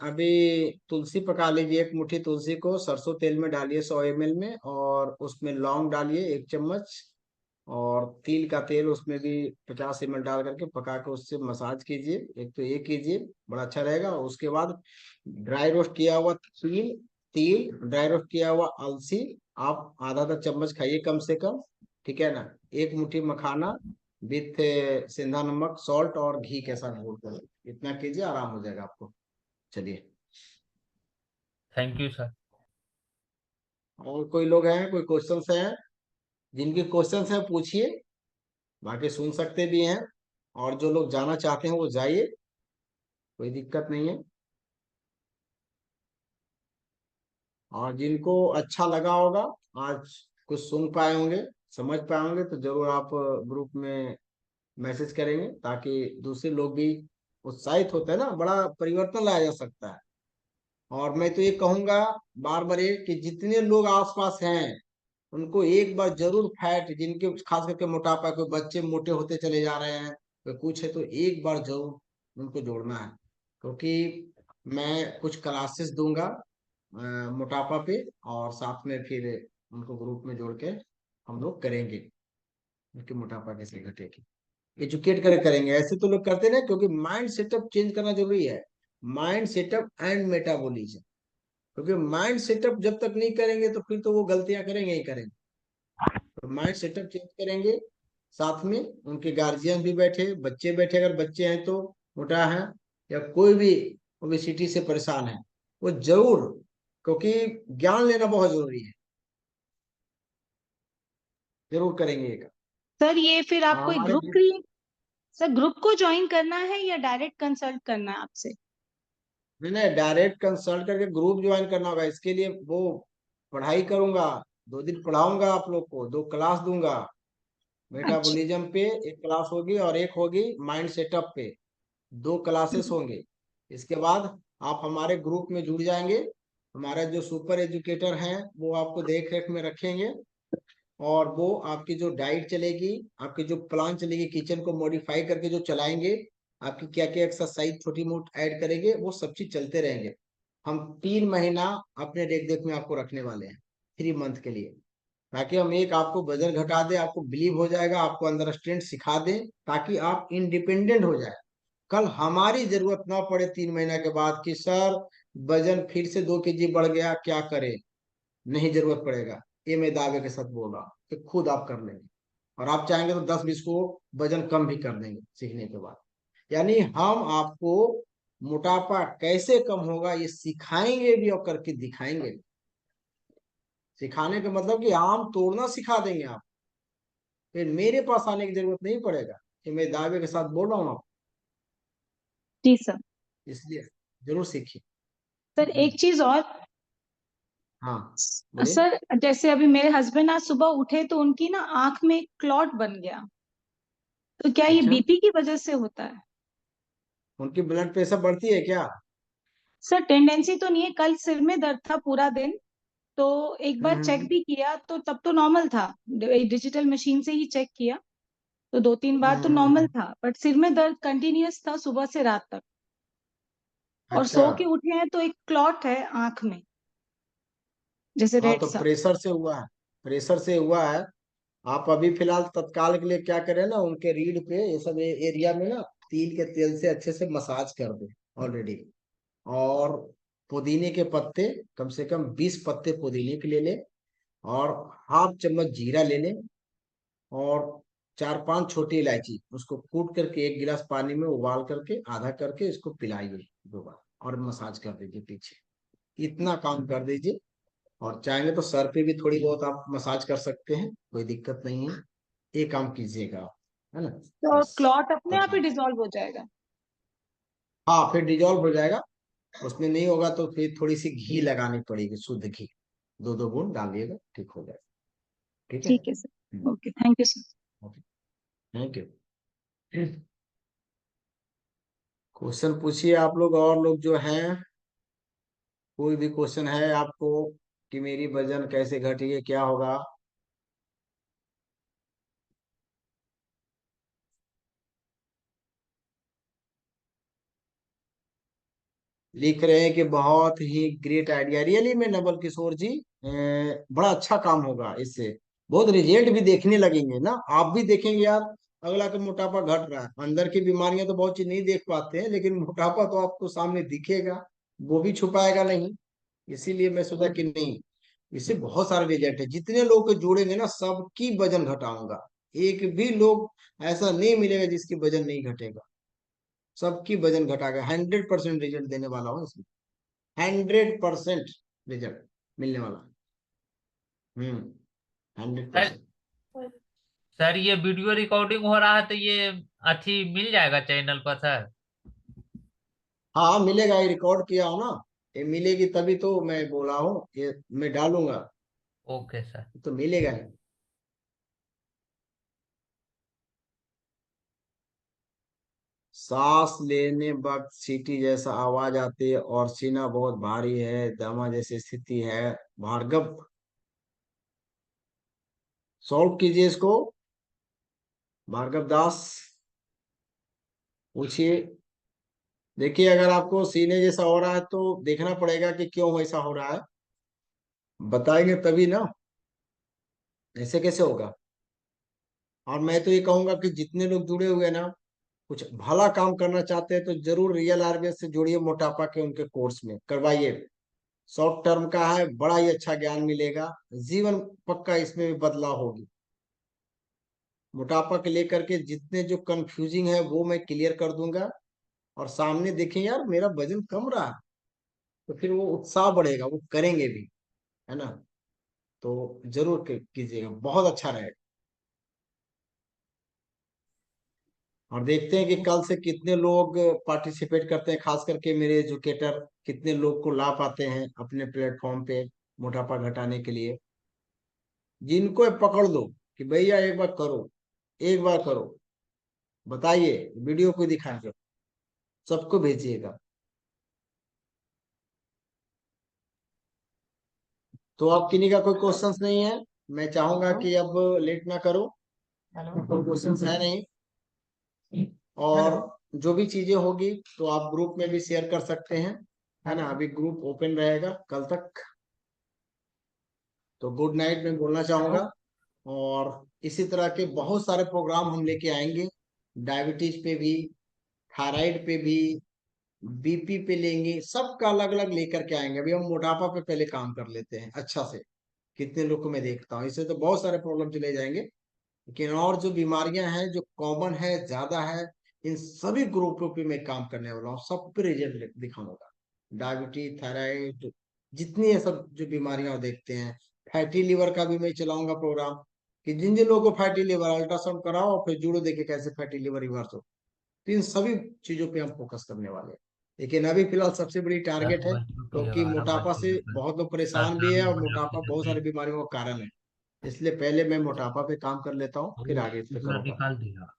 अभी तुलसी पका लीजिए, एक मुट्ठी तुलसी को सरसों तेल में डालिए 100 ml में, और उसमें लौंग डालिए 1 चम्मच, और तिल का तेल उसमें भी 50 ml डाल करके पका के उससे मसाज कीजिए। एक तो ये कीजिए, बड़ा अच्छा रहेगा। उसके बाद ड्राई रोस्ट किया हुआ तिल, ड्राई रोस्ट किया हुआ अलसी, आप आधा आधा चम्मच खाइए कम से कम, ठीक है ना। एक मुट्ठी मखाना विथ सिंधा नमक, सॉल्ट और घी के साथ घोल कर, इतना कीजिए, आराम हो जाएगा आपको। चलिए। Thank you sir. और कोई लोग हैं, कोई क्वेश्चंस हैं? जिनके क्वेश्चंस हैं पूछिए, बाकी सुन सकते भी हैं, और जो लोग जाना चाहते हैं वो जाइए, कोई दिक्कत नहीं है। और जिनको अच्छा लगा होगा, आज कुछ सुन पाए होंगे, समझ पाए होंगे, तो जरूर आप ग्रुप में मैसेज करेंगे, ताकि दूसरे लोग भी उत्साहित होते हैं ना, बड़ा परिवर्तन लाया जा सकता है। और मैं तो ये कहूंगा बार बार ये, कि जितने लोग आसपास हैं उनको एक बार जरूर फैट, जिनके खास करके मोटापा, कोई बच्चे मोटे होते चले जा रहे हैं, कोई कुछ है, तो एक बार जरूर उनको जोड़ना है। क्योंकि मैं कुछ क्लासेस दूंगा मोटापा पे, और साथ में फिर उनको ग्रुप में जोड़ के हम लोग करेंगे, उनके मोटापा कैसे घटेगी, एजुकेट करे करेंगे। ऐसे तो लोग करते ना, क्योंकि माइंड सेटअप चेंज करना जरूरी है। माइंड सेटअप एंड मेटाबॉलिज्म, क्योंकि माइंड सेटअप जब तक नहीं करेंगे तो फिर तो वो गलतियां करेंगे ही करेंगे। तो माइंड सेटअप चेंज करेंगे, साथ में उनके गार्जियन भी बैठे, बच्चे बैठे, अगर बच्चे हैं तो, मोटा है या कोई भी ओबेसिटी से परेशान है, वो जरूर, क्योंकि ज्ञान लेना बहुत जरूरी है, जरूर करेंगे ये काम। सर ये फिर और आपको एक हमारे ग्रुप क्रिएट, सर ग्रुप को ज्वाइन करना है या डायरेक्ट कंसल्ट करना है आपसे? मैंने डायरेक्ट कंसल्ट करके ग्रुप ज्वाइन करना होगा। इसके लिए वो पढ़ाई करूंगा, 2 दिन पढ़ाऊंगा आप लोग को, 2 क्लास दूंगा। अच्छा। मेटाबॉलिज्म पे एक क्लास होगी, और एक होगी माइंड सेटअप पे, 2 क्लासेस होंगे। इसके बाद आप हमारे ग्रुप में जुड़ जाएंगे। हमारे जो सुपर एजुकेटर हैं वो आपको देख रेख में रखेंगे, और वो आपकी जो डाइट चलेगी, आपकी जो प्लान चलेगी, किचन को मॉडिफाई करके जो चलाएंगे, आपकी क्या क्या एक्सरसाइज छोटी मोटी ऐड करेंगे, वो सब चीज चलते रहेंगे। हम 3 महीना अपने देख देख में आपको रखने वाले हैं, 3 मंथ के लिए, ताकि हम एक आपको वजन घटा दें, आपको बिलीव हो जाएगा, आपको अंदर स्ट्रेंथ सिखा दें, ताकि आप इंडिपेंडेंट हो जाए। कल हमारी जरूरत ना पड़े 3 महीना के बाद कि सर वजन फिर से 2 kg बढ़ गया, क्या करें। नहीं, जरूरत पड़ेगा, ये मैं दावे के साथ बोल रहा हूँ कि खुद आप कर लेंगे। और आप चाहेंगे तो 10-20 को वजन कम भी कर देंगे सीखने के बाद। यानी हम आपको मोटापा कैसे कम होगा ये सिखाएंगे भी, और करके दिखाएंगे भी। सिखाने का मतलब कि आम तोड़ना सिखा देंगे आप, फिर मेरे पास आने की जरूरत नहीं पड़ेगा। ये मैं दावे के साथ बोल रहा हूँ आप, जी सर। इसलिए जरूर सीखिए। सर एक चीज और, हाँ, बोलिए। सर जैसे अभी मेरे हस्बैंड आज सुबह उठे तो उनकी ना आंख में क्लॉट बन गया, तो क्या ये अच्छा, बीपी की वजह से होता है? उनकी ब्लड प्रेशर बढ़ती है क्या? सर टेंडेंसी तो नहीं है, कल सिर में दर्द था पूरा दिन, तो एक बार चेक हम्म भी किया तो तब तो नॉर्मल था, डिजिटल मशीन से ही चेक किया तो 2-3 बार तो नॉर्मल हम्म। था, बट सिर में दर्द कंटिन्यूअस था सुबह से रात तक। और अच्छा, सो के उठे हैं तो एक क्लॉट है आंख में, जैसे हाँ रेड तो सा। प्रेशर से हुआ है, प्रेशर से हुआ है। आप अभी फिलहाल तत्काल के लिए क्या करें ना, उनके रीढ़ पे ये सब एरिया में ना तिल के तेल से अच्छे से मसाज कर दे ऑलरेडी। और पुदीने के पत्ते, कम से कम 20 पत्ते पुदीने के ले ले, और हाफ चम्मच जीरा ले ले, और 4-5 छोटी इलायची, उसको कूट करके 1 गिलास पानी में उबाल करके आधा करके इसको पिलाइए 2 बार, और मसाज कर दीजिए पीछे। इतना काम कर दीजिए। और चाहेंगे तो सर पे भी थोड़ी बहुत आप मसाज कर सकते हैं, कोई दिक्कत नहीं है। ये काम कीजिएगा आप, है ना। तो बस, क्लॉट अपने आप ही तब डिसॉल्व हो जाएगा? हाँ, फिर डिजॉल्व हो जाएगा। उसमें नहीं होगा तो फिर थोड़ी सी घी लगानी पड़ेगी, शुद्ध घी, 2-2 बूंद डालिएगा, ठीक हो जाएगा। ठीक है। ठीक है sir, okay, thank you sir. Thank you. Question पूछिए आप लोग, और लोग जो हैं, कोई भी क्वेश्चन है आपको, कि मेरी वजन कैसे घटी है, क्या होगा। लिख रहे हैं कि बहुत ही ग्रेट आइडिया, रियली में नवल किशोर जी, बड़ा अच्छा काम होगा इससे, बहुत रिजल्ट भी देखने लगेंगे ना, आप भी देखेंगे यार। अगला का मोटापा घट रहा है, अंदर की बीमारियां तो बहुत चीज नहीं देख पाते हैं, लेकिन मोटापा तो आपको सामने दिखेगा, वो भी छुपाएगा नहीं। इसीलिए मैं सोचा कि नहीं, इससे बहुत सारे रिजल्ट है, जितने लोग जोड़ेंगे ना सबकी वजन घटाऊंगा, एक भी लोग ऐसा नहीं मिलेगा जिसकी वजन नहीं घटेगा, सबकी वजन घटा के 100% रिजल्ट देने वाला हूँ इसमें, 100% रिजल्ट मिलने वाला है। 100%। सर ये वीडियो रिकॉर्डिंग हो रहा है तो ये अथी मिल जाएगा चैनल पर सर? हाँ मिलेगा, ये रिकॉर्ड किया हो ना, ये मिलेगी तभी तो मैं बोला हूँ, ये मैं डालूंगा ओके सर। तो मिलेगा ही। सांस लेने वक्त सीटी जैसा आवाज आती है और सीना बहुत भारी है, दमा जैसी स्थिति है। भार्गव, सॉल्व कीजिए इसको, भार्गव दास पूछिए। देखिए अगर आपको सीने जैसा हो रहा है तो देखना पड़ेगा कि क्यों ऐसा हो रहा है, बताएंगे तभी ना, ऐसे कैसे होगा। और मैं तो ये कहूंगा कि जितने लोग जुड़े हुए हैं ना, कुछ भला काम करना चाहते हैं तो जरूर रियल आरबीएस से जुड़िए, मोटापा के उनके कोर्स में करवाइए। शॉर्ट टर्म का है, बड़ा ही अच्छा ज्ञान मिलेगा, जीवन पक्का इसमें भी बदलाव होगी। मोटापा के लेकर के जितने जो कंफ्यूजिंग है वो मैं क्लियर कर दूंगा, और सामने देखें यार मेरा वजन कम रहा है, तो फिर वो उत्साह बढ़ेगा, वो करेंगे भी, है ना। तो जरूर कीजिएगा, बहुत अच्छा रहेगा। और देखते हैं कि कल से कितने लोग पार्टिसिपेट करते हैं, खास करके मेरे एजुकेटर कितने लोग को ला पाते हैं अपने प्लेटफॉर्म पे मोटापा घटाने के लिए। जिनको पकड़ लो कि भैया एक बार करो, एक बार करो, बताइए, वीडियो को दिखाएंगे, सबको भेजिएगा। तो अब किन्हीं का कोई क्वेश्चंस नहीं है, मैं चाहूंगा कि अब लेट ना करो, कोई क्वेश्चंस है नहीं। और जो भी चीजें होगी तो आप ग्रुप में भी शेयर कर सकते हैं, है ना, अभी ग्रुप ओपन रहेगा कल तक। तो गुड नाइट मैं बोलना चाहूंगा, और इसी तरह के बहुत सारे प्रोग्राम हम लेके आएंगे, डायबिटीज पे भी, थायराइड पे भी, बीपी पे लेंगे, सबका अलग अलग लेकर के आएंगे। अभी हम मोटापा पे पहले काम कर लेते हैं अच्छा से, कितने लोग को मैं देखता हूँ, इससे तो बहुत सारे प्रॉब्लम चले जाएंगे, लेकिन और जो बीमारियां हैं जो कॉमन है ज्यादा है, इन सभी ग्रुपों पे मैं काम करने वाला हूँ, सब पे रिजल्ट दिखाऊंगा। डायबिटीज, थायराइड, जितनी ये सब जो बीमारियां देखते हैं, फैटी लिवर का भी मैं चलाऊंगा प्रोग्राम, कि जिन जिन लोगों को फैटी लिवर, अल्ट्रासाउंड कराओ और फिर जुड़ो, देखे कैसे फैटी लिवर रिवर्स हो। तो इन सभी चीजों पे हम फोकस करने वाले हैं, लेकिन अभी फिलहाल सबसे बड़ी दस टारगेट है, बज चुकी क्योंकि 11 बज मोटापा से चुके सर। बहुत लोग सर परेशान भी शाम है, में और बड़े मोटापा ऑफिस से बहुत सारी प्लीज बीमारियों का कारण है। इसलिए पहले मैं मोटापा पे काम कर लेता हूँ, फिर आगे इस पे पूरा करूंगा। निकाल दिया।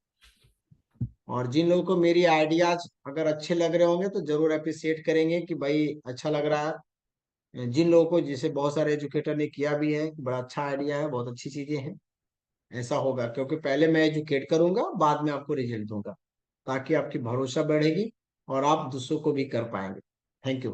और जिन लोगों को मेरी आइडियाज अगर अच्छे लग रहे होंगे तो जरूर अप्रिशिएट करेंगे कि भाई अच्छा लग रहा है। जिन लोगों को, जिसे बहुत सारे एजुकेटर ने किया भी है, बड़ा अच्छा आइडिया है, बहुत अच्छी चीजें हैं, ऐसा होगा, क्योंकि पहले मैं एजुकेट करूंगा, बाद में आपको रिजल्ट दूंगा, ताकि आपकी भरोसा बढ़ेगी और आप दूसरों को भी कर पाएंगे। Thank you.